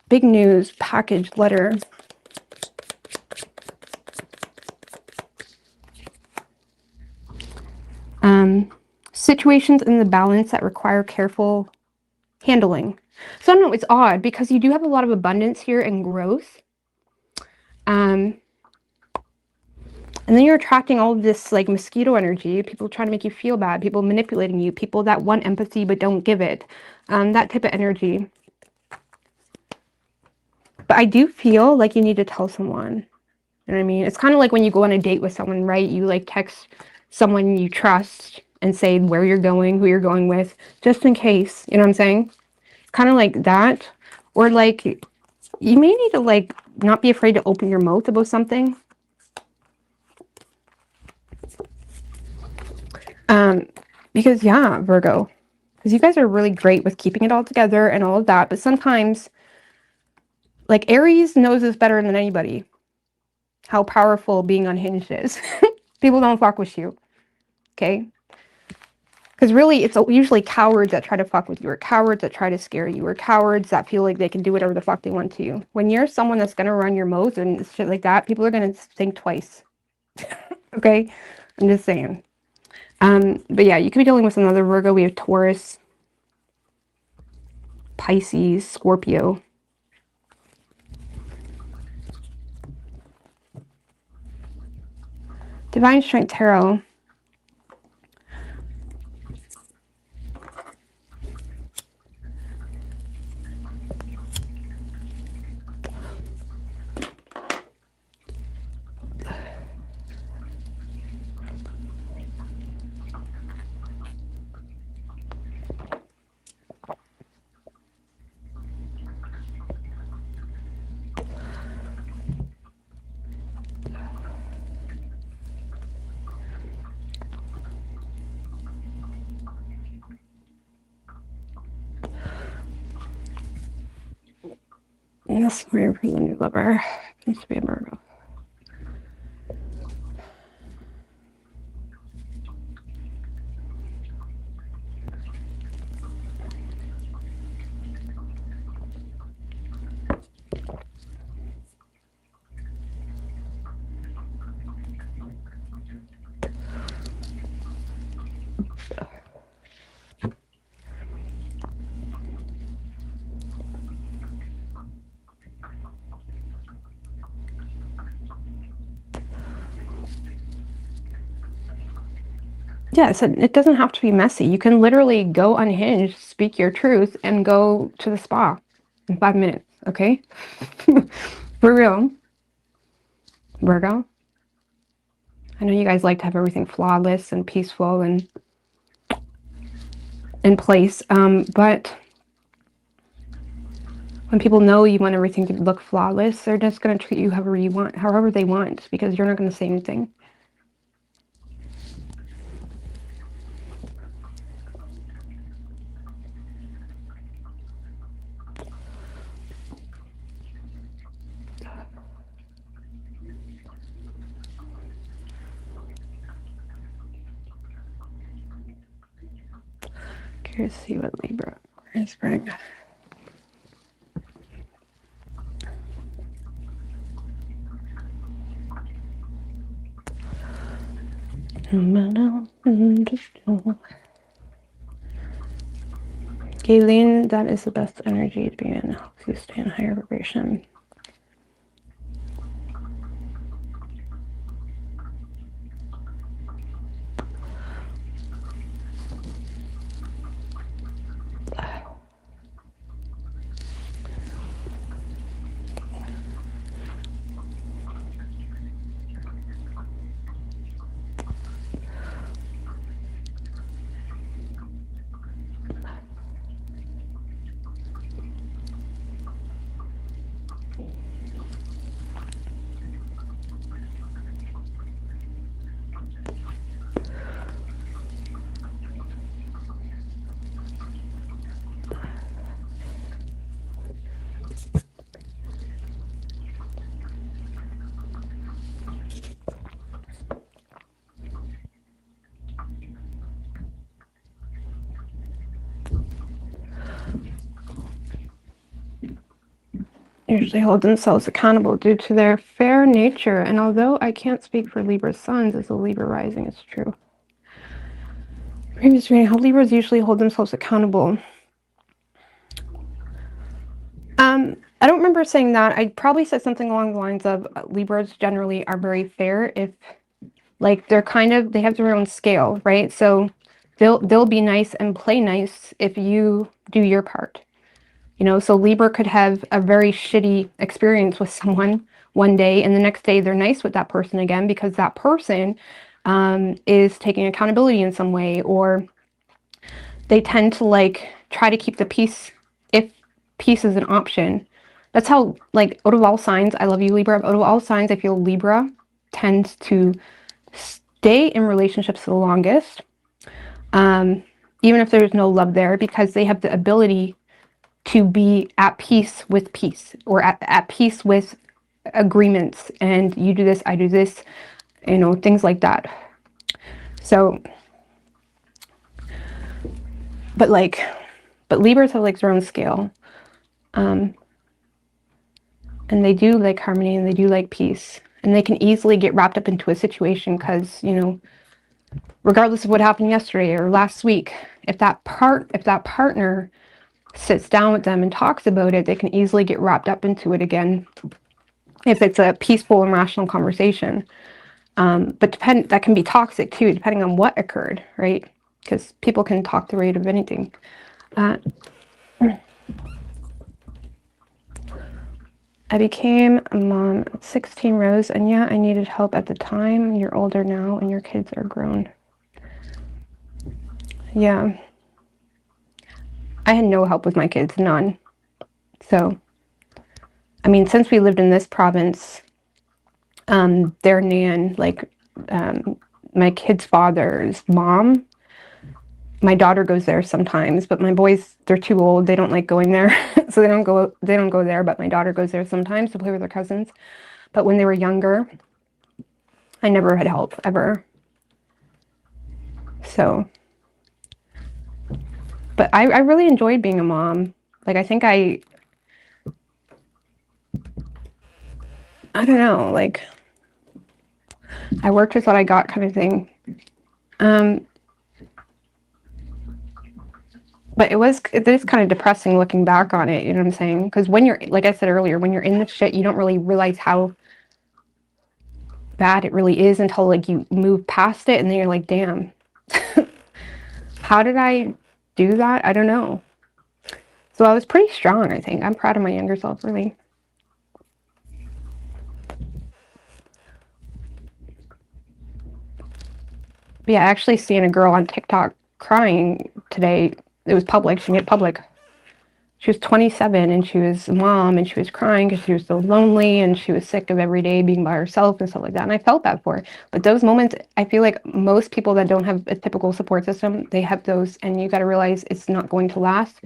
Big news, package, letter. Situations in the balance that require careful handling. So I don't know, it's odd because you do have a lot of abundance here and growth. And then you're attracting all of this like mosquito energy, people trying to make you feel bad, people manipulating you, people that want empathy but don't give it. That type of energy. But I do feel like you need to tell someone. You know what I mean? It's kind of like when you go on a date with someone, right? You like text someone you trust and say where you're going, who you're going with, just in case. You know what I'm saying? Kind of like that. Or like, you may need to like not be afraid to open your mouth about something. Because yeah, Virgo, because you guys are really great with keeping it all together and all of that. But sometimes, like Aries knows this better than anybody. How powerful being unhinged is. People don't fuck with you. Okay? Because really, it's usually cowards that try to fuck with you, or cowards that try to scare you, or cowards that feel like they can do whatever the fuck they want to you. When you're someone that's going to run your mouth and shit like that, people are going to think twice. Okay? I'm just saying. But yeah, you could be dealing with another Virgo. We have Taurus, Pisces, Scorpio. Divine Strength Tarot. This way for the new lover. Needs to be a Virgo. Yeah, so it doesn't have to be messy. You can literally go unhinged, speak your truth, and go to the spa in 5 minutes, okay? For real. Virgo. I know you guys like to have everything flawless and peaceful and in place, but when people know you want everything to look flawless, they're just going to treat you however they want, because you're not going to say anything. Curious to see what Libra is bring. Galen, that is the best energy to be in. Helps you stay in higher vibration. Usually hold themselves accountable due to their fair nature. And although I can't speak for Libra suns, as a Libra rising, it's true. Previous reading, how Libras usually hold themselves accountable. I don't remember saying that. I probably said something along the lines of Libras generally are very fair if, like, they have their own scale, right? So they'll be nice and play nice if you do your part. So Libra could have a very shitty experience with someone one day, and the next day they're nice with that person again because that person is taking accountability in some way, or they tend to like try to keep the peace if peace is an option. That's how, like, out of all signs, I love you, Libra. Out of all signs, I feel Libra tends to stay in relationships the longest, even if there's no love there, because they have the ability to be at peace, or at peace with agreements, and you do this, I do this, things like that. So, but Libras have like their own scale, and they do like harmony, and they do like peace, and they can easily get wrapped up into a situation because, regardless of what happened yesterday or last week, if that partner sits down with them and talks about it, they can easily get wrapped up into it again if it's a peaceful and rational conversation. But that can be toxic too, depending on what occurred, right? Because people can talk their way out of anything. I became a mom at 16, Rose, and yeah, I needed help at the time. You're older now and your kids are grown. Yeah. I had no help with my kids, none. So, I mean, since we lived in this province, their nan, like, my kid's father's mom My daughter goes there sometimes, but my boys, they're too old. They don't like going there. So they don't go there, but my daughter goes there sometimes to play with her cousins. But when they were younger, I never had help ever. So, but I really enjoyed being a mom. Like, I think I don't know, like, I worked with what I got kind of thing. But it is kind of depressing looking back on it, you know what I'm saying? Because when you're, like I said earlier, when you're in the shit, you don't really realize how bad it really is until like you move past it, and then you're like, damn, how did I do that? I don't know. So I was pretty strong, I think. I'm proud of my younger self, really. But yeah, I actually seen a girl on TikTok crying today. It was public. She made it public. She was 27 and she was a mom, and she was crying because she was so lonely and she was sick of every day being by herself and stuff like that. And I felt that for her. But those moments, I feel like most people that don't have a typical support system, they have those, and you got to realize it's not going to last.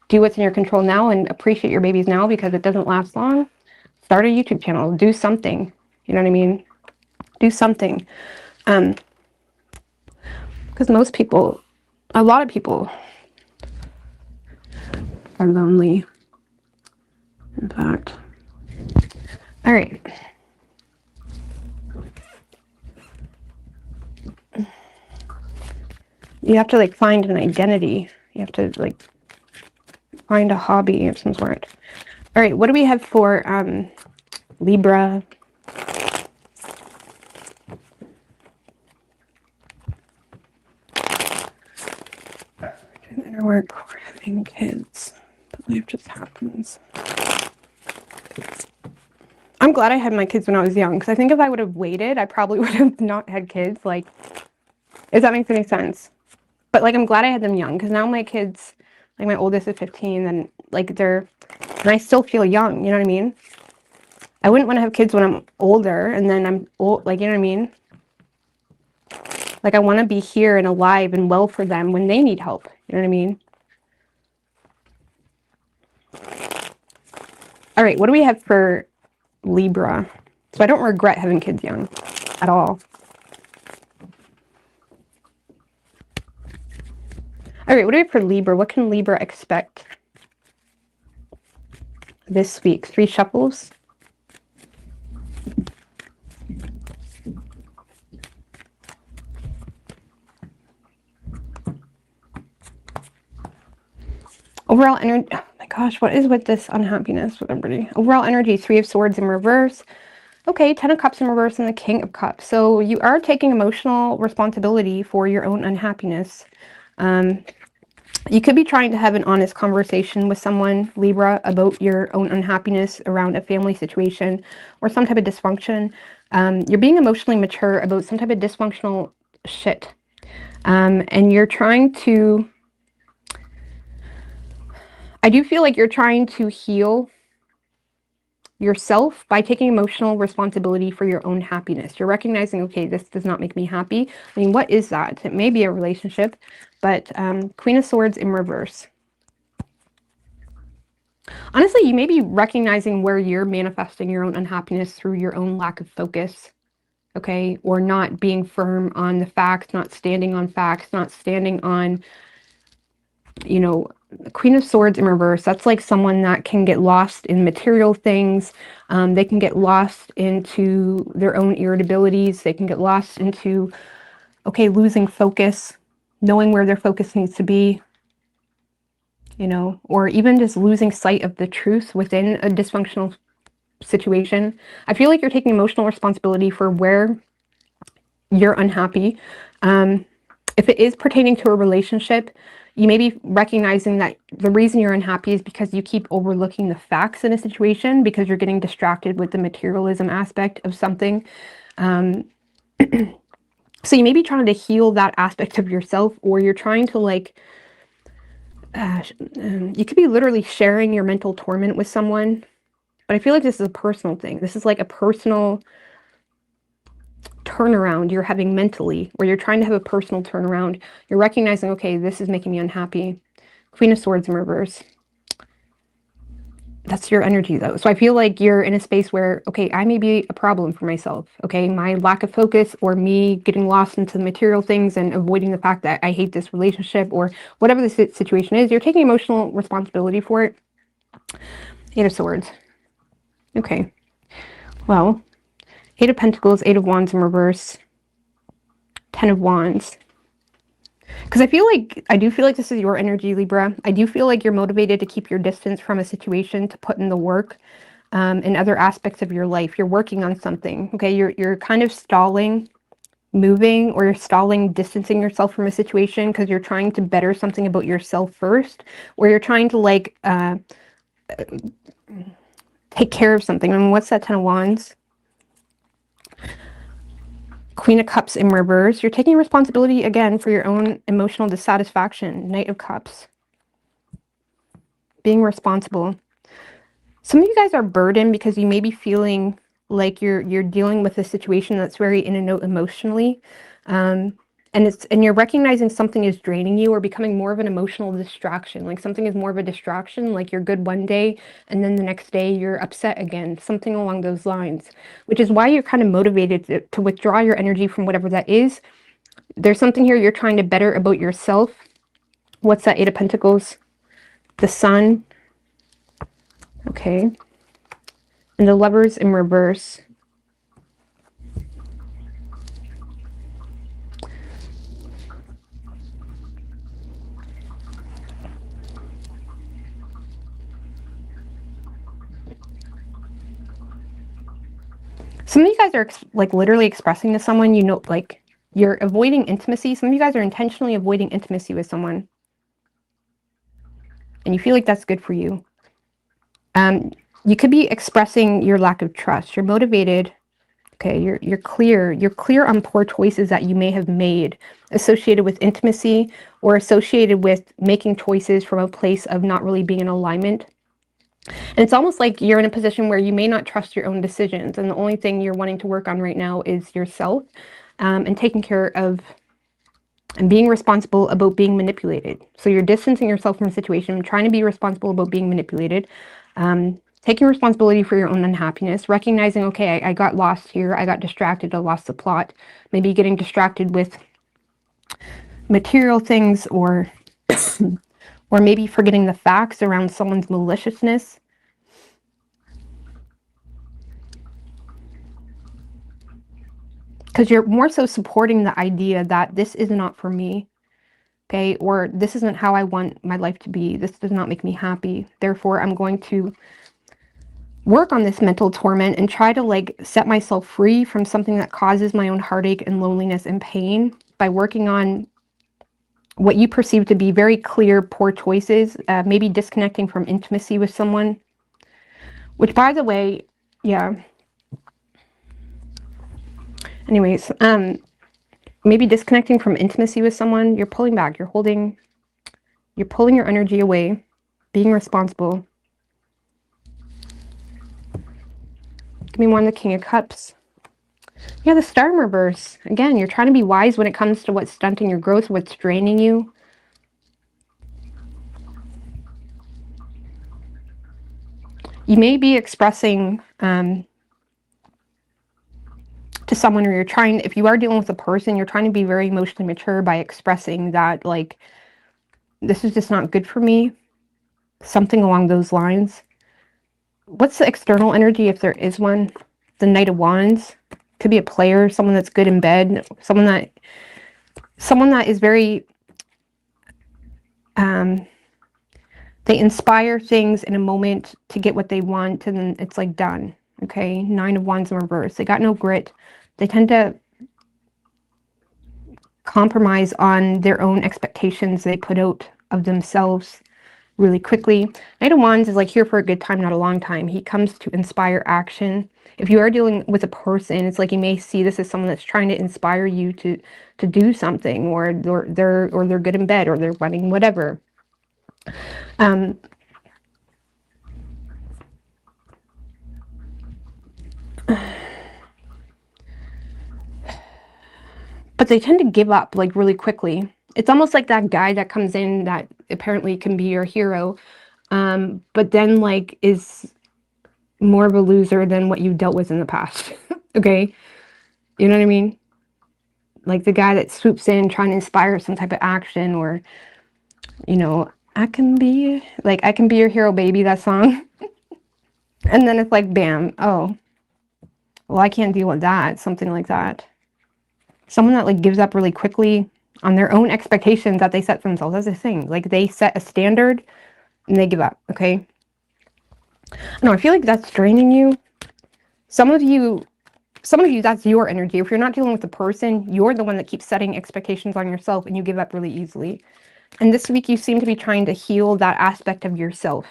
Do what's in your control now and appreciate your babies now, because it doesn't last long. Start a YouTube channel. Do something. You know what I mean? Do something. Because most people, a lot of people are lonely. In fact. All right. You have to like find an identity. You have to like find a hobby of some sort. All right, what do we have for Libra? Doing inner work for having kids. But life just happens. I'm glad I had my kids when I was young, because I think if I would have waited, I probably would have not had kids. Like, if that makes any sense. But like, I'm glad I had them young, because now my kids, like my oldest is 15, and like and I still feel young, you know what I mean? I wouldn't want to have kids when I'm older, and then I'm old, like, you know what I mean? Like, I want to be here and alive and well for them when they need help, you know what I mean? All right, what do we have for Libra? So I don't regret having kids young at all. All right, what do we have for Libra? What can Libra expect this week? 3 shuffles. Overall energy, oh my gosh, what is with this unhappiness with everybody? Overall energy, 3 of Swords in reverse. Okay, 10 of Cups in reverse and the King of Cups. So you are taking emotional responsibility for your own unhappiness. You could be trying to have an honest conversation with someone, Libra, about your own unhappiness around a family situation or some type of dysfunction. You're being emotionally mature about some type of dysfunctional shit. And you're trying to... I do feel like you're trying to heal yourself by taking emotional responsibility for your own happiness. You're recognizing, okay, this does not make me happy. I mean, what is that? It may be a relationship, but Queen of Swords in reverse. Honestly, you may be recognizing where you're manifesting your own unhappiness through your own lack of focus, okay? Or not being firm on the facts, not standing on facts, not standing on, you know, Queen of Swords in reverse. That's like someone that can get lost in material things. They can get lost into their own irritabilities. They can get lost into, okay, losing focus, knowing where their focus needs to be, you know, or even just losing sight of the truth within a dysfunctional situation. I feel like you're taking emotional responsibility for where you're unhappy. If it is pertaining to a relationship, you may be recognizing that the reason you're unhappy is because you keep overlooking the facts in a situation because you're getting distracted with the materialism aspect of something. So you may be trying to heal that aspect of yourself, or you're trying to like, you could be literally sharing your mental torment with someone, but I feel like this is a personal thing. This is like a personal turnaround you're having mentally, or you're trying to have a personal turnaround. You're recognizing, okay, this is making me unhappy. Queen of Swords in reverse. That's your energy though. So I feel like you're in a space where, okay, I may be a problem for myself. Okay, my lack of focus, or me getting lost into material things and avoiding the fact that I hate this relationship, or whatever the situation is, you're taking emotional responsibility for it. Eight of Swords. Okay. Well, Eight of Pentacles, Eight of Wands in reverse, Ten of Wands. Because I do feel like this is your energy, Libra. I do feel like you're motivated to keep your distance from a situation, to put in the work in other aspects of your life. You're working on something, okay? You're kind of stalling, moving, or you're stalling, distancing yourself from a situation because you're trying to better something about yourself first, or you're trying to like take care of something. I mean, what's that Ten of Wands? Queen of Cups in reverse. You're taking responsibility again for your own emotional dissatisfaction. Knight of Cups. Being responsible. Some of you guys are burdened because you may be feeling like you're dealing with a situation that's very in and out emotionally. And you're recognizing something is draining you or becoming more of an emotional distraction. Like something is more of a distraction, like you're good one day and then the next day you're upset again, something along those lines, which is why you're kind of motivated to withdraw your energy from whatever that is. There's something here you're trying to better about yourself. What's that Eight of Pentacles? The Sun. Okay. And the Lovers in reverse. Some of you guys are like literally expressing to someone, you know, like you're avoiding intimacy. Some of you guys are intentionally avoiding intimacy with someone. And you feel like that's good for you. You could be expressing your lack of trust. You're motivated. Okay, you're clear. You're clear on poor choices that you may have made associated with intimacy, or associated with making choices from a place of not really being in alignment. And it's almost like you're in a position where you may not trust your own decisions. And the only thing you're wanting to work on right now is yourself, and taking care of and being responsible about being manipulated. So you're distancing yourself from a situation, trying to be responsible about being manipulated, taking responsibility for your own unhappiness, recognizing, okay, I got lost here. I got distracted. I lost the plot. Maybe getting distracted with material things, or or maybe forgetting the facts around someone's maliciousness. Because you're more so supporting the idea that this is not for me, okay? Or this isn't how I want my life to be. This does not make me happy. Therefore, I'm going to work on this mental torment and try to like set myself free from something that causes my own heartache and loneliness and pain by working on what you perceive to be very clear, poor choices, maybe disconnecting from intimacy with someone, which, by the way, yeah. Anyways, maybe disconnecting from intimacy with someone, you're pulling back, you're pulling your energy away, being responsible. Give me one, the King of Cups. Yeah, the Star in reverse. Again, you're trying to be wise when it comes to what's stunting your growth, what's draining you. You may be expressing to someone, or you're trying, if you are dealing with a person, you're trying to be very emotionally mature by expressing that, like, this is just not good for me. Something along those lines. What's the external energy, if there is one? The Knight of Wands. Could be a player, someone that's good in bed, someone that is very, they inspire things in a moment to get what they want, and then it's like done. Okay, Nine of Wands in reverse. They got no grit. They tend to compromise on their own expectations they put out of themselves really quickly. Knight of Wands is like here for a good time, not a long time. He comes to inspire action. If you are dealing with a person, it's like you may see this as someone that's trying to inspire you to do something, or they're good in bed, or they're running, whatever. but they tend to give up like really quickly. It's almost like that guy that comes in that apparently can be your hero, but then like is more of a loser than what you dealt with in the past. Okay, you know what I mean? Like the guy that swoops in trying to inspire some type of action, or I can be your hero, baby, that song. And then it's like, bam, oh, well, I can't deal with that, something like that. Someone that like gives up really quickly on their own expectations that they set for themselves. That's the thing. Like they set a standard and they give up, okay? I know, I feel like that's draining you. Some of you, that's your energy. If you're not dealing with the person, you're the one that keeps setting expectations on yourself and you give up really easily. And this week you seem to be trying to heal that aspect of yourself.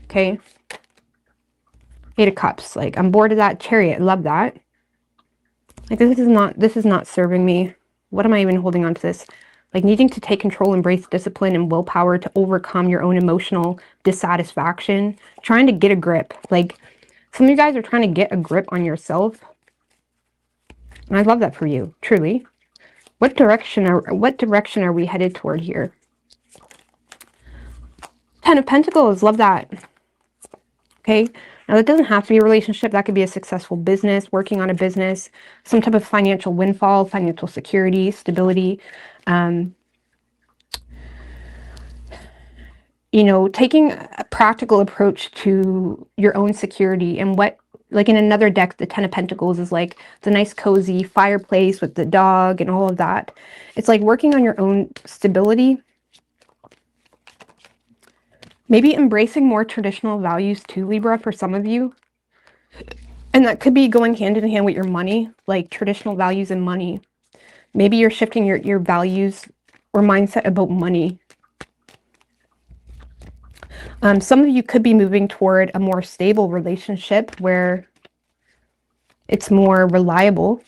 Okay? Eight of Cups. Like, I'm bored of that. Chariot. Love that. Like, this is not serving me. What am I even holding on to this? Like, needing to take control, embrace discipline and willpower to overcome your own emotional dissatisfaction. Trying to get a grip. Like, some of you guys are trying to get a grip on yourself. And I love that for you, truly. What direction are we headed toward here? Ten of Pentacles. Love that. Okay. Now, that doesn't have to be a relationship. That could be a successful business, working on a business, some type of financial windfall, financial security, stability. Taking a practical approach to your own security. And what, like in another deck, the Ten of Pentacles is like the nice cozy fireplace with the dog and all of that. It's like working on your own stability. Maybe embracing more traditional values too, Libra, for some of you. And that could be going hand in hand with your money, like traditional values and money. Maybe you're shifting your values or mindset about money. Some of you could be moving toward a more stable relationship where it's more reliable.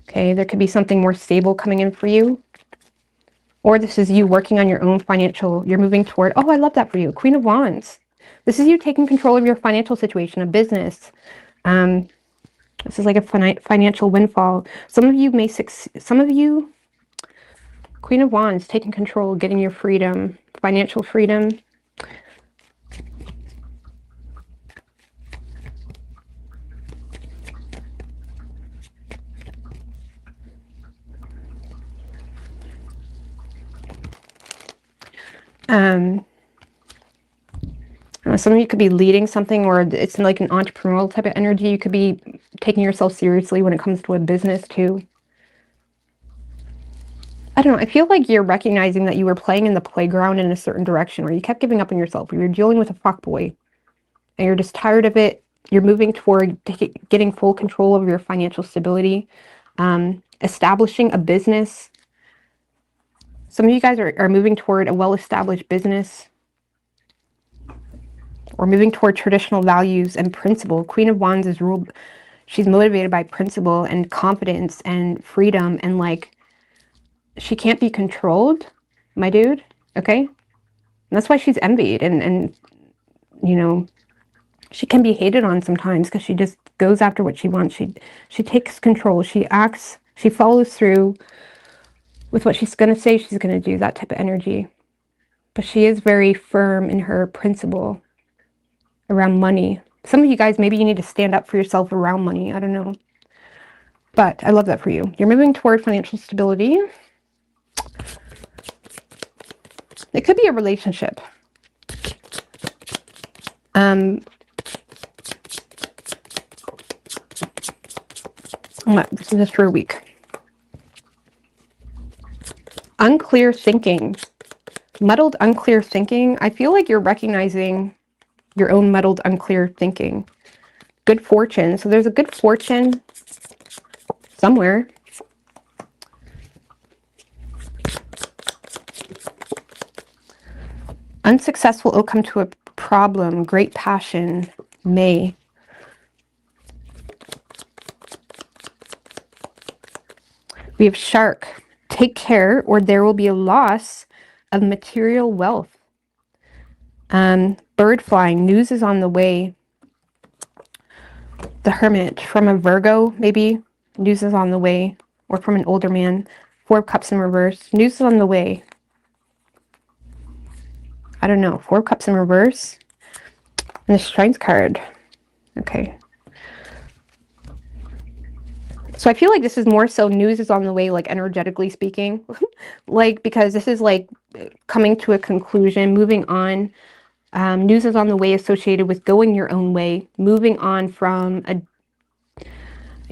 Okay, there could be something more stable coming in for you. Or this is you working on your own financial, you're moving toward, oh, I love that for you, Queen of Wands. This is you taking control of your financial situation, a business. This is like a financial windfall. Some of you may succeed, some of you, Queen of Wands, taking control, getting your freedom, financial freedom. Some of you could be leading something, or it's like an entrepreneurial type of energy. You could be taking yourself seriously when it comes to a business too. I don't know. I feel like you're recognizing that you were playing in the playground in a certain direction, or you kept giving up on yourself, or you're dealing with a fuckboy and you're just tired of it. You're moving toward getting full control over your financial stability, establishing a business. Some of you guys are moving toward a well-established business, or moving toward traditional values and principle. Queen of Wands is ruled, she's motivated by principle and confidence and freedom, and like, she can't be controlled, my dude, okay? And that's why she's envied, and she can be hated on sometimes because she just goes after what she wants. She takes control, she acts, she follows through with what she's going to say she's going to do, that type of energy. But she is very firm in her principle around money. Some of you guys, maybe you need to stand up for yourself around money. I don't know. But I love that for you. You're moving toward financial stability. It could be a relationship. This is just for a week. Unclear thinking. Muddled, unclear thinking. I feel like you're recognizing your own muddled, unclear thinking. Good fortune. So there's a good fortune somewhere. Unsuccessful outcome to a problem. Great passion. May. We have Shark. Take care or there will be a loss of material wealth. Bird flying. News is on the way. The Hermit from a Virgo, maybe. News is on the way. Or from an older man. Four of Cups in reverse. News is on the way. I don't know. Four of Cups in reverse. And the Strength card. Okay. So I feel like this is more so news is on the way, like energetically speaking. Like, because this is like coming to a conclusion, moving on. News is on the way associated with going your own way, moving on from a,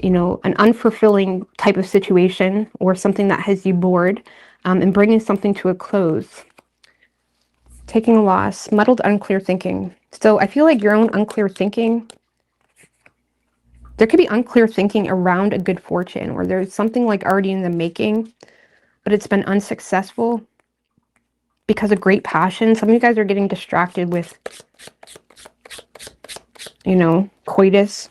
you know, an unfulfilling type of situation or something that has you bored, and bringing something to a close. Taking a loss, muddled, unclear thinking. So I feel like your own unclear thinking, there could be unclear thinking around a good fortune, or there's something like already in the making, but it's been unsuccessful because of great passion. Some of you guys are getting distracted with, you know, coitus.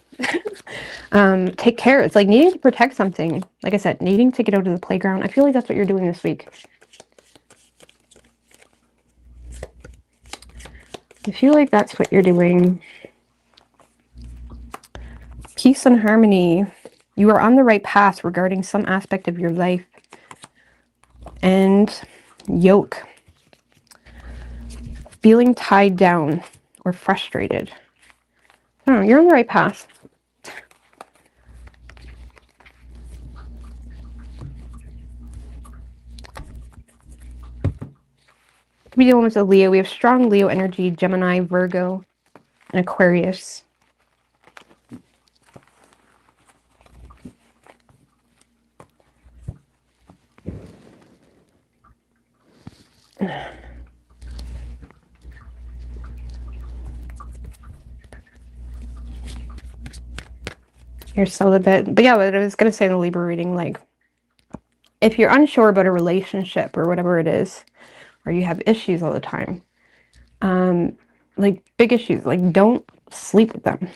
Take care. It's like needing to protect something. Like I said, needing to get out of the playground. I feel like that's what you're doing this week. I feel like that's what you're doing. Peace and harmony. You are on the right path regarding some aspect of your life. And yoke. Feeling tied down or frustrated. I don't know, you're on the right path. Could be dealing with a Leo. We have strong Leo energy, Gemini, Virgo, and Aquarius. You're celibate. But yeah, what I was going to say in the Libra reading, like, if you're unsure about a relationship or whatever it is, or you have issues all the time, like big issues, like don't sleep with them.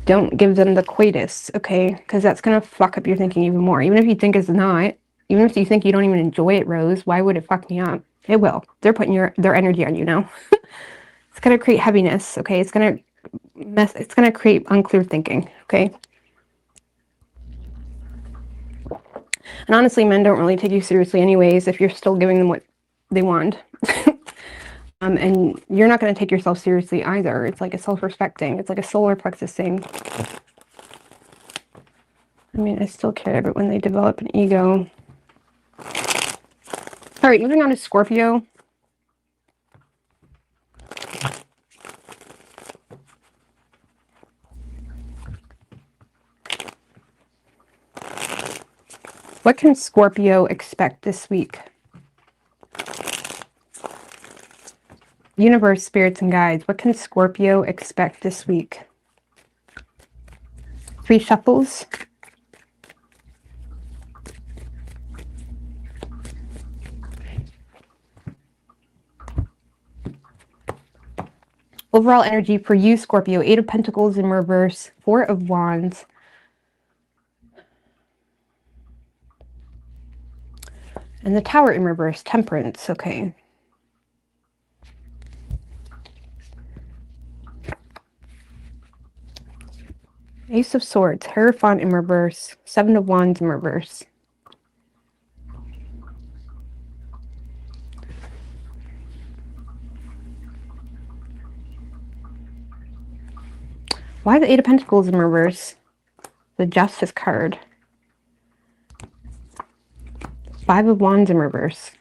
Don't give them the coitus, okay? Because that's going to fuck up your thinking even more. Even if you think it's not, even if you think you don't even enjoy it, Rose, why would it fuck me up? It will. They're putting their energy on you now. It's going to create heaviness, okay? It's going to create unclear thinking, okay? And honestly, men don't really take you seriously anyways if you're still giving them what they want. And you're not going to take yourself seriously either. It's like a self-respect thing. It's like a solar plexus thing. I mean, I still care, but when they develop an ego. All right, moving on to Scorpio. What can Scorpio expect this week? Universe, spirits, and guides. What can Scorpio expect this week? 3 shuffles. Overall energy for you, Scorpio. 8 of Pentacles in reverse. 4 of Wands. And the Tower in reverse. Temperance. Okay. Ace of Swords. Hierophant in reverse. 7 of Wands in reverse. Why the 8 of Pentacles in reverse? The Justice card. 5 of Wands in reverse.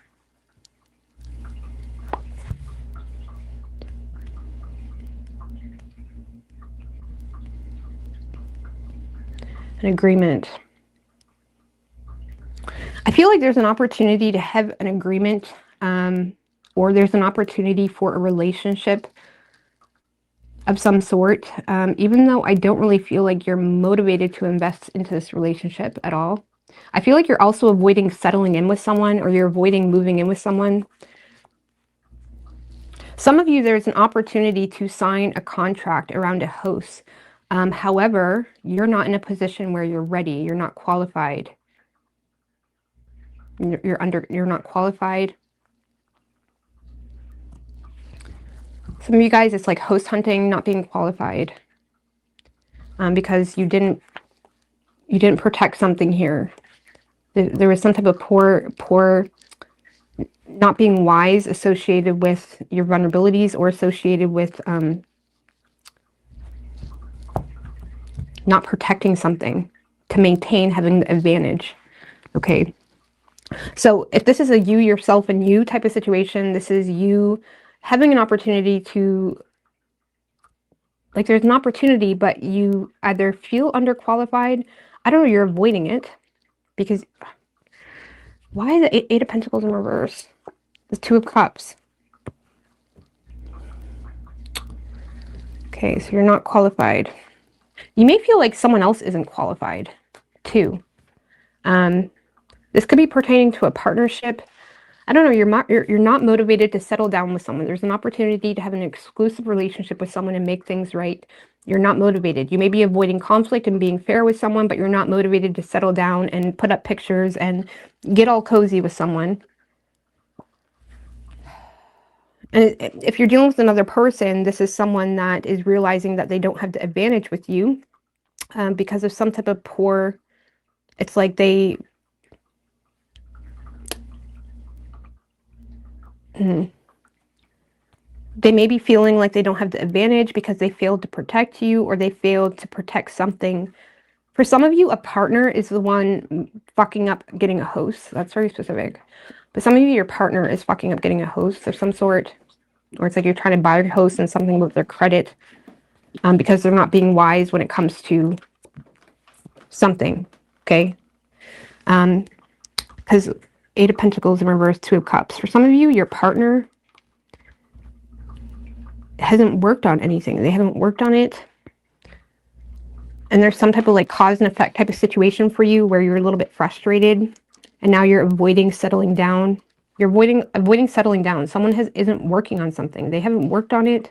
An agreement. I feel like there's an opportunity to have an agreement, or there's an opportunity for a relationship of some sort, even though I don't really feel like you're motivated to invest into this relationship at all. I feel like you're also avoiding settling in with someone, or you're avoiding moving in with someone. Some of you, there's an opportunity to sign a contract around a house. However, you're not in a position where you're ready. You're not qualified. You're not qualified. Some of you guys, it's like host hunting, not being qualified. because you didn't protect something here. There was some type of poor not being wise associated with your vulnerabilities, or associated with not protecting something to maintain having the advantage. Okay. So if this is a you, yourself, and you type of situation, this is you having an opportunity to, like, there's an opportunity, but you either feel underqualified. I don't know, you're avoiding it because why the Eight of Pentacles in reverse? The Two of Cups. Okay, so you're not qualified. You may feel like someone else isn't qualified too. This could be pertaining to a partnership. I don't know, you're not motivated to settle down with someone. There's an opportunity to have an exclusive relationship with someone and make things right. You're not motivated. You may be avoiding conflict and being fair with someone, but you're not motivated to settle down and put up pictures and get all cozy with someone. And if you're dealing with another person, this is someone that is realizing that they don't have the advantage with you because of some type of poor, it's like they may be feeling like they don't have the advantage because they failed to protect you, or they failed to protect something. For some of you, a partner is the one fucking up getting a host. That's very specific. But some of you, your partner is fucking up getting a host of some sort. Or it's like you're trying to buy a host and something with their credit because they're not being wise when it comes to something. Okay? Because Eight of Pentacles in reverse, Two of Cups. For some of you, your partner hasn't worked on anything. They haven't worked on it. And there's some type of like cause and effect type of situation for you where you're a little bit frustrated and now you're avoiding settling down. You're avoiding settling down. Someone isn't working on something. They haven't worked on it.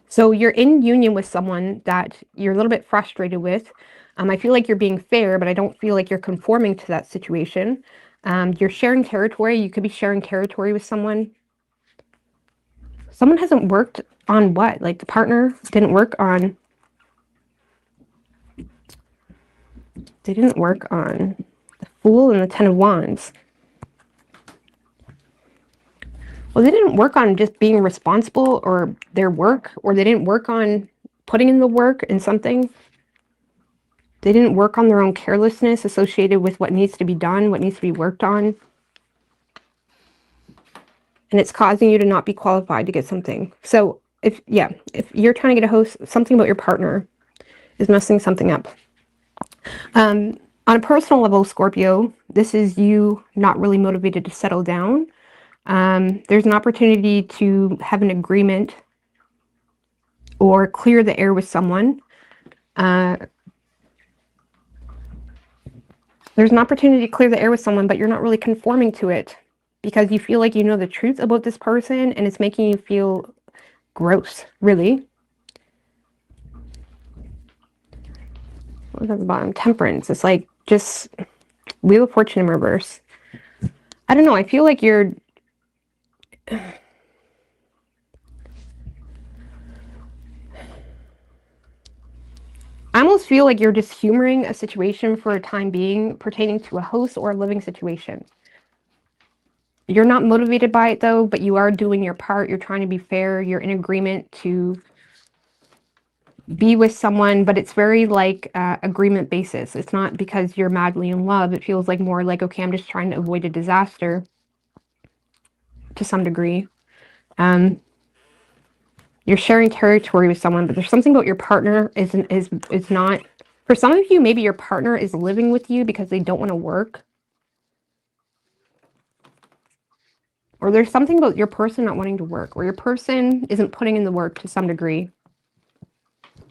So you're in union with someone that you're a little bit frustrated with. I feel like you're being fair, but I don't feel like you're conforming to that situation. You're sharing territory. You could be sharing territory with someone. Someone hasn't worked on what? Like the partner didn't work on... They didn't work on the Fool and the Ten of Wands. Well, they didn't work on just being responsible or their work, or they didn't work on putting in the work in something. They didn't work on their own carelessness associated with what needs to be done, what needs to be worked on. And it's causing you to not be qualified to get something. So if you're trying to get a host, something about your partner is messing something up. On a personal level, Scorpio, this is you not really motivated to settle down. There's an opportunity to have an agreement or clear the air with someone. There's an opportunity to clear the air with someone, but you're not really conforming to it because you feel like you know the truth about this person and it's making you feel gross, really. What was at the bottom? Temperance. It's like just Wheel of Fortune in reverse. I don't know. I feel like you're... I almost feel like you're just humoring a situation for a time being pertaining to a host or a living situation. You're not motivated by it though, but you are doing your part. You're trying to be fair. You're in agreement to be with someone, but it's very like agreement basis. It's not because you're madly in love. It feels like more like, okay, I'm just trying to avoid a disaster to some degree. You're sharing territory with someone, but there's something about your partner is not. For some of you, maybe your partner is living with you because they don't want to work. Or there's something about your person not wanting to work, or your person isn't putting in the work to some degree.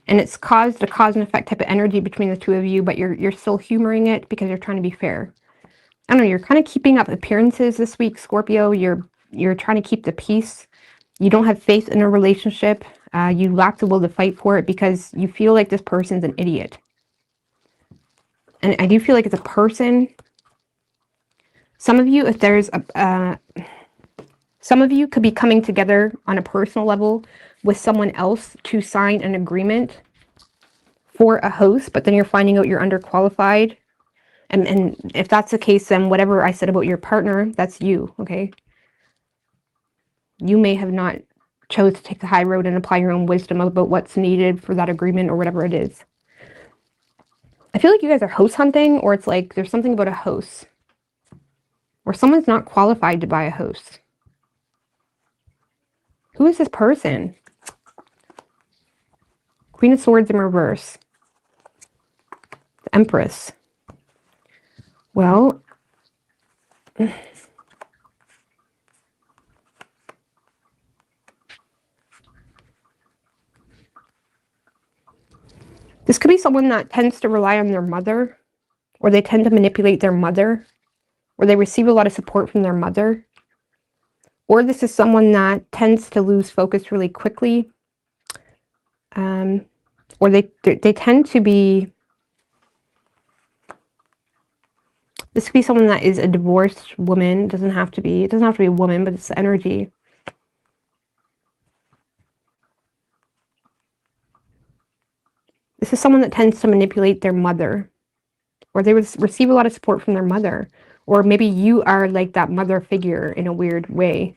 And it's caused a cause and effect type of energy between the two of you, but you're still humoring it because you're trying to be fair. I don't know, you're kind of keeping up appearances this week, Scorpio. You're trying to keep the peace. You don't have faith in a relationship. You lack the will to fight for it because you feel like this person's an idiot. And I do feel like it's a person. Some of you, if there's some of you could be coming together on a personal level with someone else to sign an agreement for a host, but then you're finding out you're underqualified. And if that's the case, then whatever I said about your partner, that's you, okay? You may have not chose to take the high road and apply your own wisdom about what's needed for that agreement or whatever it is. I feel like you guys are host hunting, or it's like there's something about a host, or someone's not qualified to buy a host. Who is this person? Queen of Swords in reverse. The Empress. Well, this could be someone that tends to rely on their mother, or they tend to manipulate their mother, or they receive a lot of support from their mother. Or this is someone that tends to lose focus really quickly. Or they tend to be, this could be someone that is a divorced woman. It doesn't have to be a woman, but it's the energy. This is someone that tends to manipulate their mother, or they would receive a lot of support from their mother. Or maybe you are like that mother figure in a weird way.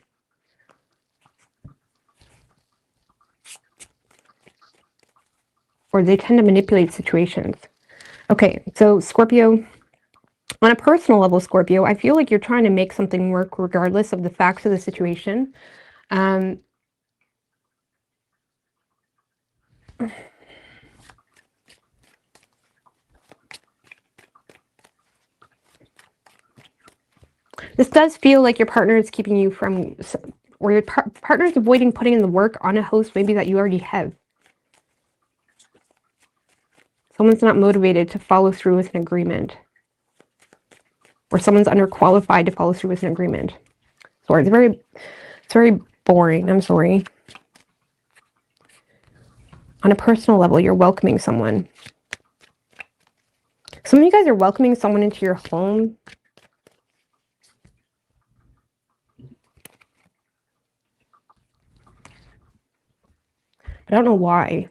Or they tend to manipulate situations. Okay, so Scorpio, on a personal level, Scorpio, I feel like you're trying to make something work regardless of the facts of the situation. This does feel like your partner is keeping you from, or your partner is avoiding putting in the work on a host maybe that you already have. Someone's not motivated to follow through with an agreement. Or someone's underqualified to follow through with an agreement. Sorry, it's very boring. I'm sorry. On a personal level, you're welcoming someone. Some of you guys are welcoming someone into your home. I don't know why.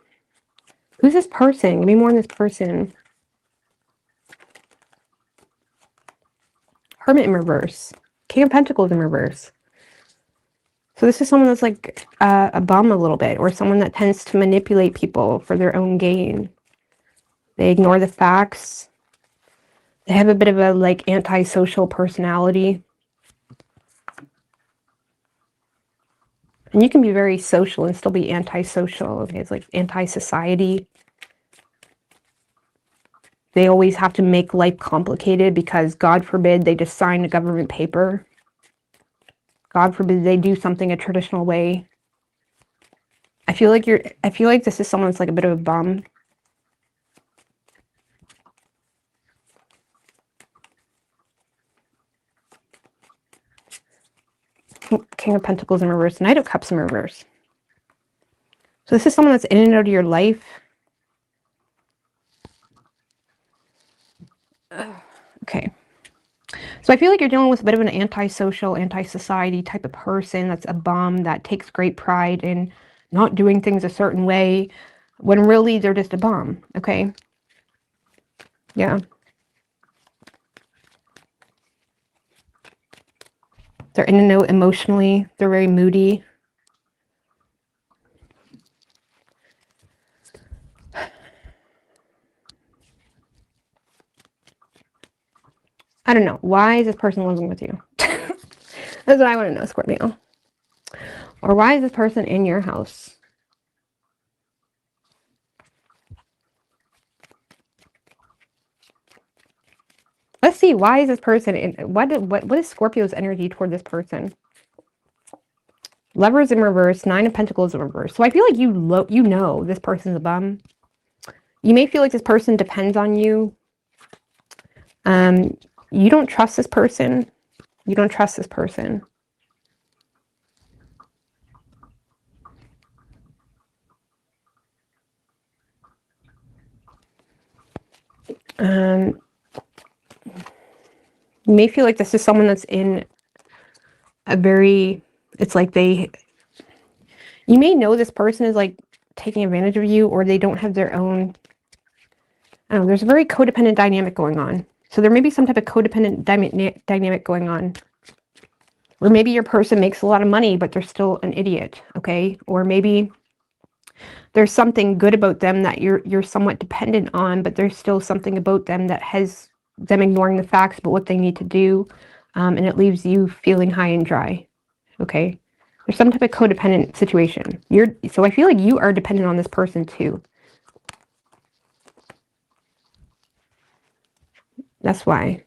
Who's this person? Give me more on this person. Hermit in reverse. King of Pentacles in reverse. So this is someone that's like a bum a little bit, or someone that tends to manipulate people for their own gain. They ignore the facts. They have a bit of a like antisocial personality. And you can be very social and still be antisocial. It's like anti-society. They always have to make life complicated because, God forbid, they just sign a government paper. God forbid they do something a traditional way. I feel like this is someone that's like a bit of a bum. King of Pentacles in reverse, Knight of Cups in reverse. So this is someone that's in and out of your life. Okay. So I feel like you're dealing with a bit of an antisocial, anti-society type of person that's a bum, that takes great pride in not doing things a certain way, when really they're just a bum, okay? Yeah. They're in and out emotionally. They're very moody. I don't know. Why is this person living with you? That's what I want to know, Scorpio. Or why is this person in your house? Let's see. Why is this person in? What is Scorpio's energy toward this person? Lovers in reverse, Nine of Pentacles in reverse. So I feel like you know this person's a bum. You may feel like this person depends on you. You don't trust this person. You don't trust this person. You may feel like this is someone that's in a very, it's like You may know this person is like taking advantage of you, or they don't have their own, I don't know, there's a very codependent dynamic going on. So there may be some type of codependent dynamic going on. Or maybe your person makes a lot of money, but they're still an idiot, okay? Or maybe there's something good about them that you're somewhat dependent on, but there's still something about them that has them ignoring the facts about what they need to do, and it leaves you feeling high and dry, okay? There's some type of codependent situation. So I feel like you are dependent on this person too. That's why.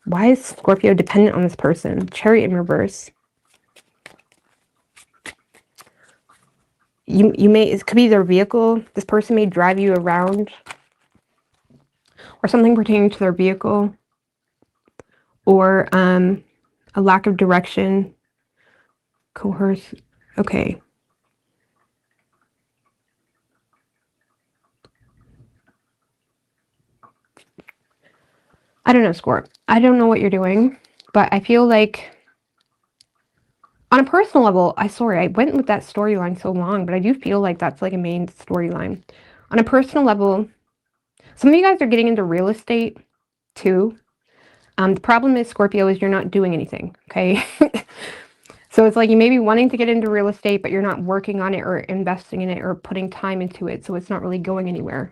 Why is Scorpio dependent on this person? Chariot in reverse. It could be their vehicle. This person may drive you around, or something pertaining to their vehicle, or a lack of direction. Coerce. Okay. I don't know, Scorp. I don't know what you're doing, but I feel like on a personal level, I went with that storyline so long, but I do feel like that's like a main storyline. On a personal level, some of you guys are getting into real estate too. The problem is, Scorpio, is you're not doing anything, okay? So it's like you may be wanting to get into real estate, but you're not working on it or investing in it or putting time into it, so it's not really going anywhere.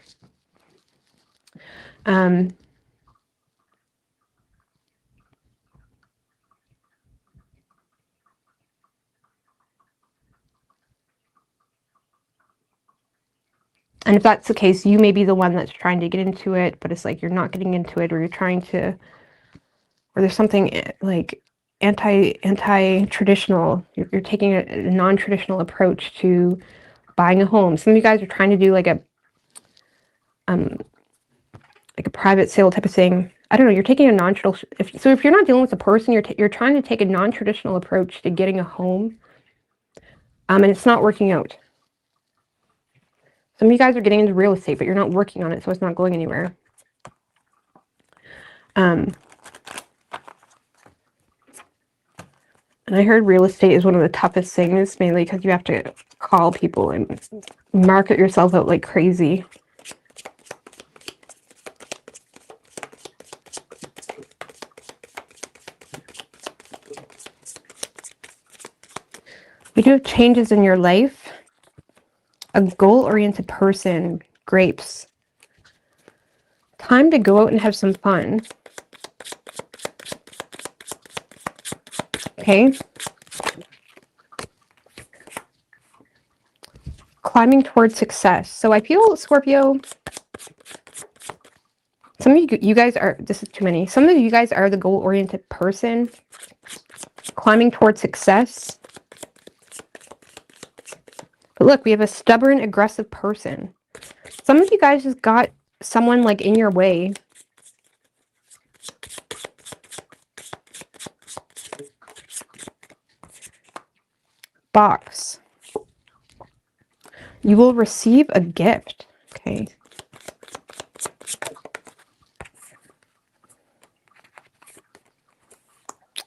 And if that's the case, you may be the one that's trying to get into it, but it's like you're not getting into it, or you're trying to, or there's something like anti-traditional. You're taking a non-traditional approach to buying a home. Some of you guys are trying to do like a private sale type of thing. I don't know. You're taking a non-traditional. If you're not dealing with a person, you're trying to take a non-traditional approach to getting a home, and it's not working out. Some of you guys are getting into real estate, but you're not working on it, so it's not going anywhere. And I heard real estate is one of the toughest things, mainly because you have to call people and market yourself out like crazy. We do have changes in your life. A goal-oriented person, grapes. Time to go out and have some fun. Okay. Climbing towards success. So I feel, Scorpio, some of you guys are, this is too many. Some of you guys are the goal-oriented person. Climbing towards success. But look, we have a stubborn, aggressive person. Some of you guys just got someone like in your way. Box. You will receive a gift. Okay.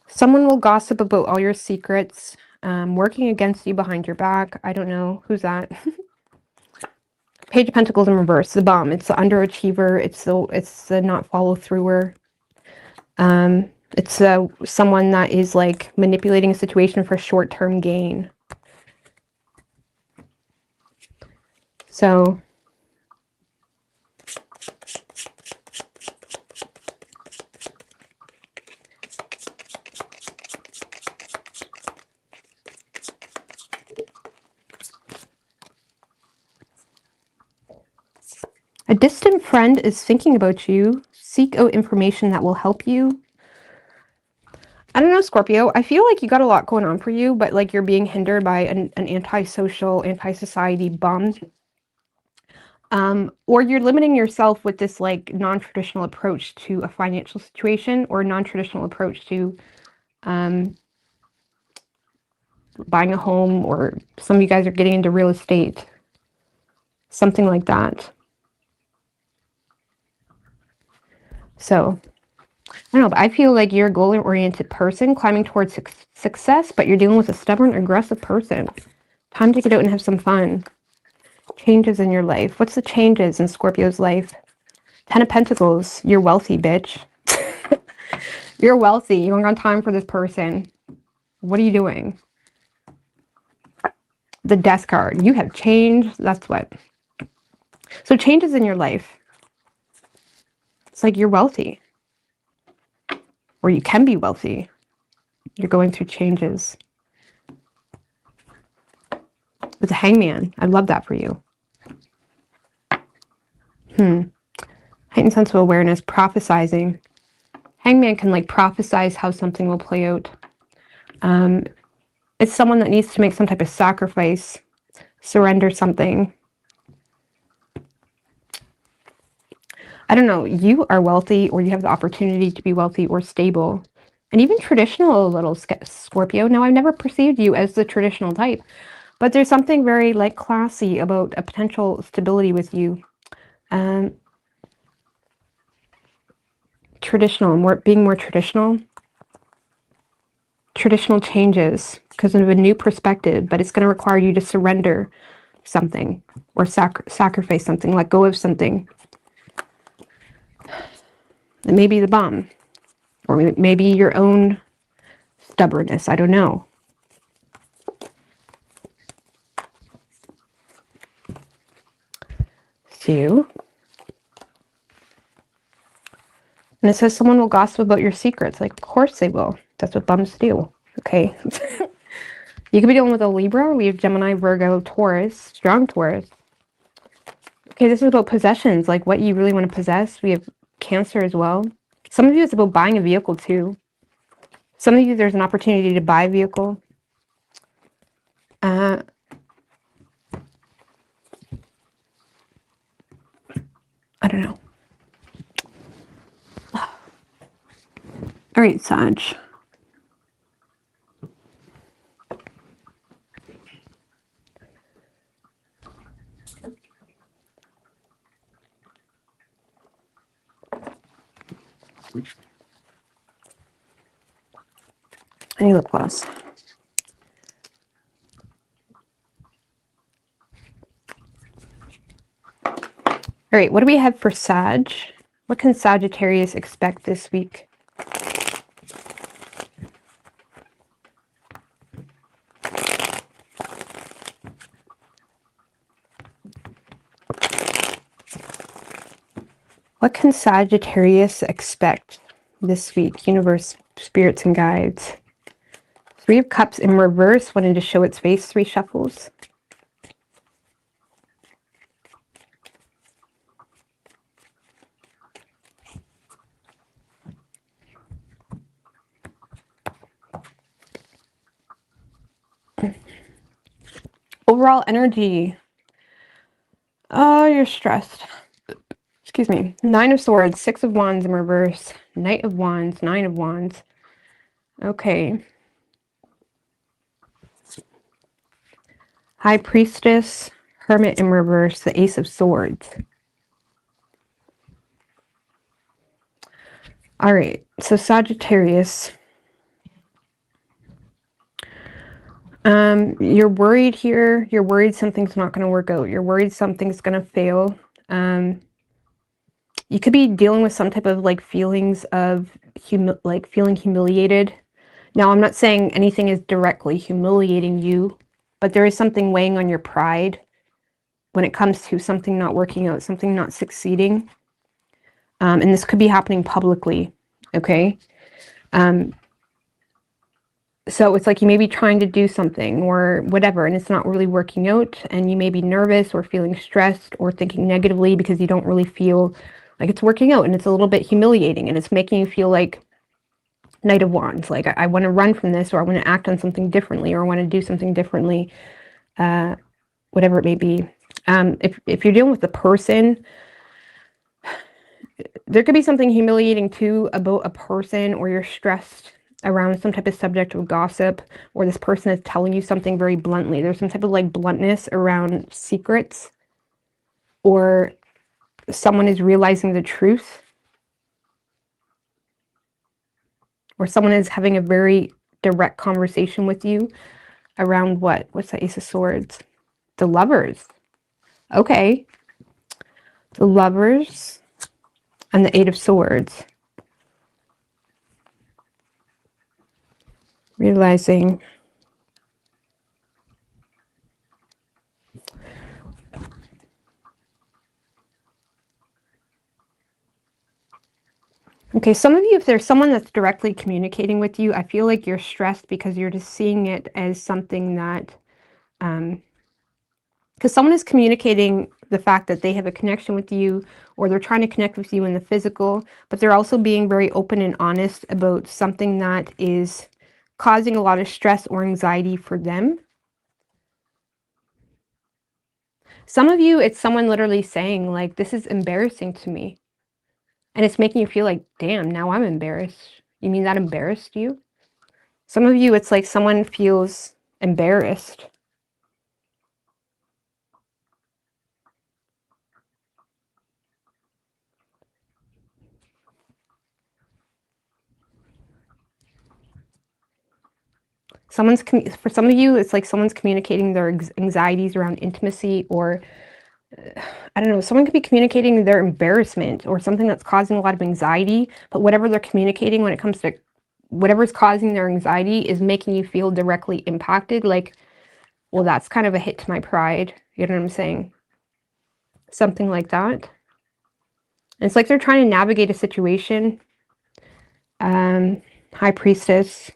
Someone will gossip about all your secrets. Working against you behind your back. I don't know. Who's that? Page of Pentacles in reverse. The bum. It's the underachiever. It's the not follow througher. It's someone that is like manipulating a situation for short-term gain. So a distant friend is thinking about you. Seek out information that will help you. I don't know, Scorpio. I feel like you got a lot going on for you, but like you're being hindered by an antisocial, anti-society bum. Or you're limiting yourself with this like non-traditional approach to a financial situation, or non-traditional approach to buying a home, or some of you guys are getting into real estate. Something like that. So I don't know, but I feel like you're a goal-oriented person climbing towards success, but you're dealing with a stubborn, aggressive person. Time to get out and have some fun. Changes in your life. What's the changes in Scorpio's life? 10 of Pentacles. You're wealthy, bitch. You're wealthy. You don't got time for this person. What are you doing? The Death card. You have changed. That's what. So changes in your life. It's like you're wealthy. Or you can be wealthy. You're going through changes. With the Hangman. I love that for you. Heightened sense of awareness. Prophesizing. Hangman can like prophesize how something will play out. It's someone that needs to make some type of sacrifice. Surrender something. I don't know, you are wealthy, or you have the opportunity to be wealthy or stable. And even traditional, a little, Scorpio. Now, I've never perceived you as the traditional type. But there's something very, like, classy about a potential stability with you. Traditional, being more traditional. Traditional changes because of a new perspective. But it's going to require you to surrender something. Or sacrifice something. Let go of something. It may be the bum. Or maybe your own stubbornness. I don't know. You. And it says someone will gossip about your secrets. Like, of course they will. That's what bums do. Okay. You could be dealing with a Libra. We have Gemini, Virgo, Taurus, strong Taurus. Okay, this is about possessions, like what you really want to possess. We have Cancer as well. Some of you, it's about buying a vehicle too. Some of you, there's an opportunity to buy a vehicle. I don't know. All right, Sag. I need lip gloss. All right, what do we have for Sag? What can Sagittarius expect this week? What can Sagittarius expect this week? Universe, spirits, and guides. Three of Cups in reverse, wanting to show its face. 3 shuffles. Overall energy. Oh, you're stressed. Excuse me. 9 of Swords, 6 of Wands in reverse. Knight of Wands, 9 of Wands. Okay. High Priestess, Hermit in reverse, the Ace of Swords. All right. So Sagittarius. You're worried here. You're worried something's not going to work out. You're worried something's going to fail. You could be dealing with some type of like feelings of feeling humiliated. Now, I'm not saying anything is directly humiliating you, but there is something weighing on your pride when it comes to something not working out, something not succeeding. And this could be happening publicly. Okay. So it's like you may be trying to do something or whatever, and it's not really working out, and you may be nervous or feeling stressed or thinking negatively because you don't really feel like it's working out, and it's a little bit humiliating, and it's making you feel like Knight of Wands, like I want to run from this, or I want to act on something differently, or I want to do something differently, whatever it may be. If you're dealing with a person, there could be something humiliating too about a person, or you're stressed around some type of subject of gossip, or this person is telling you something very bluntly. There's some type of like bluntness around secrets, or someone is realizing the truth. or someone is having a very direct conversation with you around what? What's the Ace of Swords? The Lovers. Okay. The Lovers and the Eight of Swords. Realizing okay, some of you, if there's someone that's directly communicating with you, I feel like you're stressed because you're just seeing it as something that, because someone is communicating the fact that they have a connection with you, or they're trying to connect with you in the physical, but they're also being very open and honest about something that is causing a lot of stress or anxiety for them. Some of you, it's someone literally saying, like, this is embarrassing to me. And it's making you feel like, damn, now I'm embarrassed. You mean that embarrassed you? Some of you, it's like someone feels embarrassed. For some of you, it's like someone's communicating their anxieties around intimacy, or I don't know, someone could be communicating their embarrassment or something that's causing a lot of anxiety, but whatever they're communicating when it comes to whatever's causing their anxiety is making you feel directly impacted. Like, well, that's kind of a hit to my pride. You know what I'm saying? Something like that. And it's like they're trying to navigate a situation. High Priestess.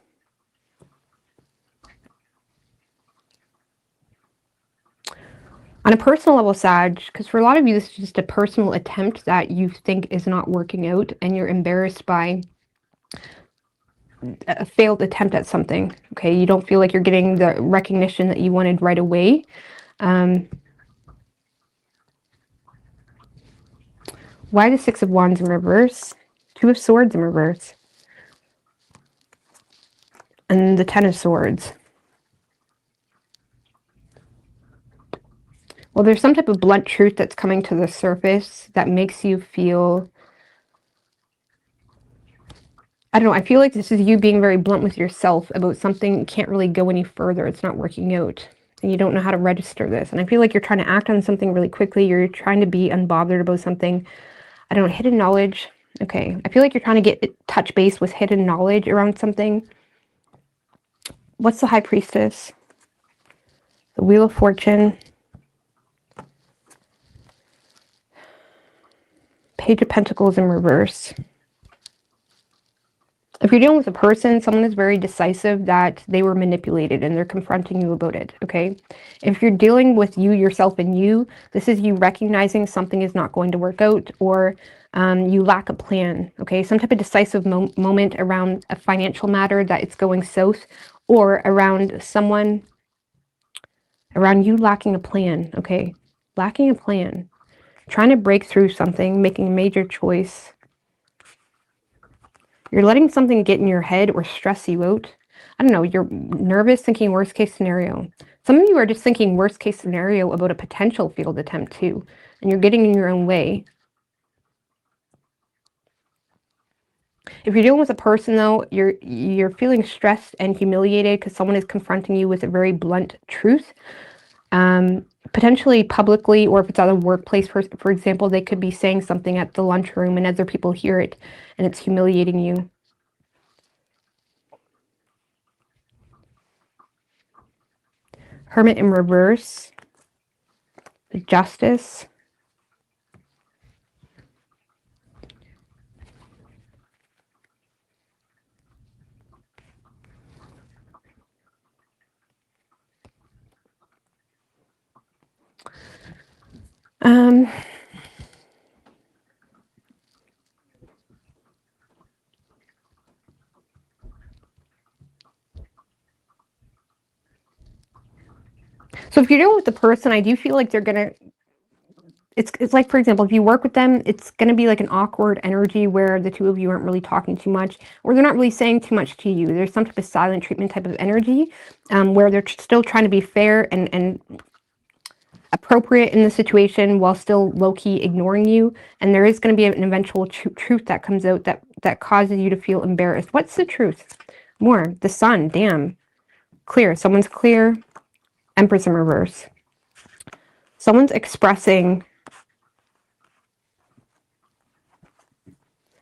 On a personal level, Sag, because for a lot of you, this is just a personal attempt that you think is not working out, and you're embarrassed by a failed attempt at something. Okay, you don't feel like you're getting the recognition that you wanted right away. Why the Six of Wands in reverse? Two of Swords in reverse. And the Ten of Swords. Well, there's some type of blunt truth that's coming to the surface that makes you feel, I don't know, I feel like this is you being very blunt with yourself about something. You can't really go any further. It's not working out. And you don't know how to register this. And I feel like you're trying to act on something really quickly. You're trying to be unbothered about something. I don't know, hidden knowledge. Okay, I feel like you're trying to touch base with hidden knowledge around something. What's the High Priestess? The Wheel of Fortune. Page of Pentacles in reverse. If you're dealing with a person, someone is very decisive that they were manipulated and they're confronting you about it, okay? If you're dealing with you, yourself, and you, this is you recognizing something is not going to work out, or you lack a plan, okay? Some type of decisive moment around a financial matter that it's going south, or around someone, around you lacking a plan, okay? Lacking a plan. Trying to break through something, making a major choice. You're letting something get in your head or stress you out. I don't know, you're nervous, thinking worst case scenario. Some of you are just thinking worst case scenario about a potential failed attempt too. And you're getting in your own way. If you're dealing with a person though, you're feeling stressed and humiliated because someone is confronting you with a very blunt truth. Potentially publicly, or if it's at a workplace, for example, they could be saying something at the lunchroom and other people hear it and it's humiliating you. Hermit in reverse. The Justice. So if you're dealing with the person, I do feel like they're gonna, it's like, for example, if you work with them, it's gonna be like an awkward energy where the two of you aren't really talking too much, or they're not really saying too much to you. There's some type of silent treatment type of energy, where they're still trying to be fair and appropriate in the situation while still low-key ignoring you. And there is going to be an eventual truth that comes out that causes you to feel embarrassed. What's the truth? More. The Sun. Damn. Clear. Someone's clear. Empress in reverse. Someone's expressing...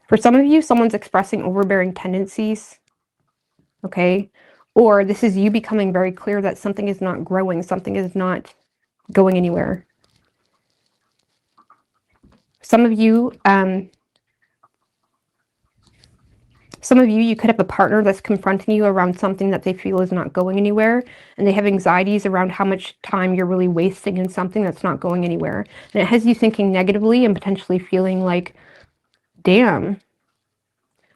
For some of you, someone's expressing overbearing tendencies. Okay? Or this is you becoming very clear that something is not growing. Something is not going anywhere. Some of you, you could have a partner that's confronting you around something that they feel is not going anywhere, and they have anxieties around how much time you're really wasting in something that's not going anywhere. And it has you thinking negatively and potentially feeling like, damn.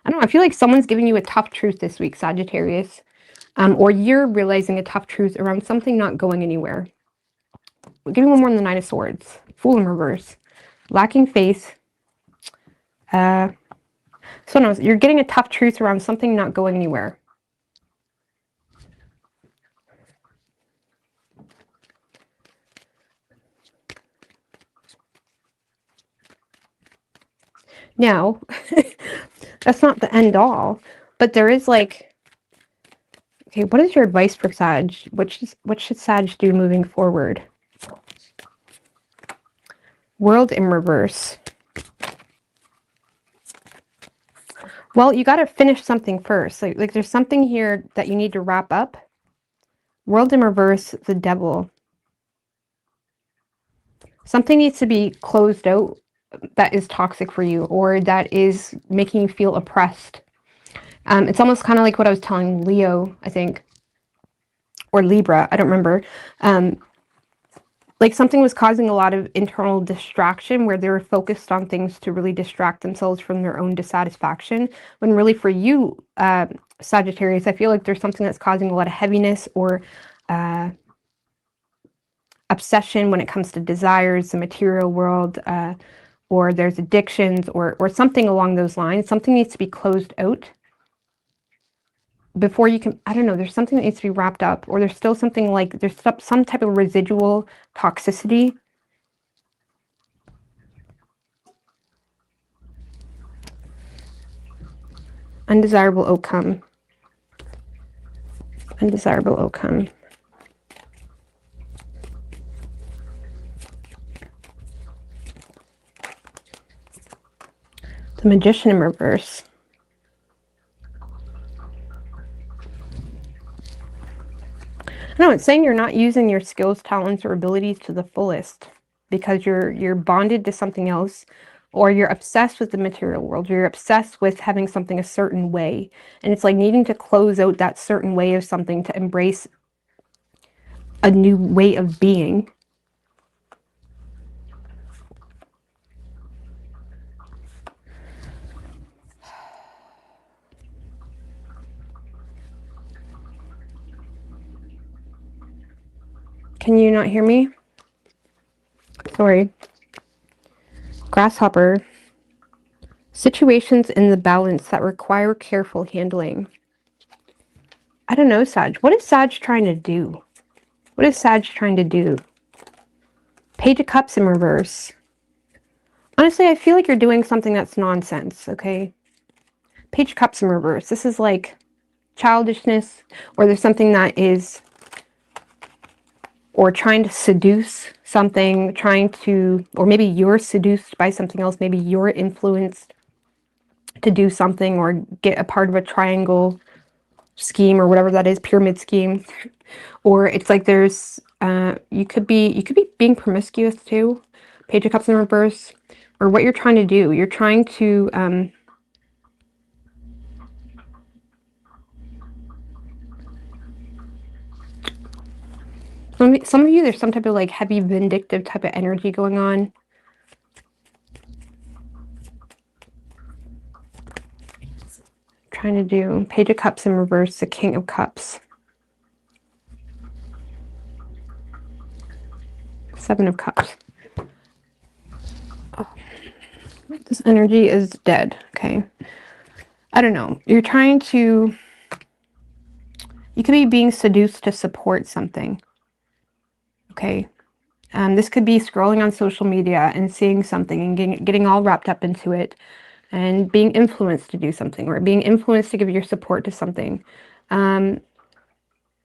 I don't know, I feel like someone's giving you a tough truth this week, Sagittarius. Or you're realizing a tough truth around something not going anywhere. Give me one more on the Nine of Swords. Fool in reverse. Lacking faith. So no, you're getting a tough truth around something not going anywhere. Now, that's not the end all, but there is like, okay, what is your advice for Sag? What should Sag do moving forward? World in reverse. Well, you got to finish something first. Like there's something here that you need to wrap up. World in reverse, the Devil. Something needs to be closed out that is toxic for you, or that is making you feel oppressed. It's almost kind of like what I was telling Leo, I think, or Libra, I don't remember. Like something was causing a lot of internal distraction where they were focused on things to really distract themselves from their own dissatisfaction. When really for you, Sagittarius, I feel like there's something that's causing a lot of heaviness or obsession when it comes to desires, the material world, or there's addictions or something along those lines. Something needs to be closed out before you can, I don't know, there's something that needs to be wrapped up, or there's still something like, there's some type of residual toxicity. Undesirable outcome. Undesirable outcome. The Magician in reverse. No, it's saying you're not using your skills, talents, or abilities to the fullest because you're bonded to something else, or you're obsessed with the material world. You're obsessed with having something a certain way. And it's like needing to close out that certain way of something to embrace a new way of being. Can you not hear me? Sorry. Grasshopper. Situations in the balance that require careful handling. I don't know, Sag. What is Sag trying to do? What is Sag trying to do? Page of Cups in reverse. Honestly, I feel like you're doing something that's nonsense, okay? Page of Cups in reverse. This is like childishness, or there's something that is... or trying to seduce something, or maybe you're seduced by something else. Maybe you're influenced to do something or get a part of a triangle scheme or whatever that is, pyramid scheme. Or it's like there's, you could be being promiscuous too. Page of Cups in reverse. Or what you're trying to do. You're trying to, some of you, there's some type of like heavy vindictive type of energy going on. Trying to do Page of Cups in reverse, the King of Cups. Seven of Cups. Oh. This energy is dead. Okay. I don't know. You're trying to... You could be being seduced to support something. Okay. This could be scrolling on social media and seeing something and getting all wrapped up into it and being influenced to do something, or being influenced to give your support to something.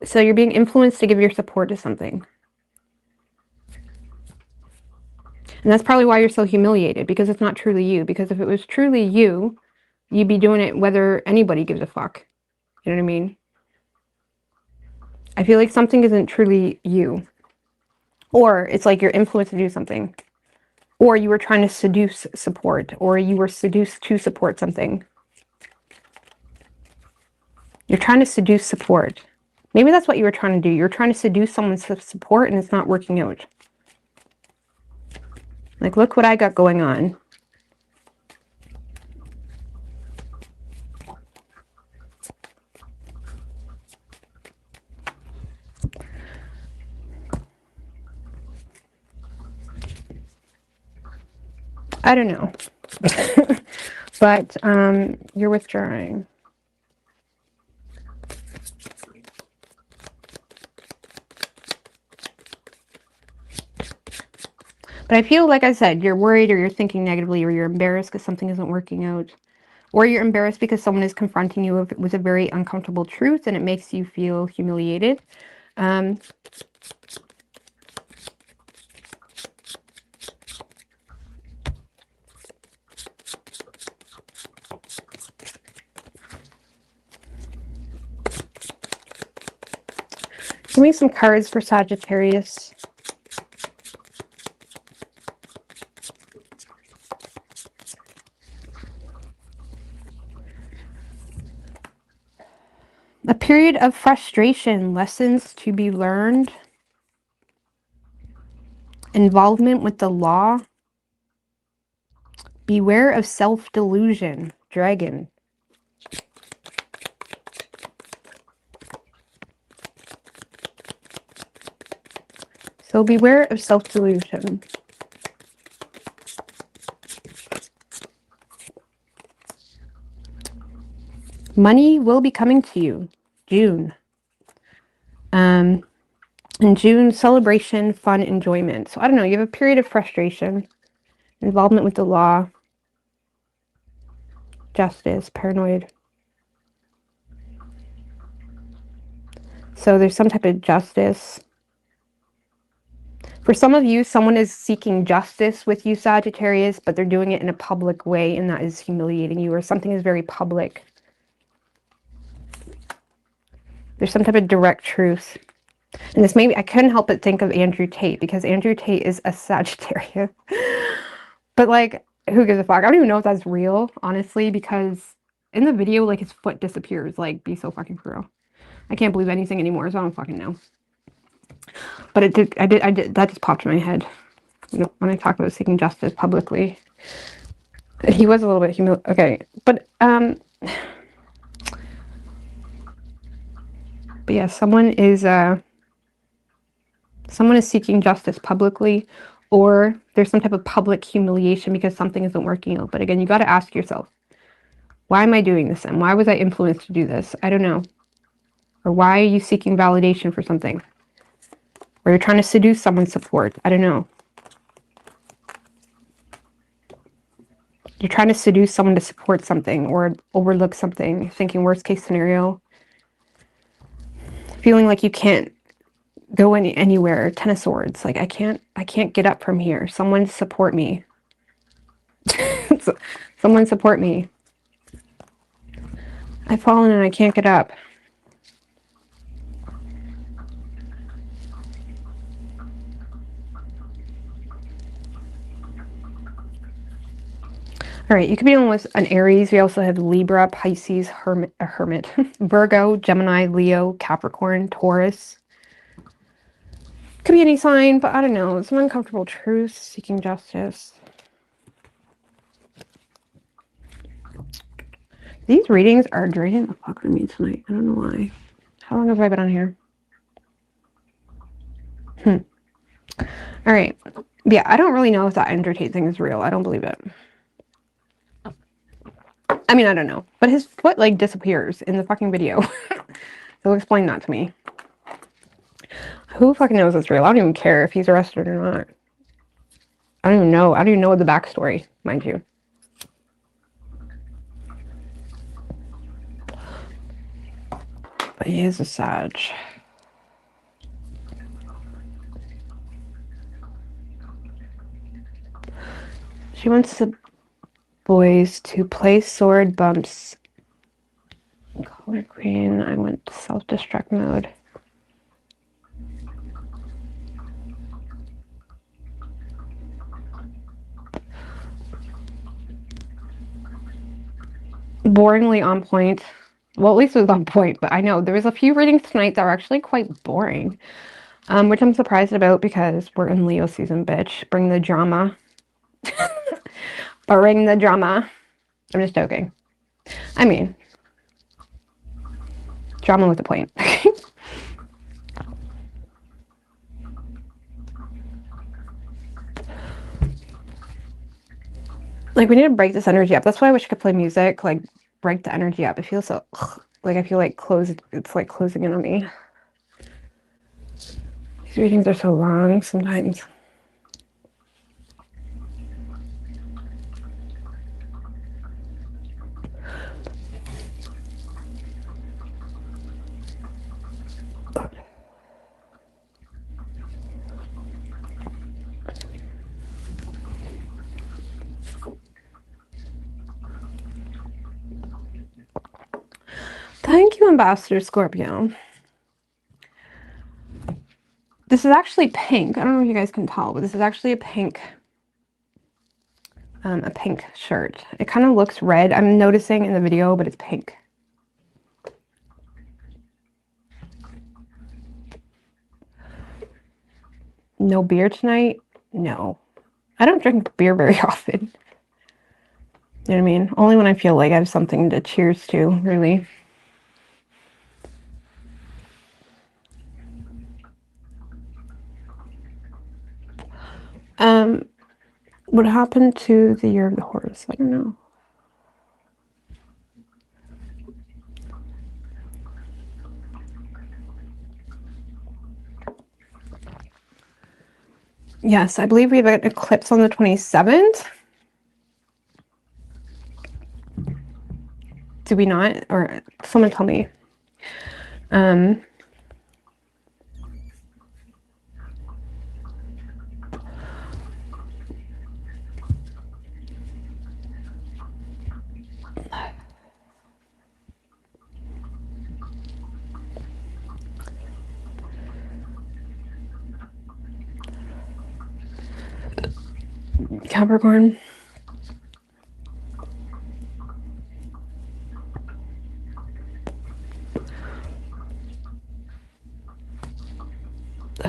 So you're being influenced to give your support to something. And that's probably why you're so humiliated, because it's not truly you. Because if it was truly you, you'd be doing it whether anybody gives a fuck. You know what I mean? I feel like something isn't truly you. Or it's like you're influenced to do something. Or you were trying to seduce support. Or you were seduced to support something. You're trying to seduce support. Maybe that's what you were trying to do. You're trying to seduce someone's support and it's not working out. Like, look what I got going on. I don't know. But you're withdrawing. But I feel, like I said, you're worried, or you're thinking negatively, or you're embarrassed because something isn't working out. Or you're embarrassed because someone is confronting you with a very uncomfortable truth and it makes you feel humiliated. Give me some cards for Sagittarius. A period of frustration, lessons to be learned, involvement with the law, beware of self-delusion, dragon. So beware of self-delusion. Money will be coming to you. June. In June, celebration, fun, enjoyment. So I don't know, you have a period of frustration, involvement with the law, justice, paranoid. So there's some type of justice. For some of you, someone is seeking justice with you, Sagittarius, but they're doing it in a public way, and that is humiliating you, or something is very public. There's some type of direct truth. And this maybe, I couldn't help but think of Andrew Tate, because Andrew Tate is a Sagittarius. But like, who gives a fuck? I don't even know if that's real, honestly, because in the video, like, his foot disappears. Like, be so fucking for real. I can't believe anything anymore, so I don't fucking know. But it did, I did, that just popped in my head. You know, when I talk about seeking justice publicly. He was a little bit okay. But yeah, someone is seeking justice publicly, or there's some type of public humiliation because something isn't working out. But again, you got to ask yourself, why am I doing this? And why was I influenced to do this? I don't know. Or why are you seeking validation for something? Or you're trying to seduce someone's support. I don't know. You're trying to seduce someone to support something or overlook something, thinking worst case scenario. Feeling like you can't go anywhere. Ten of Swords. Like, I can't get up from here. Someone support me. Someone support me. I've fallen and I can't get up. All right, you could be dealing with an Aries. We also have Libra, Pisces, Hermit, Virgo, Gemini, Leo, Capricorn, Taurus. Could be any sign, but I don't know. Some uncomfortable truth, seeking justice. These readings are draining the fuck out of me tonight. I don't know why. How long have I been on here? All right. Yeah, I don't really know if that Andrew Tate thing is real. I don't believe it. I mean, I don't know. But his foot, like, disappears in the fucking video. So explain that to me. Who fucking knows it's real? I don't even care if he's arrested or not. I don't even know. I don't even know the backstory, mind you. But he is a Sag. She wants the boys to play sword bumps. Color green. I went to self-destruct mode. Boringly on point. Well, at least it was on point, but I know there was a few readings tonight that were actually quite boring. Which I'm surprised about because we're in Leo season, bitch. Bring the drama. Bring the drama. I'm just joking. I mean, drama with a point. Like, we need to break this energy up. That's why I wish I could play music. Like, break the energy up. It feels so... Like, I feel like it's like closing in on me. These readings are so long sometimes. Thank you, Ambassador Scorpio. This is actually pink. I don't know if you guys can tell, but this is actually a pink shirt. It kind of looks red. I'm noticing in the video, but it's pink. No beer tonight? No. I don't drink beer very often. You know what I mean? Only when I feel like I have something to cheers to, really. What happened to the Year of the Horse? I don't know. Yes, I believe we have an eclipse on the 27th. Do we not? Or someone tell me. Capricorn. I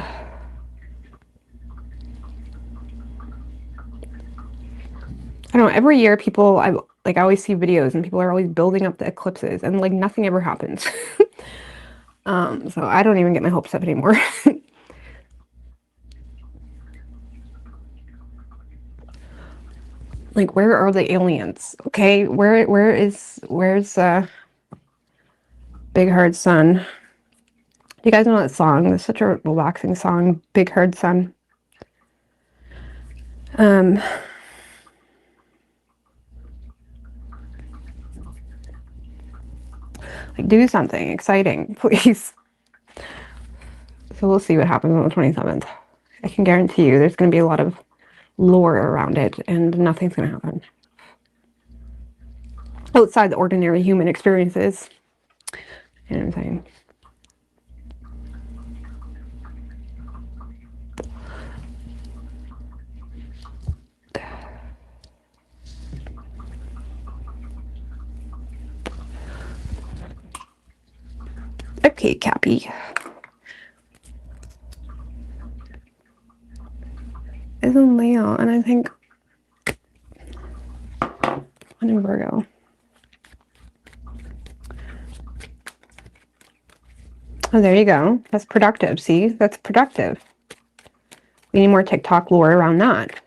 don't know, every year people, I always see videos and people are always building up the eclipses and like nothing ever happens. So I don't even get my hopes up anymore. Like, where are the aliens? Okay, where's Big Hard Sun? Do you guys know that song? It's such a relaxing song, Big Hard Sun. Like, do something exciting, please. So we'll see what happens on the 27th. I can guarantee you there's going to be a lot of lore around it and nothing's going to happen outside the ordinary human experiences. You know what I'm saying? Okay, Cappy. Is in Leo, and I think I'm in Virgo. Oh, there you go. That's productive. See? That's productive. We need more TikTok lore around that.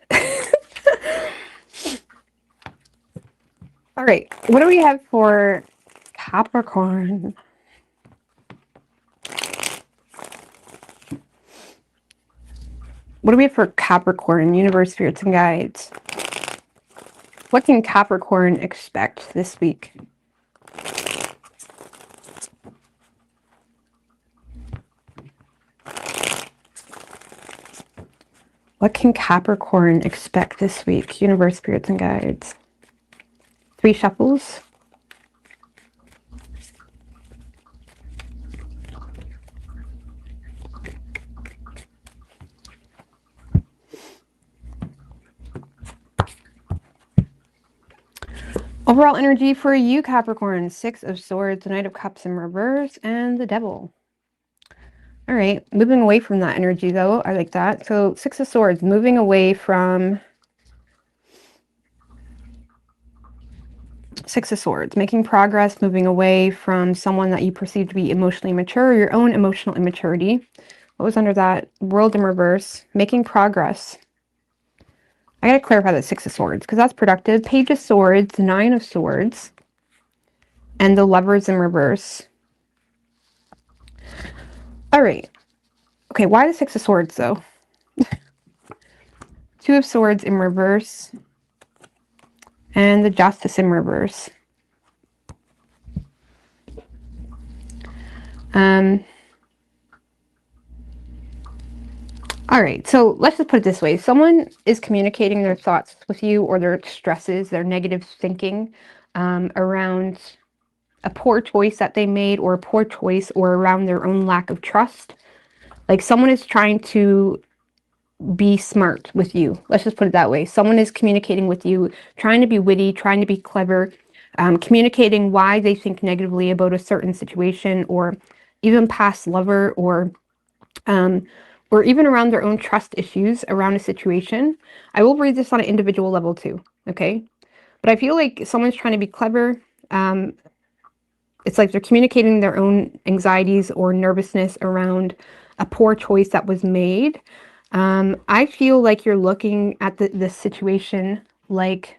All right. What do we have for Capricorn? What do we have for Capricorn, universe, spirits, and guides? What can Capricorn expect this week? What can Capricorn expect this week? Universe, spirits, and guides. 3 shuffles. Overall energy for you, Capricorn. 6 of Swords, Knight of Cups in reverse, and the Devil. All right, moving away from that energy, though. I like that. So 6 of Swords, moving away from... 6 of Swords, making progress, moving away from someone that you perceive to be emotionally mature, your own emotional immaturity. What was under that? World in reverse, making progress. I gotta clarify that 6 of Swords, because that's productive. Page of Swords, 9 of Swords, and the Lovers in reverse. All right. Okay, why the 6 of Swords, though? 2 of Swords in reverse, and the Justice in reverse. All right, so let's just put it this way. Someone is communicating their thoughts with you, or their stresses, their negative thinking around a poor choice that they made, or a poor choice, or around their own lack of trust. Like someone is trying to be smart with you. Let's just put it that way. Someone is communicating with you, trying to be witty, trying to be clever, communicating why they think negatively about a certain situation, or even past lover, or even around their own trust issues around a situation. I will read this on an individual level too, okay? But I feel like someone's trying to be clever. It's like they're communicating their own anxieties or nervousness around a poor choice that was made. I feel like you're looking at the situation like...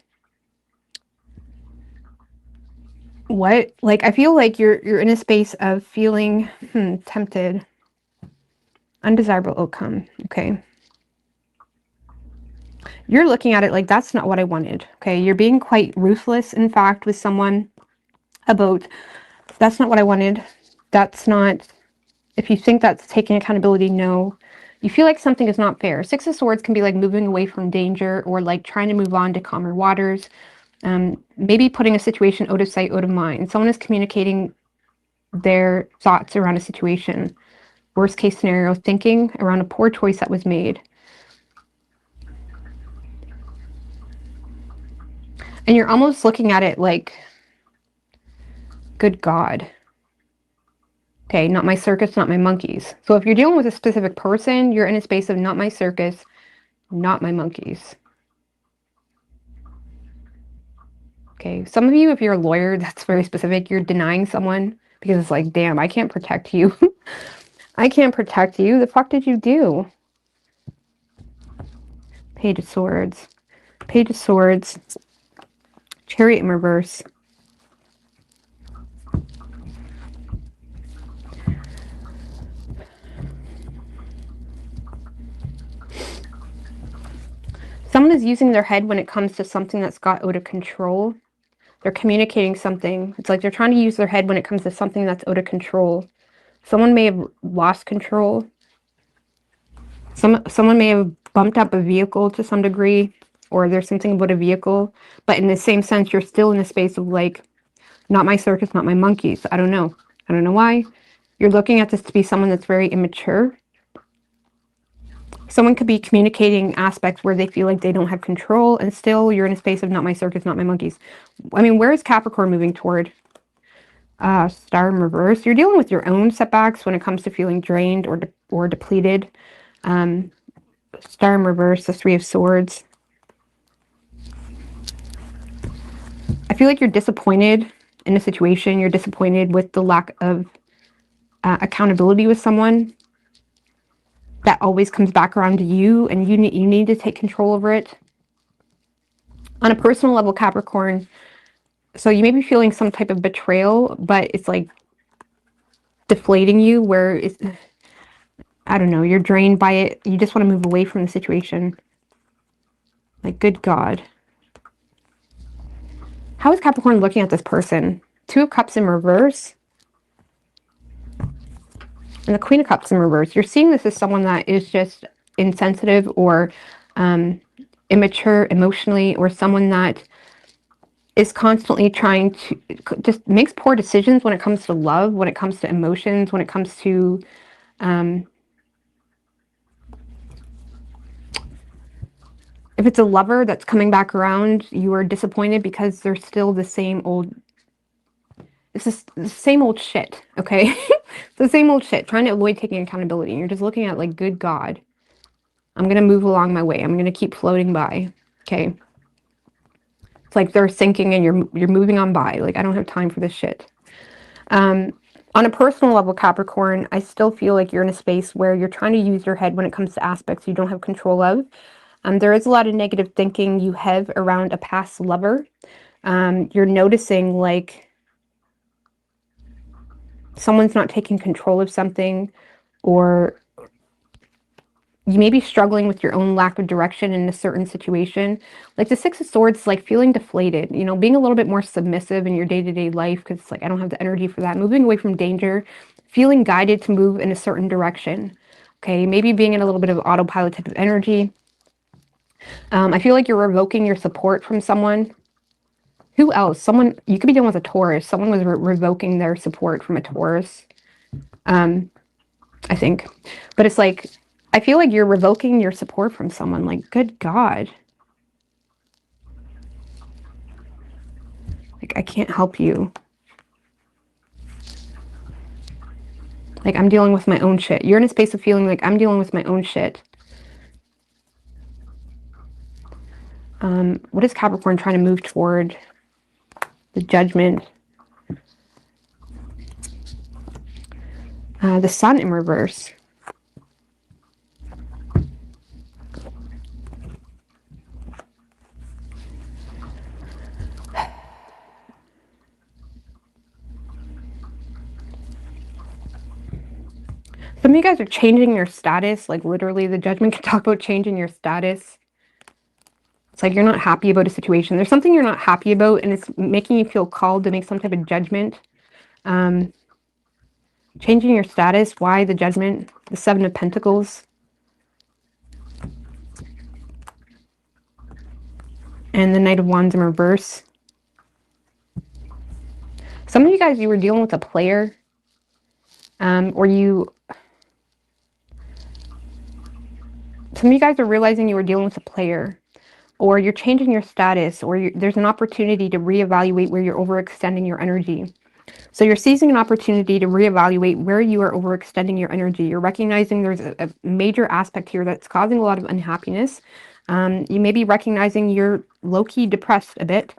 What? Like, I feel like you're in a space of feeling tempted. Undesirable outcome. Okay. You're looking at it like, that's not what I wanted. Okay. You're being quite ruthless, in fact, with someone about, that's not what I wanted. That's not... If you think that's taking accountability, no. You feel like something is not fair. 6 of Swords can be like moving away from danger, or like trying to move on to calmer waters. Maybe putting a situation out of sight, out of mind. Someone is communicating their thoughts around a situation. Worst case scenario, thinking around a poor choice that was made. And you're almost looking at it like, good God. Okay, not my circus, not my monkeys. So if you're dealing with a specific person, you're in a space of not my circus, not my monkeys. Okay, some of you, if you're a lawyer, that's very specific. You're denying someone because it's like, damn, I can't protect you. I can't protect you. The fuck did you do? Page of Swords. Page of Swords. Chariot in reverse. Someone is using their head when it comes to something that's got out of control. They're communicating something. It's like they're trying to use their head when it comes to something that's out of control. Someone may have lost control. Someone may have bumped up a vehicle to some degree, or there's something about a vehicle. But in the same sense, you're still in a space of like, not my circus, not my monkeys. I don't know. I don't know why. You're looking at this to be someone that's very immature. Someone could be communicating aspects where they feel like they don't have control, and still you're in a space of not my circus, not my monkeys. I mean, where is Capricorn moving toward? Star in reverse. You're dealing with your own setbacks when it comes to feeling drained or depleted. Star in reverse, the 3 of Swords. I feel like you're disappointed in a situation. You're disappointed with the lack of accountability with someone. That always comes back around to you, and you need to take control over it. On a personal level, Capricorn, so you may be feeling some type of betrayal, but it's like deflating you, where it's, I don't know, you're drained by it. You just want to move away from the situation. Like, good God. How is Capricorn looking at this person? Two of Cups in reverse. And the Queen of Cups in reverse. You're seeing this as someone that is just insensitive or immature emotionally, or someone that is constantly trying to, just makes poor decisions when it comes to love, when it comes to emotions, when it comes to if it's a lover that's coming back around, you are disappointed because they're still the same old, it's just the same old shit, okay? It's the same old shit, trying to avoid taking accountability. And you're just looking at like, good God, I'm going to move along my way. I'm going to keep floating by, okay? It's like they're sinking and you're moving on by. Like, I don't have time for this shit. On a personal level, Capricorn, I still feel like you're in a space where you're trying to use your head when it comes to aspects you don't have control of. There is a lot of negative thinking you have around a past lover. You're noticing like someone's not taking control of something, or you may be struggling with your own lack of direction in a certain situation. Like the Six of Swords is like feeling deflated, you know, being a little bit more submissive in your day-to-day life, because it's like, I don't have the energy for that. Moving away from danger, feeling guided to move in a certain direction. Okay, maybe being in a little bit of autopilot type of energy. I feel like you're revoking your support from someone. Who else? Someone, you could be dealing with a Taurus. Someone was revoking their support from a Taurus, I think. But it's like, I feel like you're revoking your support from someone. Like, good God. Like, I can't help you. Like, I'm dealing with my own shit. You're in a space of feeling like I'm dealing with my own shit. What is Capricorn trying to move toward? The Judgment. The Sun in reverse. Some of you guys are changing your status. Like, literally, the Judgment can talk about changing your status. It's like you're not happy about a situation. There's something you're not happy about, and it's making you feel called to make some type of judgment. Changing your status. Why the Judgment? The Seven of Pentacles. And the Knight of Wands in reverse. Some of you guys, you were dealing with a player. Or some of you guys are realizing you were dealing with a player. Or you're changing your status. Or there's an opportunity to reevaluate where you're overextending your energy. So you're seizing an opportunity to reevaluate where you are overextending your energy. You're recognizing there's a major aspect here that's causing a lot of unhappiness. You may be recognizing you're low-key depressed a bit,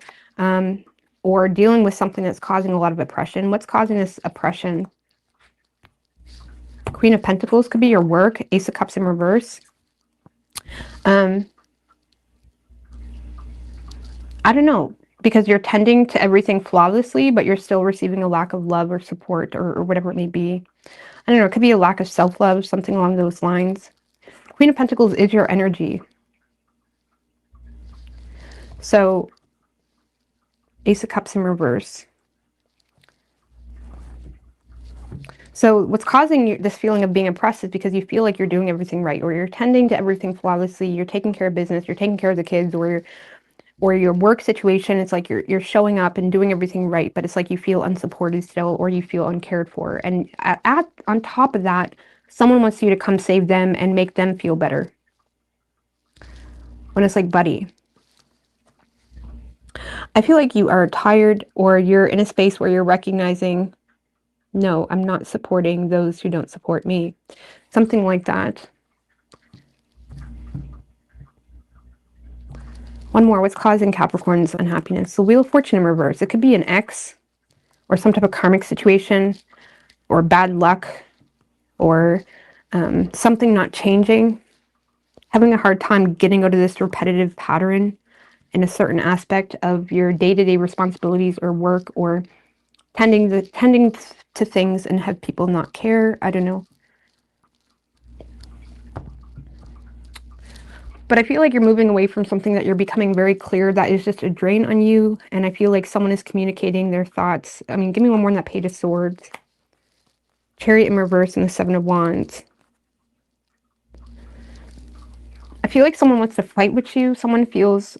or dealing with something that's causing a lot of oppression. What's causing this oppression? Queen of Pentacles could be your work. Ace of Cups in reverse. I don't know, because you're tending to everything flawlessly, but you're still receiving a lack of love or support, or whatever it may be. I don't know, it could be a lack of self-love, something along those lines. Queen of Pentacles is your energy. So, Ace of Cups in reverse. So what's causing you this feeling of being oppressed is because you feel like you're doing everything right, or you're tending to everything flawlessly, you're taking care of business, you're taking care of the kids, or your work situation. It's like you're showing up and doing everything right, but it's like you feel unsupported still, or you feel uncared for. And on top of that, someone wants you to come save them and make them feel better. When it's like, buddy, I feel like you are tired, or you're in a space where you're recognizing, no, I'm not supporting those who don't support me. Something like that. One more. What's causing Capricorn's unhappiness? The Wheel of Fortune in reverse. It could be an ex, or some type of karmic situation, or bad luck, or something not changing. Having a hard time getting out of this repetitive pattern in a certain aspect of your day-to-day responsibilities or work, or tending to things and have people not care. I don't know. But I feel like you're moving away from something that you're becoming very clear that is just a drain on you. And I feel like someone is communicating their thoughts. I mean, give me one more on that Page of Swords. Chariot in reverse and the Seven of Wands. I feel like someone wants to fight with you. Someone feels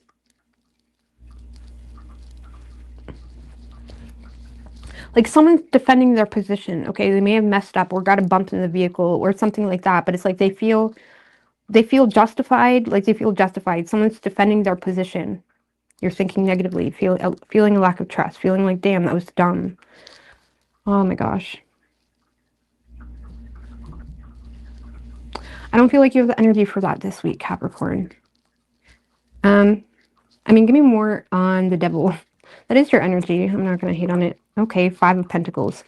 like someone's defending their position. Okay, they may have messed up or got a bump in the vehicle or something like that. But it's like they feel justified. Like they feel justified. Someone's defending their position. You're thinking negatively, feeling a lack of trust, feeling like, damn, that was dumb. Oh my gosh. I don't feel like you have the energy for that this week, Capricorn. I mean, give me more on the Devil. That is your energy. I'm not going to hate on it. Okay, Five of Pentacles.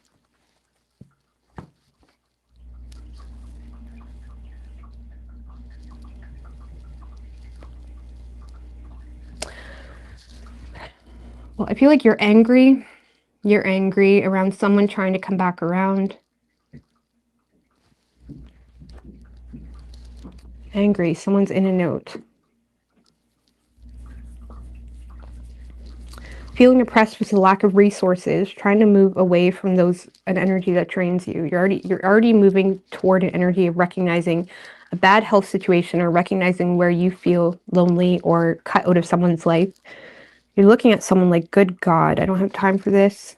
Well, I feel like you're angry. You're angry around someone trying to come back around. Angry. Someone's in a note. Feeling oppressed with the lack of resources, trying to move away from an energy that drains you. You're already moving toward an energy of recognizing a bad health situation or recognizing where you feel lonely or cut out of someone's life. You're looking at someone like, good God, I don't have time for this.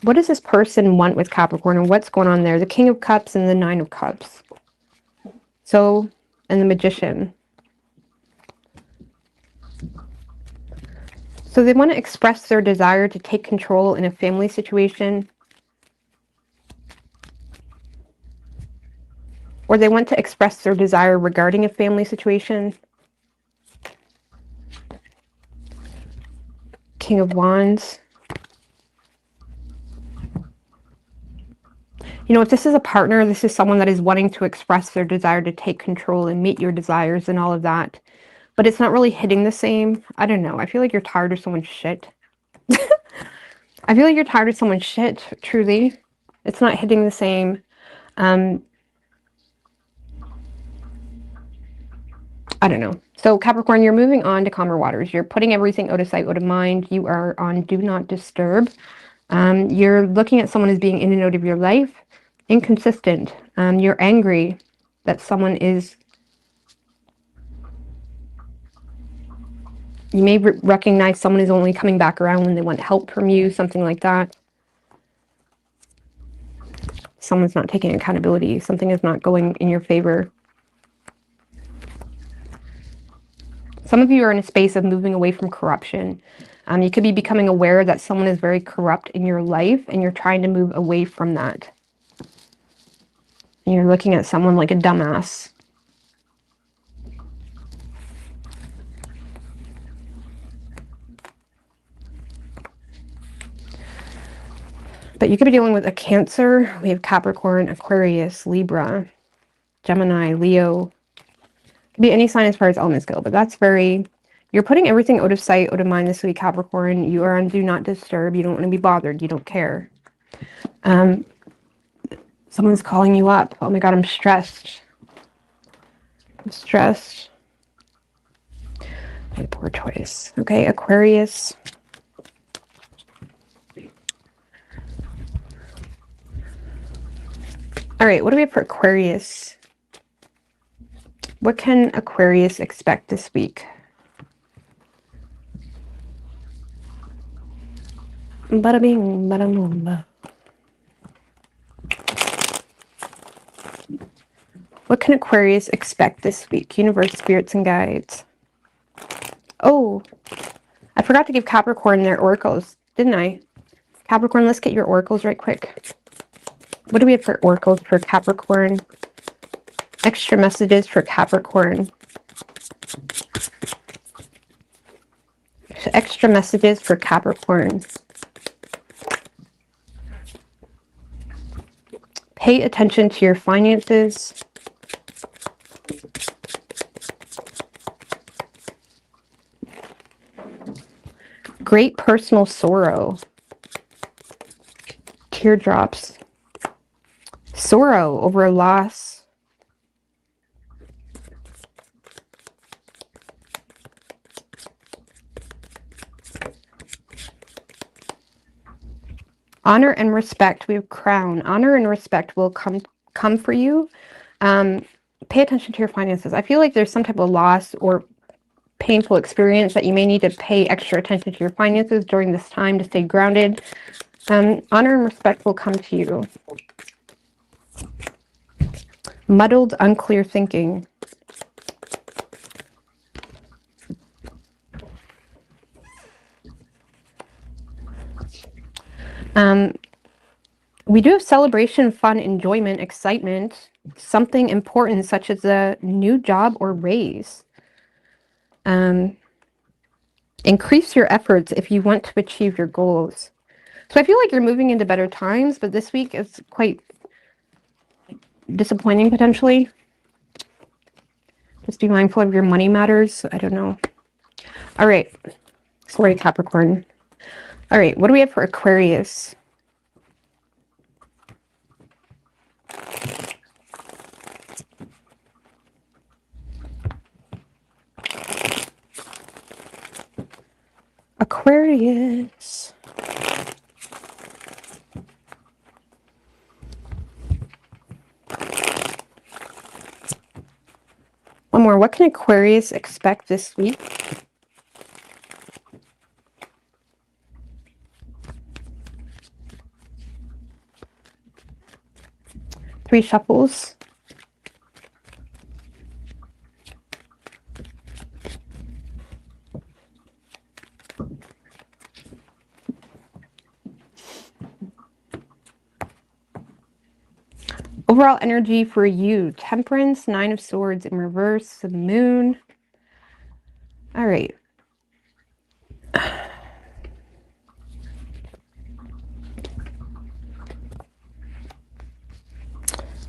What does this person want with Capricorn, or what's going on there? The King of Cups and the Nine of Cups. So, and the Magician. So they want to express their desire to take control in a family situation. Or they want to express their desire regarding a family situation. King of Wands. You know, if this is a partner, this is someone that is wanting to express their desire to take control and meet your desires and all of that. But it's not really hitting the same. I don't know. I feel like you're tired of someone's shit. I feel like you're tired of someone's shit, truly. It's not hitting the same. I don't know. So Capricorn, you're moving on to calmer waters. You're putting everything out of sight, out of mind. You are on Do Not Disturb. You're looking at someone as being in and out of your life. Inconsistent. You're angry that someone is... You may recognize someone is only coming back around when they want help from you, something like that. Someone's not taking accountability. Something is not going in your favor. Some of you are in a space of moving away from corruption. You could be becoming aware that someone is very corrupt in your life, and you're trying to move away from that. And you're looking at someone like a dumbass. But you could be dealing with a Cancer. We have Capricorn, Aquarius, Libra, Gemini, Leo. It could be any sign as far as elements go, but that's very... You're putting everything out of sight, out of mind this week, Capricorn. You are on Do Not Disturb. You don't want to be bothered. You don't care. Someone's calling you up. Oh my God, I'm stressed. I'm stressed. My poor choice. Okay, Aquarius. All right, what do we have for Aquarius? What can Aquarius expect this week? Bada bing, bada boom. What can Aquarius expect this week? Universe, spirits, and guides. Oh, I forgot to give Capricorn their oracles, didn't I? Capricorn, let's get your oracles right quick. What do we have for oracles for Capricorn? Extra messages for Capricorn. Extra messages for Capricorn. Pay attention to your finances. Great personal sorrow. Teardrops. Sorrow over a loss. Honor and respect. We have crown. Honor and respect will come for you. Pay attention to your finances. I feel like there's some type of loss or painful experience that you may need to pay extra attention to your finances during this time to stay grounded. Honor and respect will come to you. Muddled, unclear thinking. We do have celebration, fun, enjoyment, excitement, something important such as a new job or raise. Increase your efforts if you want to achieve your goals. So I feel like you're moving into better times, but this week is quite disappointing potentially. Just be mindful of your money matters. I don't know. All right. Sorry, Capricorn. All right. What do we have for Aquarius? Aquarius. One more. What can Aquarius expect this week? Three shuffles. Overall energy for you. Temperance, Nine of Swords in reverse, the Moon. All right.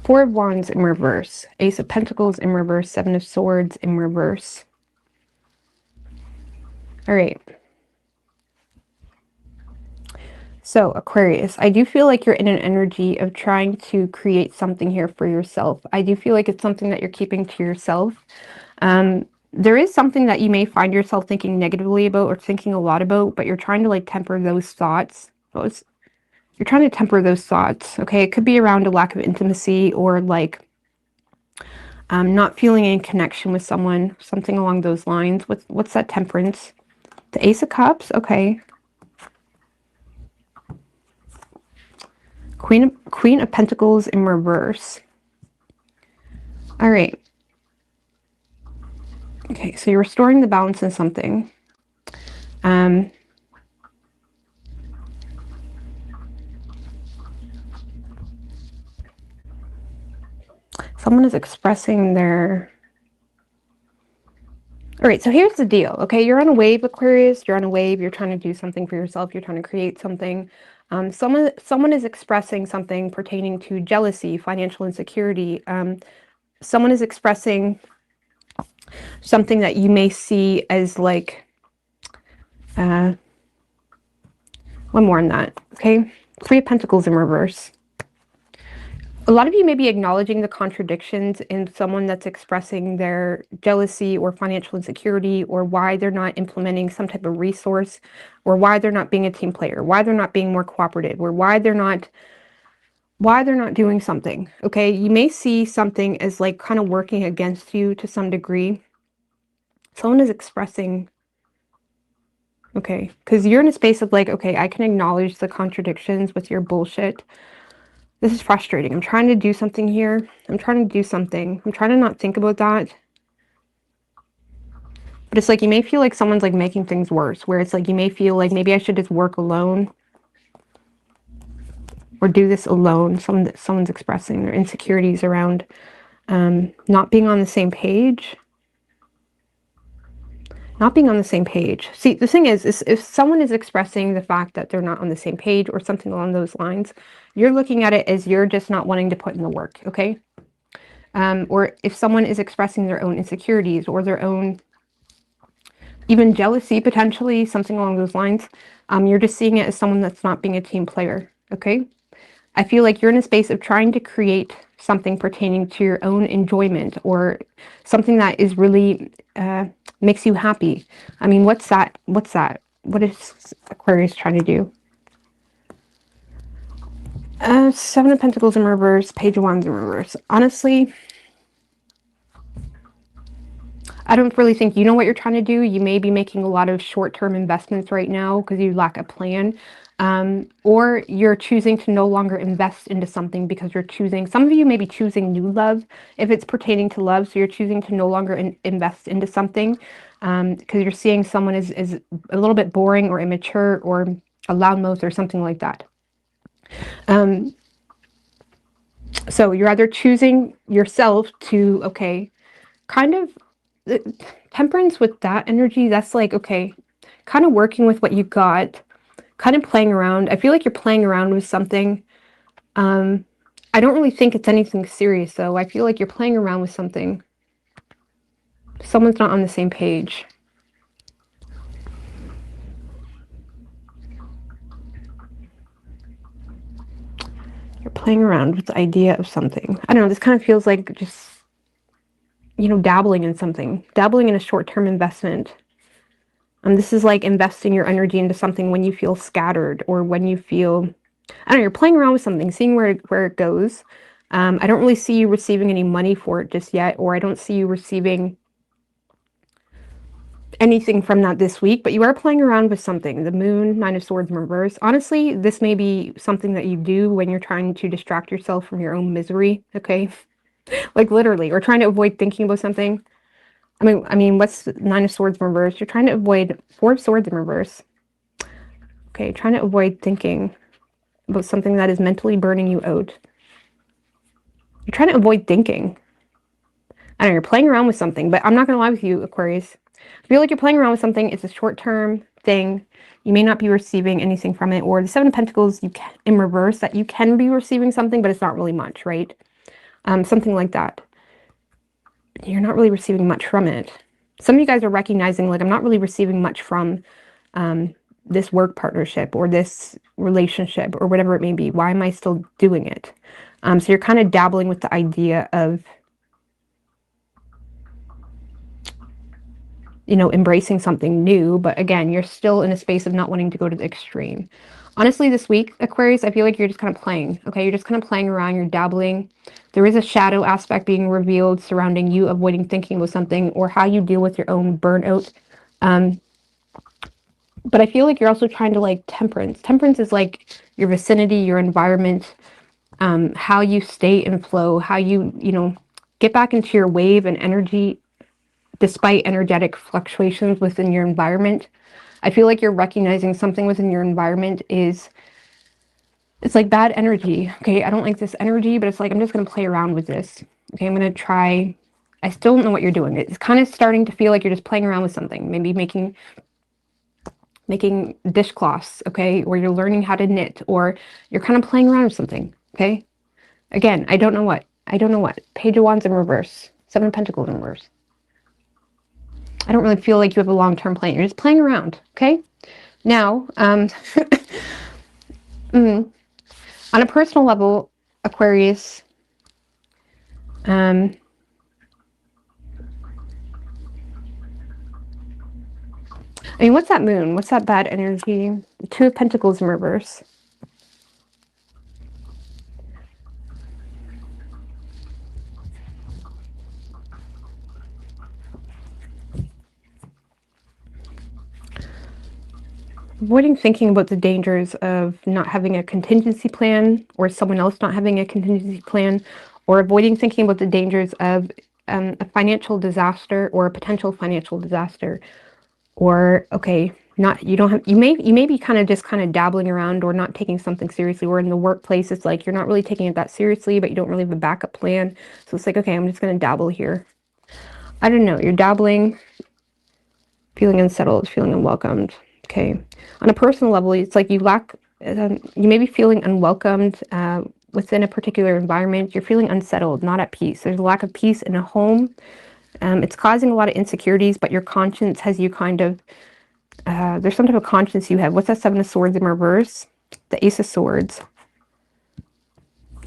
Four of Wands in reverse. Ace of Pentacles in reverse. Seven of Swords in reverse. All right. So, Aquarius, I do feel like you're in an energy of trying to create something here for yourself. I do feel like it's something that you're keeping to yourself. There is something that you may find yourself thinking negatively about or thinking a lot about, but you're trying to like temper those thoughts. You're trying to temper those thoughts, okay? It could be around a lack of intimacy or like not feeling in connection with someone, something along those lines. What's that temperance? The Ace of Cups, okay. Queen of Pentacles in reverse. All right. Okay, so you're restoring the balance in something. Someone is expressing their... All right, so here's the deal, okay? You're on a wave, Aquarius. You're on a wave. You're trying to do something for yourself. You're trying to create something. Someone is expressing something pertaining to jealousy, financial insecurity. Someone is expressing something that you may see as like... one more on that, okay? Three of Pentacles in reverse. A lot of you may be acknowledging the contradictions in someone that's expressing their jealousy or financial insecurity, or why they're not implementing some type of resource, or why they're not being a team player, why they're not being more cooperative, or why they're not doing something, okay? You may see something as like kind of working against you to some degree. Someone is expressing, okay, because you're in a space of like, okay, I can acknowledge the contradictions with your bullshit. This is frustrating. I'm trying to do something here. I'm trying to do something. I'm trying to not think about that. But it's like you may feel like someone's like making things worse, where it's like you may feel like maybe I should just work alone or do this alone. Someone's expressing their insecurities around not being on the same page. Not being on the same page. See, the thing is if someone is expressing the fact that they're not on the same page or something along those lines, you're looking at it as you're just not wanting to put in the work, okay? Or if someone is expressing their own insecurities or their own even jealousy, potentially, something along those lines, you're just seeing it as someone that's not being a team player, okay? I feel like you're in a space of trying to create something pertaining to your own enjoyment, or something that is really makes you happy. I mean, what's that? What's that? What is Aquarius trying to do? Seven of Pentacles in reverse, Page of Wands in reverse. Honestly, I don't really think you know what you're trying to do. You may be making a lot of short-term investments right now because you lack a plan. Or you're choosing to no longer invest into something because you're choosing, some of you may be choosing new love if it's pertaining to love. So you're choosing to no longer invest into something because you're seeing someone is a little bit boring or immature or a loudmouth or something like that. So you're either choosing yourself to, okay, kind of temperance with that energy, that's like, okay, kind of working with what you got, kind of playing around. I feel like you're playing around with something. I don't really think it's anything serious, though. I feel like you're playing around with something. Someone's not on the same page. You're playing around with the idea of something. I don't know, this kind of feels like just, you know, dabbling in something. Dabbling in a short-term investment. This is like investing your energy into something when you feel scattered, or when you feel, I don't know, you're playing around with something, seeing where it goes. I don't really see you receiving any money for it just yet, or I don't see you receiving anything from that this week, but you are playing around with something. The Moon, Nine of Swords in reverse. Honestly, this may be something that you do when you're trying to distract yourself from your own misery, okay? Like literally, or trying to avoid thinking about something. I mean, what's Nine of Swords in reverse? You're trying to avoid Four of Swords in reverse. Okay, trying to avoid thinking about something that is mentally burning you out. You're trying to avoid thinking. I don't know, you're playing around with something, but I'm not going to lie with you, Aquarius. I feel like you're playing around with something. It's a short-term thing. You may not be receiving anything from it, or the Seven of Pentacles in reverse, that you can be receiving something, but it's not really much, right? Something like that. You're not really receiving much from it. Some of you guys are recognizing, like, I'm not really receiving much from this work partnership or this relationship or whatever it may be. Why am I still doing it? So you're kind of dabbling with the idea of, you know, embracing something new, but again, you're still in a space of not wanting to go to the extreme. Honestly, this week, Aquarius, I feel like you're just kind of playing, okay? You're just kind of playing around, you're dabbling. There is a shadow aspect being revealed surrounding you avoiding thinking about something, or how you deal with your own burnout. But I feel like you're also trying to, like, temperance. Temperance is like your vicinity, your environment, how you stay in flow, how you know, get back into your wave and energy despite energetic fluctuations within your environment. I feel like you're recognizing something within your environment is, it's like bad energy. Okay, I don't like this energy, but it's like, I'm just going to play around with this. Okay, I'm going to try. I still don't know what you're doing. It's kind of starting to feel like you're just playing around with something. Maybe making dishcloths, okay? Or you're learning how to knit, or you're kind of playing around with something, okay? Again, I don't know what. I don't know what. Page of Wands in reverse. Seven of Pentacles in reverse. I don't really feel like you have a long-term plan. You're just playing around, okay? Now, on a personal level, Aquarius, I mean, what's that Moon? What's that bad energy? Two of Pentacles in reverse. Avoiding thinking about the dangers of not having a contingency plan, or someone else not having a contingency plan, or avoiding thinking about the dangers of a financial disaster or a potential financial disaster. Or, okay, not, you don't have, you may be kind of just kind of dabbling around or not taking something seriously. Or in the workplace, it's like you're not really taking it that seriously, but you don't really have a backup plan. So it's like, okay, I'm just going to dabble here. I don't know, you're dabbling, feeling unsettled, feeling unwelcomed. Okay. On a personal level, it's like you lack, you may be feeling unwelcomed within a particular environment. You're feeling unsettled, not at peace. There's a lack of peace in a home. It's causing a lot of insecurities, but your conscience has you kind of, there's some type of conscience you have. What's that Seven of Swords in reverse? The Ace of Swords.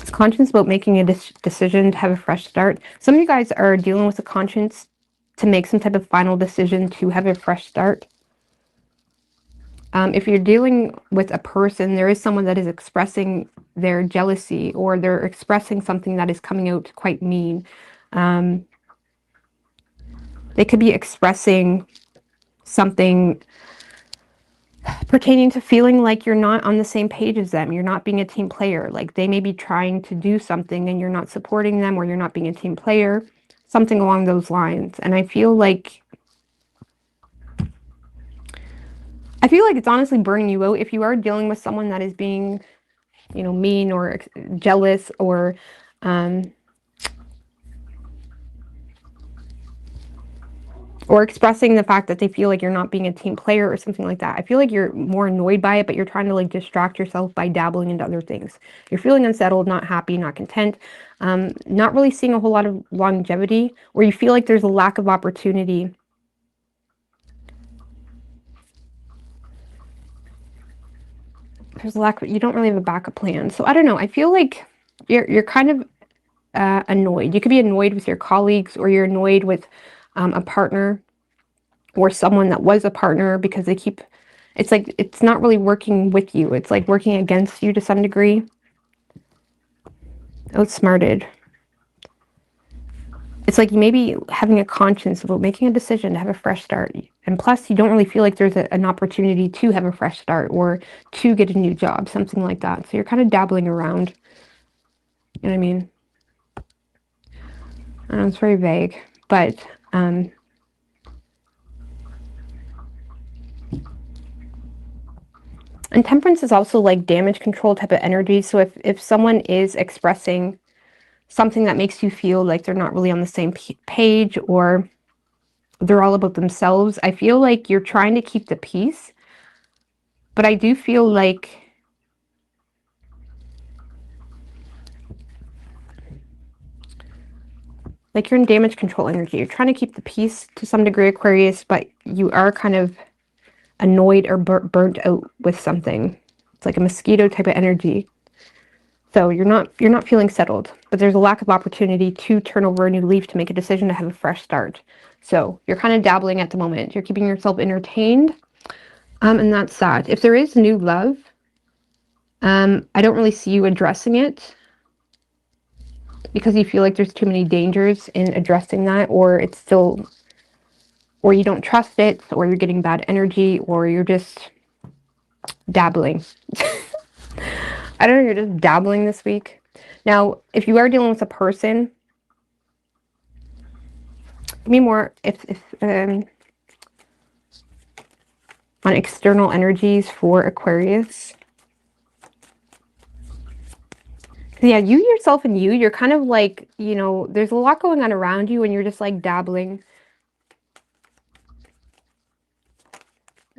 It's conscience about making a decision to have a fresh start. Some of you guys are dealing with a conscience to make some type of final decision to have a fresh start. If you're dealing with a person, there is someone that is expressing their jealousy, or they're expressing something that is coming out quite mean. They could be expressing something pertaining to feeling like you're not on the same page as them. You're not being a team player. Like they may be trying to do something and you're not supporting them, or you're not being a team player, something along those lines. And I feel like it's honestly burning you out. If you are dealing with someone that is being, mean or jealous, or expressing the fact that they feel like you're not being a team player or something like that. I feel like you're more annoyed by it, but you're trying to like distract yourself by dabbling into other things. You're feeling unsettled, not happy, not content, not really seeing a whole lot of longevity, or you feel like there's a lack of opportunity. There's a lack of, you don't really have a backup plan. So I don't know. I feel like you're kind of annoyed. You could be annoyed with your colleagues, or you're annoyed with a partner, or someone that was a partner, because they keep, it's like it's not really working with you. It's like working against you to some degree. Outsmarted. It's like you may be having a conscience about making a decision to have a fresh start. And plus, you don't really feel like there's an opportunity to have a fresh start, or to get a new job, something like that. So you're kind of dabbling around. You know what I mean? I know it's very vague, but and temperance is also like damage control type of energy. So if someone is expressing something that makes you feel like they're not really on the same page, or they're all about themselves, I feel like you're trying to keep the peace. But I do feel like you're in damage control energy. You're trying to keep the peace to some degree, Aquarius, but you are kind of annoyed or burnt out with something. It's like a mosquito type of energy. So you're not feeling settled, but there's a lack of opportunity to turn over a new leaf, to make a decision to have a fresh start. So you're kind of dabbling at the moment. You're keeping yourself entertained, and that's sad. If there is new love, I don't really see you addressing it, because you feel like there's too many dangers in addressing that, or it's still, or you don't trust it, or you're getting bad energy, or you're just dabbling. I don't know, you're just dabbling this week. Now, if you are dealing with a person, give me more on external energies for Aquarius. Yeah, you yourself and you're kind of like, there's a lot going on around you, and you're just like dabbling.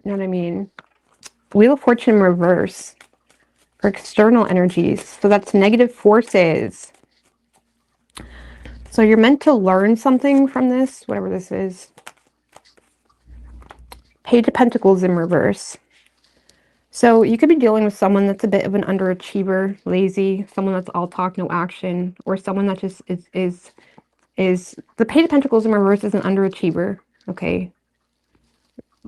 You know what I mean? Wheel of Fortune in reverse for external energies. So that's negative forces. So you're meant to learn something from this, whatever this is. Page of Pentacles in reverse. So you could be dealing with someone that's a bit of an underachiever, lazy, someone that's all talk, no action, or someone that just is the Page of Pentacles in reverse is an underachiever, okay?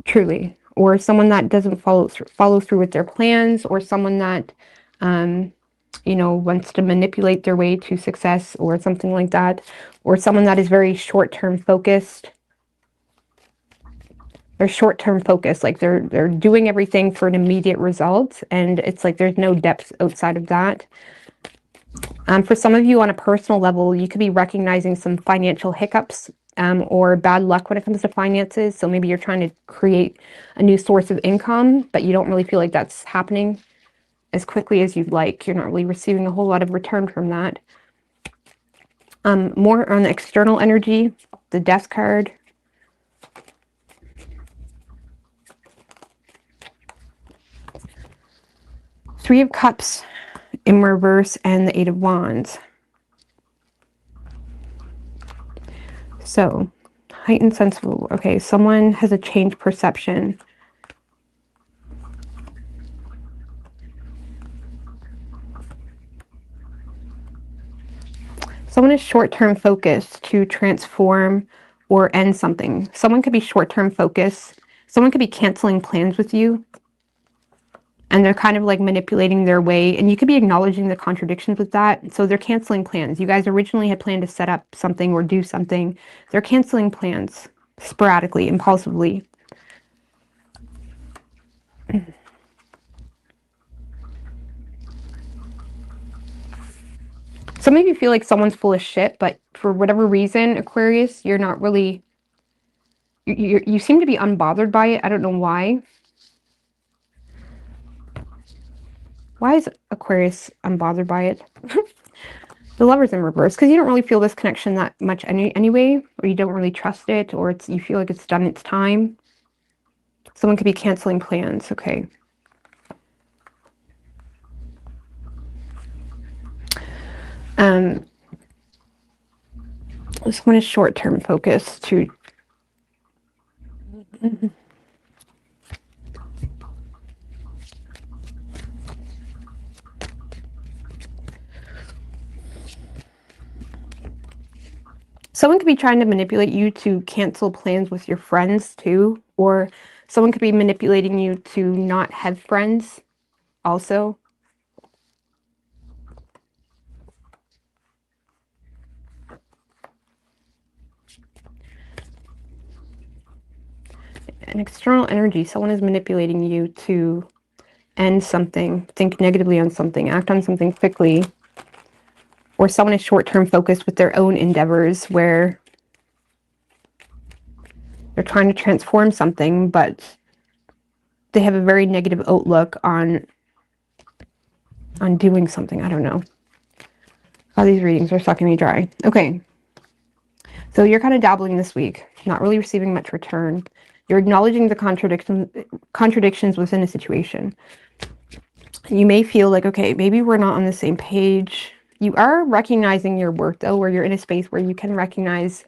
Truly. Or someone that doesn't follow through with their plans, or someone that wants to manipulate their way to success, or something like that, or someone that is very short-term focused. They're short-term focused, like they're doing everything for an immediate result, and it's like there's no depth outside of that. For some of you on a personal level, you could be recognizing some financial hiccups, or bad luck when it comes to finances. So maybe you're trying to create a new source of income, but you don't really feel like that's happening as quickly as you'd like. You're not really receiving a whole lot of return from that. More on the external energy, the Death card. Three of Cups in reverse and the Eight of Wands. So, heightened sense of, okay, someone has a changed perception. Someone is short-term focused to transform or end something. Someone could be short-term focused. Someone could be canceling plans with you. And they're kind of like manipulating their way. And you could be acknowledging the contradictions with that. So they're canceling plans. You guys originally had planned to set up something or do something. They're canceling plans sporadically, impulsively. Some of you feel like someone's full of shit, but for whatever reason, Aquarius, you're not really, you seem to be unbothered by it. I don't know why. Why is Aquarius unbothered by it? The Lover's in reverse, because you don't really feel this connection that much anyway, or you don't really trust it, or you feel like it's done its time. Someone could be canceling plans, okay. This one is short-term focus to... Someone could be trying to manipulate you to cancel plans with your friends too, or someone could be manipulating you to not have friends also. An external energy, someone is manipulating you to end something, think negatively on something, act on something quickly. Or someone is short-term focused with their own endeavors where they're trying to transform something, but they have a very negative outlook on doing something. I don't know. All these readings are sucking me dry. Okay. So you're kind of dabbling this week, not really receiving much return. You're acknowledging the contradictions within a situation. You may feel like, okay, maybe we're not on the same page. You are recognizing your worth, though, where you're in a space where you can recognize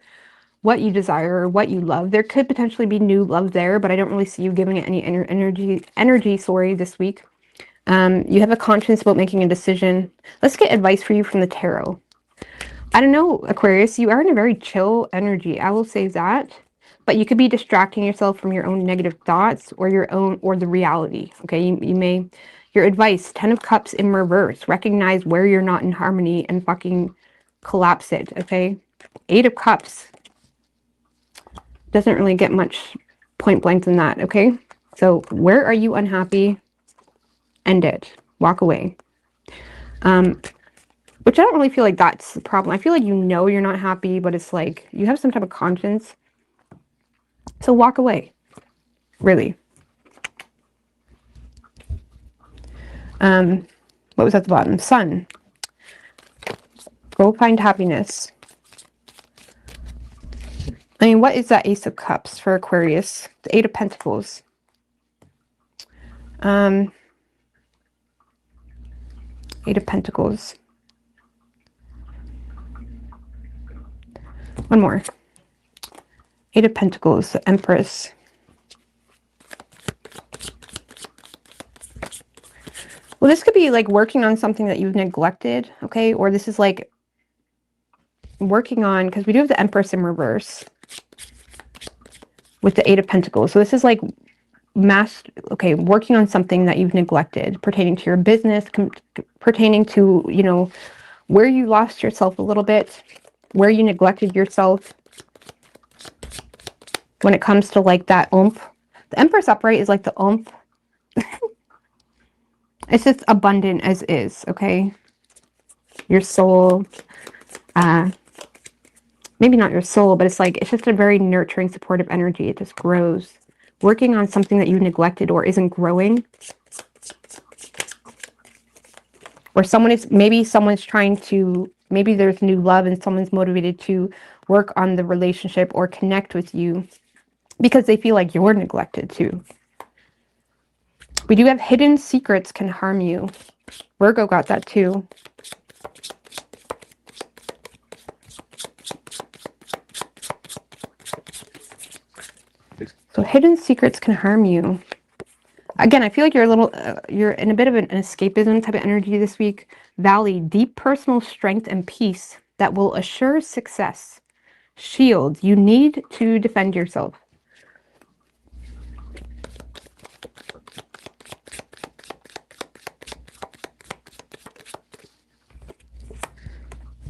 what you desire or what you love. There could potentially be new love there, but I don't really see you giving it any energy, this week. You have a conscience about making a decision. Let's get advice for you from the tarot. I don't know, Aquarius, you are in a very chill energy. I will say that. But you could be distracting yourself from your own negative thoughts or the reality. Okay, you may... Your advice, 10 of Cups in reverse. Recognize where you're not in harmony and fucking collapse it, okay? 8 of Cups. Doesn't really get much point blank than that, okay? So where are you unhappy? End it. Walk away. Which I don't really feel like that's the problem. I feel like you know you're not happy, but it's like you have some type of conscience. So walk away. Really. What was at the bottom? Sun. Go find happiness. I mean, what is that Ace of Cups for Aquarius? The 8 of Pentacles. Eight of Pentacles. One more. 8 of Pentacles, the Empress. Well, this could be like working on something that you've neglected, okay? Or this is like working on, because we do have the Empress in reverse with the 8 of Pentacles. So this is like working on something that you've neglected, pertaining to your business, pertaining to, you know, where you lost yourself a little bit, where you neglected yourself when it comes to like that oomph. The Empress upright is like the oomph. It's just abundant as is, okay? Your soul, maybe not your soul, but it's like, it's just a very nurturing, supportive energy. It just grows. Working on something that you neglected or isn't growing. Or maybe someone's trying to, maybe there's new love and someone's motivated to work on the relationship or connect with you because they feel like you're neglected too. We do have hidden secrets can harm you. Virgo got that too. So hidden secrets can harm you. Again, I feel like you're in a bit of an escapism type of energy this week. Valley, deep personal strength and peace that will assure success. Shield, you need to defend yourself.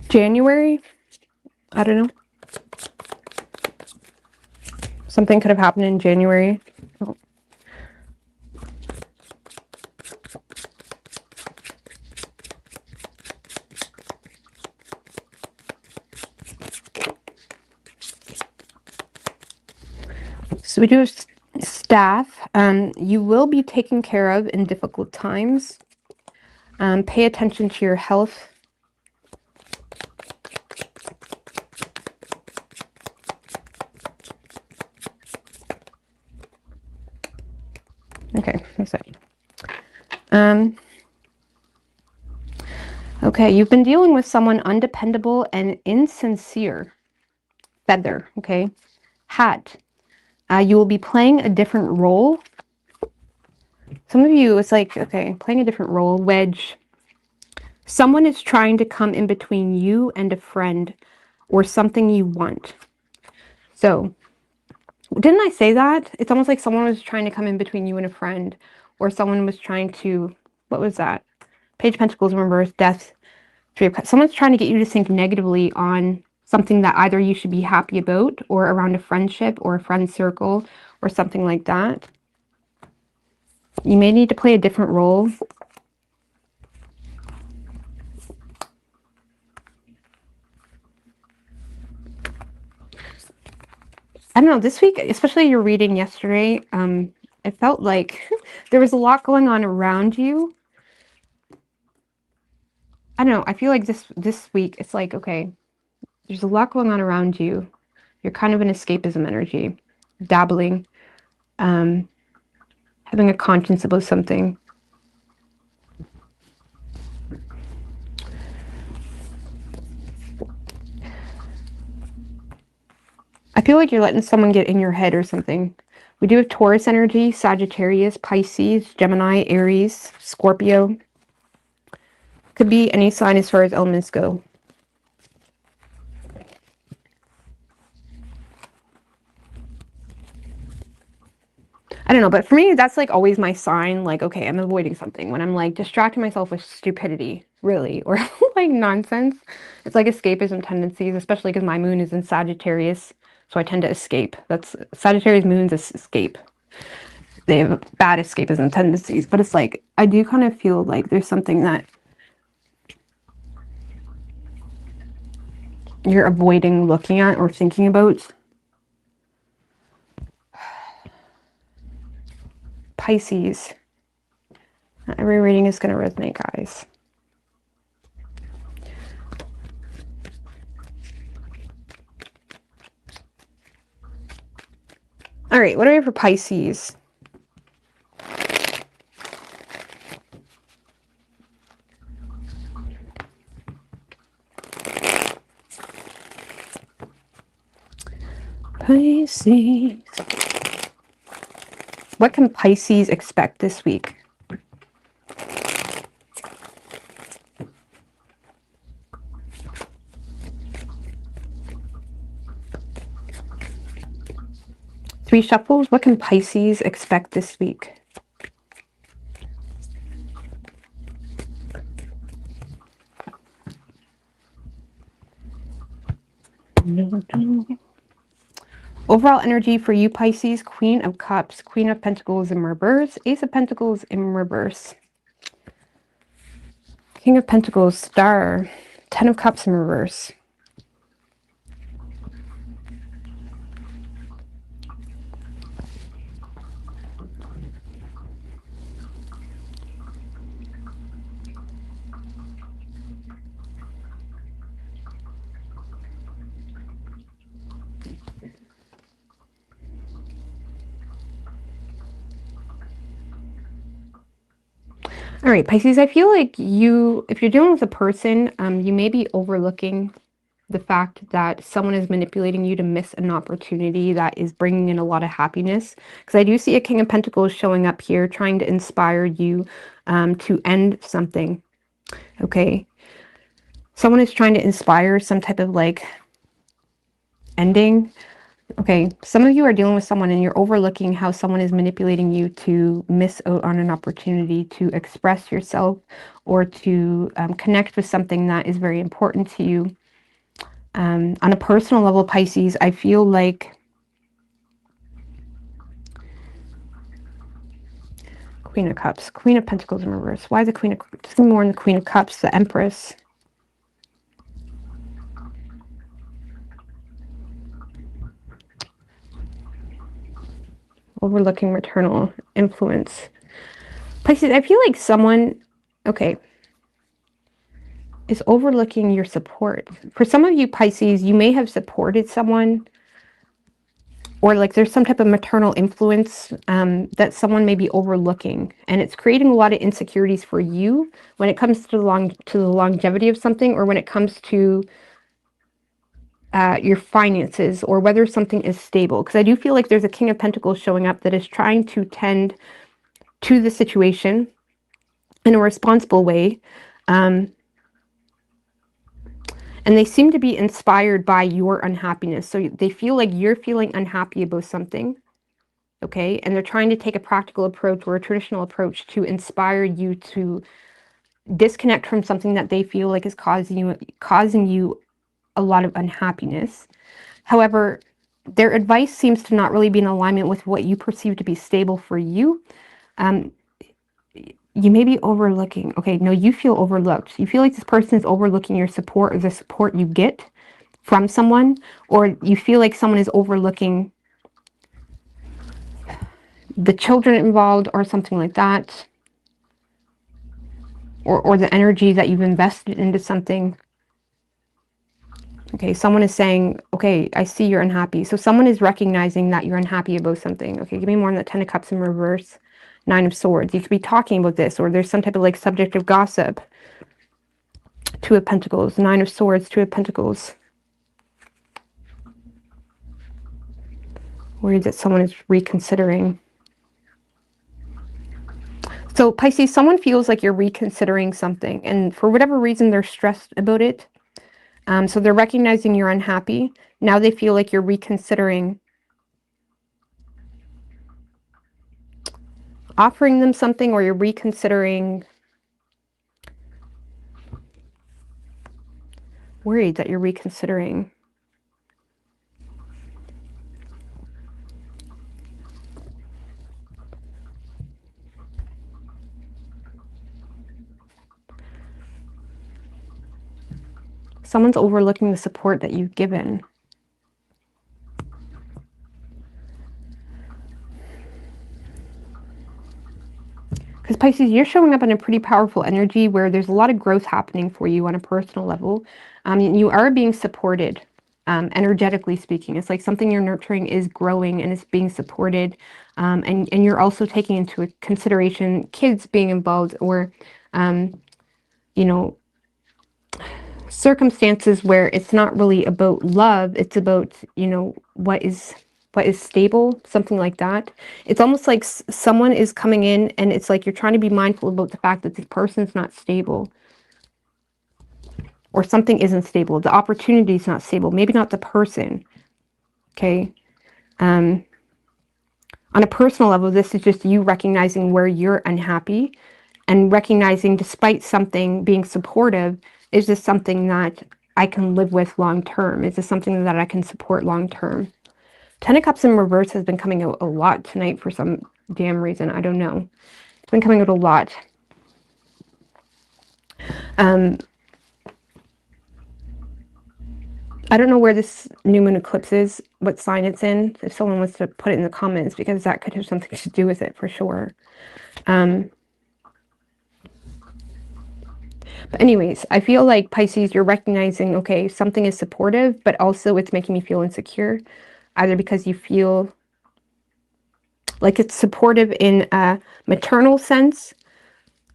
January, I don't know. Something could have happened in January. Oh. So we do have staff. You will be taken care of in difficult times. Pay attention to your health. Okay, that's it. Okay, you've been dealing with someone undependable and insincere. Feather, okay. Hat. You will be playing a different role. Some of you, it's like, okay, playing a different role. Wedge. Someone is trying to come in between you and a friend or something you want. So, didn't I say that? It's almost like someone was trying to come in between you and a friend, or someone was trying to, what was that? Page of Pentacles in reverse, Death, Three of Cups. Someone's trying to get you to think negatively on something that either you should be happy about, or around a friendship or a friend circle or something like that. You may need to play a different role. I don't know, this week, especially your reading yesterday, it felt like there was a lot going on around you. I don't know, I feel like this week, it's like, okay, there's a lot going on around you. You're kind of an escapism energy, dabbling, having a conscience about something. I feel like you're letting someone get in your head or something. We do have Taurus energy, Sagittarius, Pisces, Gemini, Aries, Scorpio. Could be any sign as far as elements go. I don't know, but for me, that's like always my sign. Like, okay, I'm avoiding something. When I'm like distracting myself with stupidity, really, or like nonsense. It's like escapism tendencies, especially because my moon is in Sagittarius. So I tend to escape. That's Sagittarius moons escape. They have bad escapism tendencies, but it's like, I do kind of feel like there's something that you're avoiding looking at or thinking about. Pisces. Not every reading is going to resonate, guys. All right, what do we have for Pisces? Pisces. What can Pisces expect this week? Three shuffles. What can Pisces expect this week? Overall energy for you, Pisces. Queen of Cups, Queen of Pentacles in reverse, Ace of Pentacles in reverse, King of Pentacles, Star, Ten of Cups in reverse. All right, Pisces, I feel like if you're dealing with a person, you may be overlooking the fact that someone is manipulating you to miss an opportunity that is bringing in a lot of happiness. Because I do see a King of Pentacles showing up here, trying to inspire you to end something. Okay. Someone is trying to inspire some type of like ending. Okay, some of you are dealing with someone and you're overlooking how someone is manipulating you to miss out on an opportunity to express yourself or to connect with something that is very important to you. On a personal level, Pisces, I feel like Queen of Cups, Queen of Pentacles in reverse. Why the Queen of Cups? Just more in the Queen of Cups, the Empress. Overlooking maternal influence. Pisces, I feel like someone, okay, is overlooking your support. For some of you, Pisces, you may have supported someone, or like there's some type of maternal influence that someone may be overlooking, and it's creating a lot of insecurities for you when it comes to the longevity of something, or when it comes to your finances, or whether something is stable. Because I do feel like there's a King of Pentacles showing up that is trying to tend to the situation in a responsible way. And they seem to be inspired by your unhappiness. So they feel like you're feeling unhappy about something. Okay. And they're trying to take a practical approach or a traditional approach to inspire you to disconnect from something that they feel like is causing you a lot of unhappiness. However, their advice seems to not really be in alignment with what you perceive to be stable for you. You may be overlooking. Okay, no, you feel overlooked. You feel like this person is overlooking your support or the support you get from someone, or you feel like someone is overlooking the children involved or something like that, or the energy that you've invested into something. Okay, someone is saying, okay, I see you're unhappy. So someone is recognizing that you're unhappy about something. Okay, give me more on that 10 of Cups in reverse, 9 of Swords. You could be talking about this, or there's some type of like subject of gossip. 2 of Pentacles, 9 of Swords, 2 of Pentacles. Worried that someone is reconsidering. So Pisces, someone feels like you're reconsidering something, and for whatever reason, they're stressed about it. So they're recognizing you're unhappy. Now they feel like you're reconsidering offering them something, or you're reconsidering, worried that you're reconsidering. Someone's overlooking the support that you've given. Because Pisces, you're showing up in a pretty powerful energy where there's a lot of growth happening for you on a personal level. You are being supported, energetically speaking. It's like something you're nurturing is growing and is being supported. And you're also taking into consideration kids being involved, or, you know, circumstances where it's not really about love. It's about, you know, what is stable, something like that. It's almost like someone is coming in and it's like you're trying to be mindful about the fact that this person's not stable, or something isn't stable. The opportunity is not stable. Maybe not the person. Okay. On a personal level, this is just you recognizing where you're unhappy, and recognizing, despite something being supportive, is this something that I can live with long term? Is this something that I can support long term? 10 of Cups in reverse has been coming out a lot tonight for some damn reason. I don't know. It's been coming out a lot. I don't know where this new moon eclipse is, what sign it's in, if someone wants to put it in the comments, because that could have something to do with it for sure. But anyways, I feel like Pisces, you're recognizing, okay, something is supportive, but also it's making me feel insecure, either because you feel like it's supportive in a maternal sense,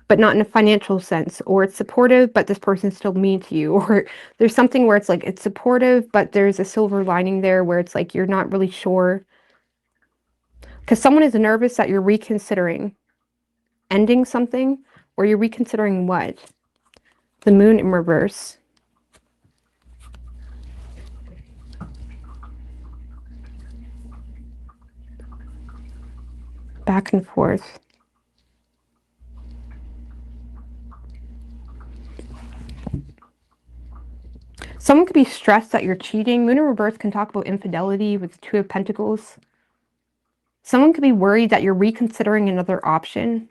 but not in a financial sense, or it's supportive, but this person's still mean to you, or there's something where it's like it's supportive, but there's a silver lining there where it's like you're not really sure, because someone is nervous that you're reconsidering ending something, or you're reconsidering what? The moon in reverse. back and forth. Someone could be stressed that you're cheating. Moon in reverse can talk about infidelity with the Two of Pentacles. Someone could be worried that you're reconsidering another option.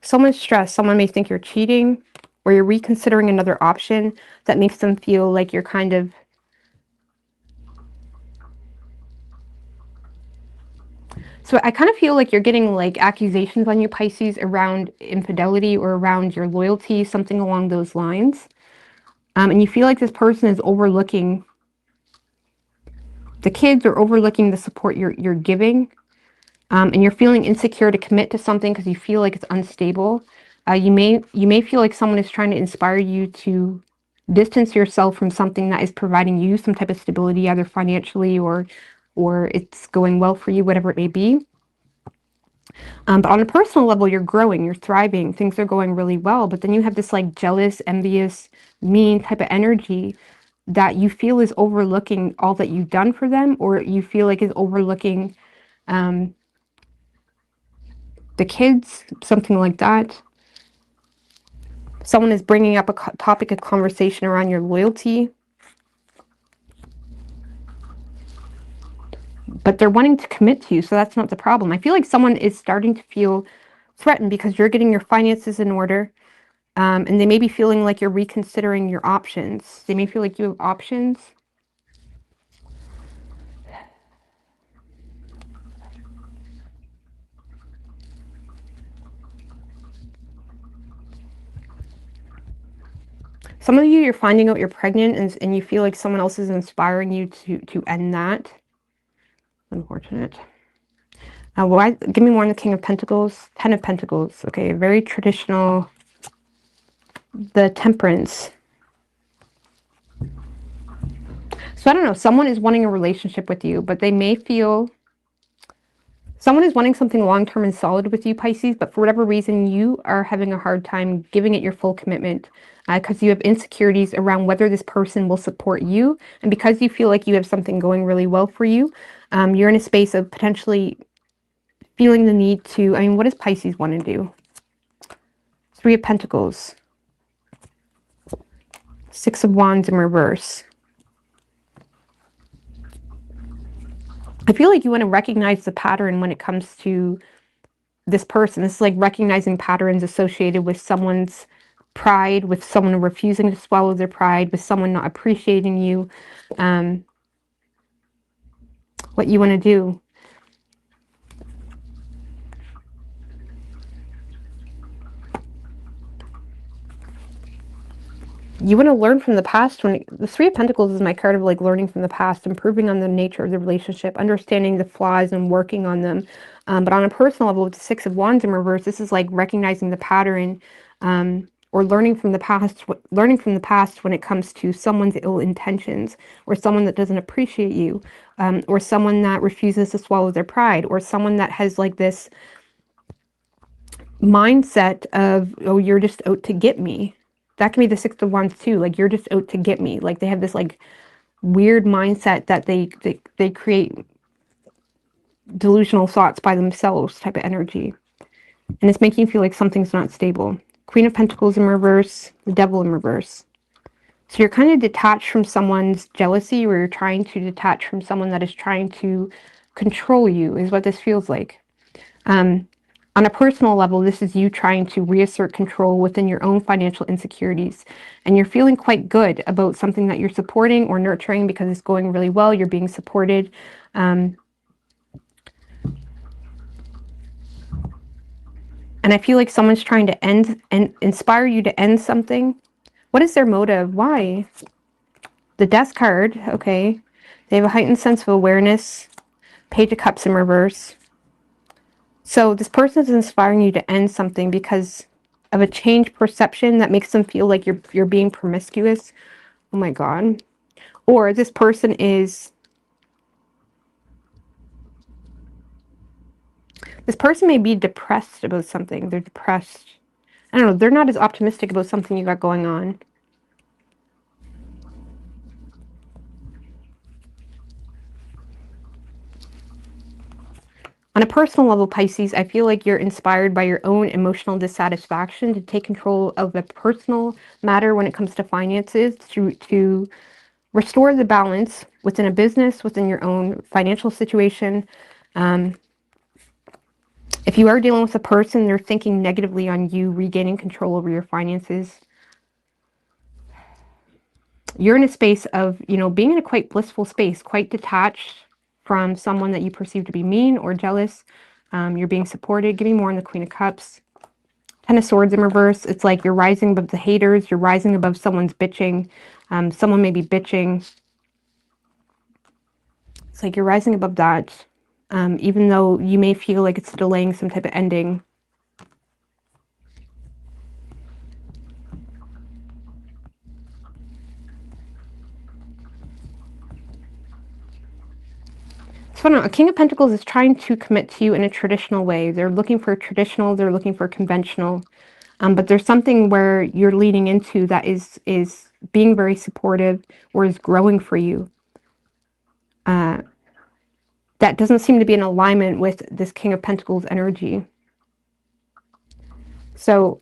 Someone's stressed. Someone may think you're cheating or you're reconsidering another option that makes them feel like you're kind of... So I kind of feel like you're getting like accusations on you, Pisces, around infidelity or around your loyalty, something along those lines. And you feel like this person is overlooking the kids or overlooking the support you're giving. And you're feeling insecure to commit to something because you feel like it's unstable. You may feel like someone is trying to inspire you to distance yourself from something that is providing you some type of stability, either financially or it's going well for you, whatever it may be. But on a personal level, you're growing, you're thriving, things are going really well. But then you have this like jealous, envious, mean type of energy that you feel is overlooking all that you've done for them, or you feel like is overlooking the kids, something like that. Someone is bringing up a topic of conversation around your loyalty. But they're wanting to commit to you, so that's not the problem. I feel like someone is starting to feel threatened because you're getting your finances in order. And they may be feeling like you're reconsidering your options. They may feel like you have options. Some of you, you're finding out you're pregnant and you feel like someone else is inspiring you to end that. Unfortunate. Give me more on the King of Pentacles. 10 of Pentacles. Okay, very traditional. The Temperance. So I don't know, someone is wanting a relationship with you, but they may feel... Someone is wanting something long-term and solid with you, Pisces, but for whatever reason, you are having a hard time giving it your full commitment because you have insecurities around whether this person will support you. And because you feel like you have something going really well for you, you're in a space of potentially feeling the need to... I mean, what does Pisces want to do? 3 of Pentacles. 6 of Wands in reverse. I feel like you want to recognize the pattern when it comes to this person. This is like recognizing patterns associated with someone's pride, with someone refusing to swallow their pride, with someone not appreciating you. What you want to do. You want to learn from the past. The 3 of Pentacles is my card of like learning from the past, improving on the nature of the relationship, understanding the flaws and working on them. But on a personal level, with the 6 of Wands in reverse, this is like recognizing the pattern or learning from the past. Learning from the past when it comes to someone's ill intentions, or someone that doesn't appreciate you, or someone that refuses to swallow their pride, or someone that has like this mindset of, oh, you're just out to get me. That can be the 6 of Wands too. Like, you're just out to get me. Like, they have this like weird mindset that they create delusional thoughts by themselves type of energy. And it's making you feel like something's not stable. Queen of Pentacles in reverse, the Devil in reverse. So you're kind of detached from someone's jealousy, or you're trying to detach from someone that is trying to control you, is what this feels like. On a personal level, this is you trying to reassert control within your own financial insecurities. And you're feeling quite good about something that you're supporting or nurturing because it's going really well. You're being supported. And I feel like someone's trying to end and inspire you to end something. What is their motive? Why? The Death card. Okay. They have a heightened sense of awareness. Page of Cups in reverse. So this person is inspiring you to end something because of a changed perception that makes them feel like you're being promiscuous. Oh my God. Or this person is... This person may be depressed about something. They're depressed. I don't know. They're not as optimistic about something you got going on. On a personal level, Pisces, I feel like you're inspired by your own emotional dissatisfaction to take control of the personal matter when it comes to finances, to restore the balance within a business, within your own financial situation. If you are dealing with a person, they're thinking negatively on you regaining control over your finances. You're in a space of, being in a quite blissful space, quite detached from someone that you perceive to be mean or jealous. You're being supported. Give me more on the Queen of Cups. Ten of Swords in reverse. It's like you're rising above the haters. You're rising above someone's bitching. Someone may be bitching. It's like you're rising above that. Even though you may feel like it's delaying some type of ending. So I don't know, a King of Pentacles is trying to commit to you in a traditional way. They're looking for traditional, they're looking for conventional. But there's something where you're leaning into that is being very supportive or is growing for you. That doesn't seem to be in alignment with this King of Pentacles energy. So,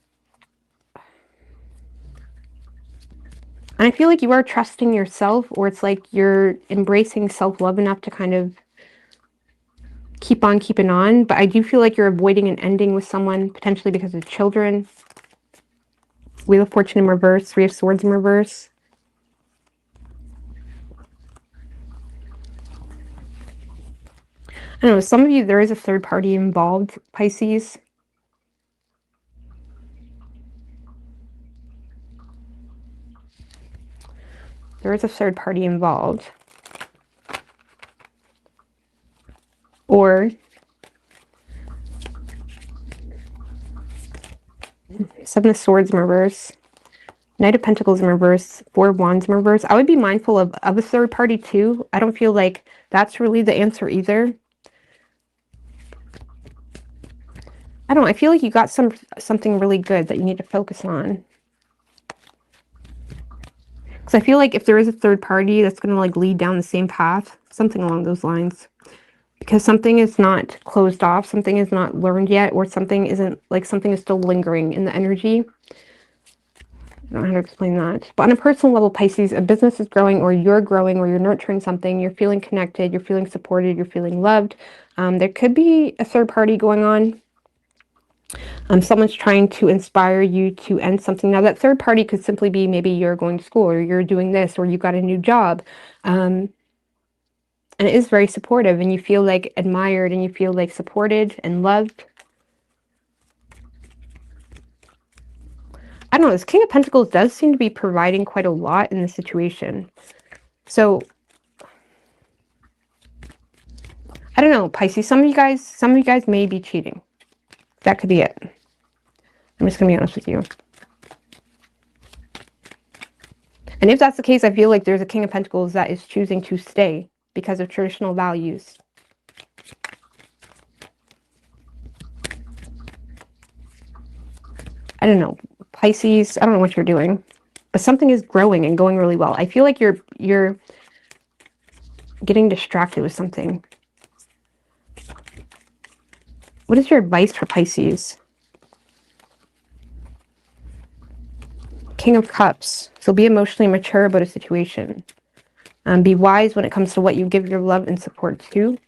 and I feel like you are trusting yourself, or it's like you're embracing self-love enough to kind of keep on keeping on. But I do feel like you're avoiding an ending with someone, potentially because of children. Wheel of Fortune in reverse, Three of Swords in reverse. I don't know, some of you, there is a third party involved, Pisces. There is a third party involved. Or Seven of Swords in reverse. Knight of Pentacles in reverse. Four of Wands in reverse. I would be mindful of a third party too. I don't feel like that's really the answer either. I don't know. I feel like you got something really good that you need to focus on. Because I feel like if there is a third party that's going to like lead down the same path, something along those lines. Because something is not closed off, something is not learned yet, or something isn't, like something is still lingering in the energy. I don't know how to explain that. But on a personal level, Pisces, a business is growing, or you're nurturing something, you're feeling connected, you're feeling supported, you're feeling loved. There could be a third party going on. Someone's trying to inspire you to end something. Now, that third party could simply be maybe you're going to school, or you're doing this, or you got a new job. And it is very supportive, and you feel like admired, and you feel like supported and loved. I don't know, this King of Pentacles does seem to be providing quite a lot in the situation. So, I don't know, Pisces, some of you guys may be cheating. That could be it. I'm just going to be honest with you. And if that's the case, I feel like there's a King of Pentacles that is choosing to stay because of traditional values. I don't know, Pisces, I don't know what you're doing, but something is growing and going really well. I feel like you're getting distracted with something. What is your advice for Pisces? King of Cups. So be emotionally mature about a situation. Be wise when it comes to what you give your love and support to.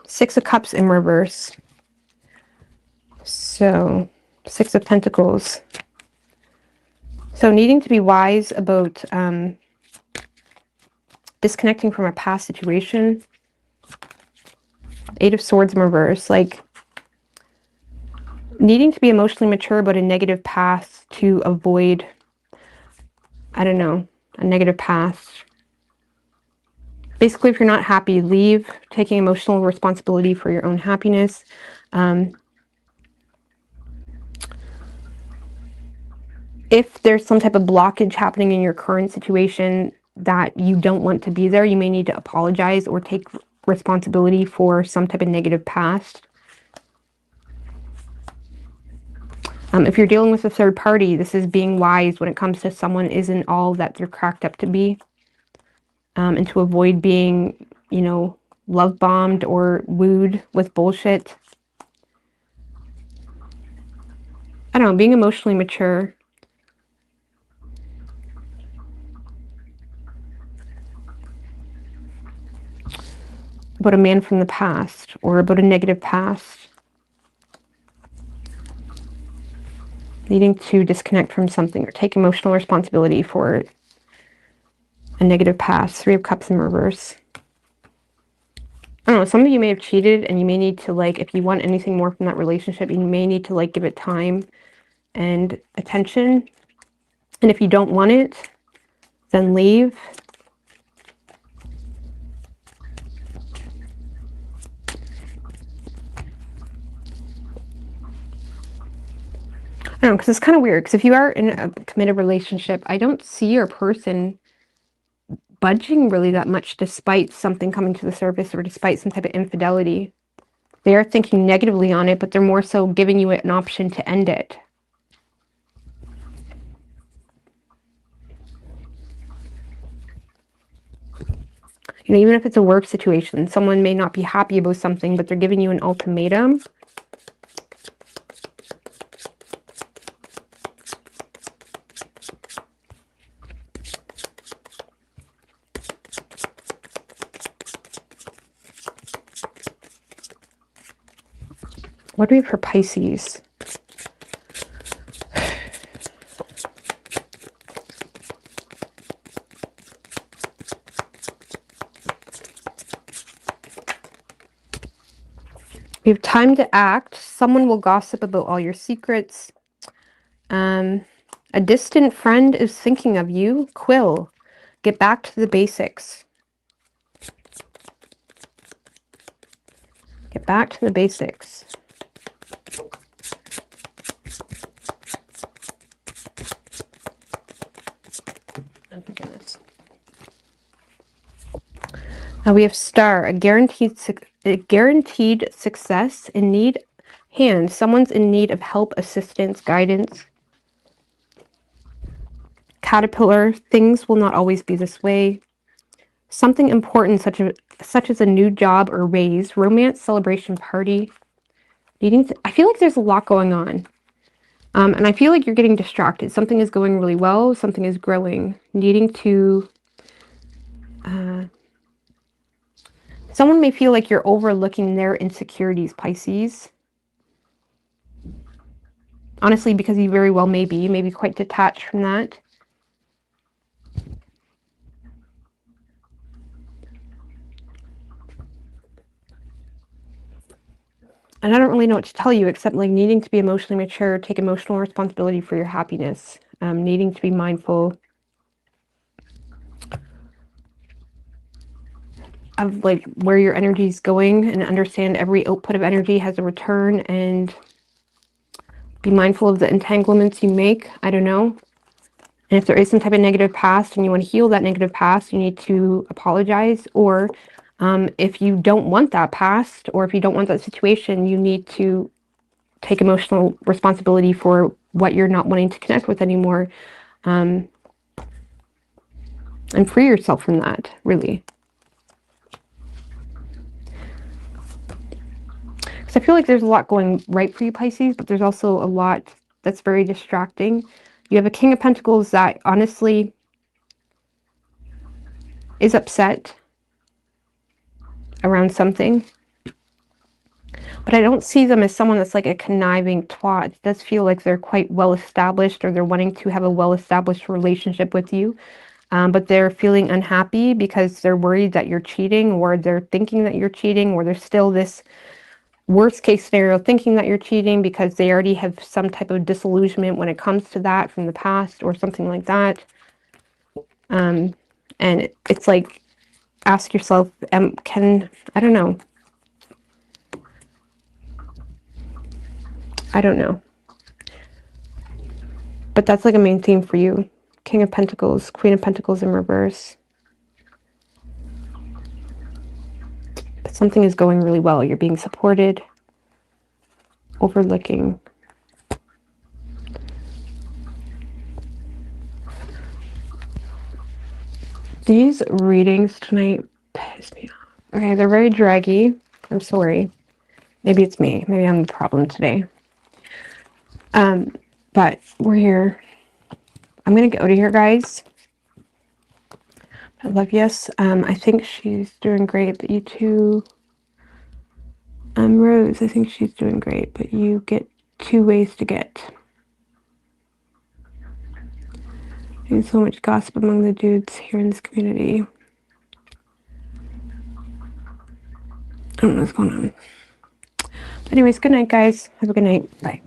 Six of Cups in reverse. So, Six of Pentacles. So needing to be wise about disconnecting from a past situation. Eight of Swords in reverse. Like needing to be emotionally mature about a negative path to avoid, I don't know, a negative path. Basically, if you're not happy, leave. Taking emotional responsibility for your own happiness. If there's some type of blockage happening in your current situation that you don't want to be there, you may need to apologize or take responsibility for some type of negative past. If you're dealing with a third party, this is being wise when it comes to someone isn't all that they're cracked up to be. And to avoid being, love bombed or wooed with bullshit. I don't know, being emotionally mature. About a man from the past or about a negative past. Needing to disconnect from something or take emotional responsibility for a negative past. 3 of Cups in reverse. I don't know, some of you may have cheated and you may need to, like, if you want anything more from that relationship, you may need to, like, give it time and attention. And if you don't want it, then leave. I don't know, because it's kind of weird. Because if you are in a committed relationship, I don't see your person budging really that much despite something coming to the surface or despite some type of infidelity. They are thinking negatively on it, but they're more so giving you an option to end it. You know, even if it's a work situation, someone may not be happy about something, but they're giving you an ultimatum. What do we have for Pisces? We have time to act. Someone will gossip about all your secrets. A distant friend is thinking of you. Quill. Get back to the basics. Get back to the basics. Oh my goodness. Now we have Star, a guaranteed success, in need, hand. Someone's in need of help, assistance, guidance. Caterpillar, things will not always be this way. Something important, such as a new job or raise. Romance, celebration, party. I feel like there's a lot going on. And I feel like you're getting distracted. Something is going really well. Something is growing. Needing to... someone may feel like you're overlooking their insecurities, Pisces. Honestly, because you very well may be. You may be quite detached from that. And I don't really know what to tell you except like needing to be emotionally mature, take emotional responsibility for your happiness, needing to be mindful of like where your energy is going and understand every output of energy has a return, and be mindful of the entanglements you make. I don't know. And if there is some type of negative past and you want to heal that negative past, you need to apologize. Or if you don't want that past, or if you don't want that situation, you need to take emotional responsibility for what you're not wanting to connect with anymore. And free yourself from that, really. Because I feel like there's a lot going right for you, Pisces, but there's also a lot that's very distracting. You have a King of Pentacles that honestly is upset around something. But I don't see them as someone that's like a conniving twat. It does feel like they're quite well established, or they're wanting to have a well established relationship with you. But they're feeling unhappy because they're worried that you're cheating, or they're thinking that you're cheating, or there's still this worst case scenario thinking that you're cheating because they already have some type of disillusionment when it comes to that from the past or something like that. And it's like, ask yourself, I don't know. I don't know. But that's like a main theme for you. King of Pentacles, Queen of Pentacles in reverse. But something is going really well. You're being supported. Overlooking. These readings tonight piss me off. Okay, they're very draggy. I'm sorry. Maybe it's me. Maybe I'm the problem today. But we're here. I'm gonna get out of here, guys. I love yes. I think she's doing great, but you too. Rose, I think she's doing great, but you get 2 ways to get. There's so much gossip among the dudes here in this community. I don't know what's going on. Anyways, good night, guys. Have a good night. Bye.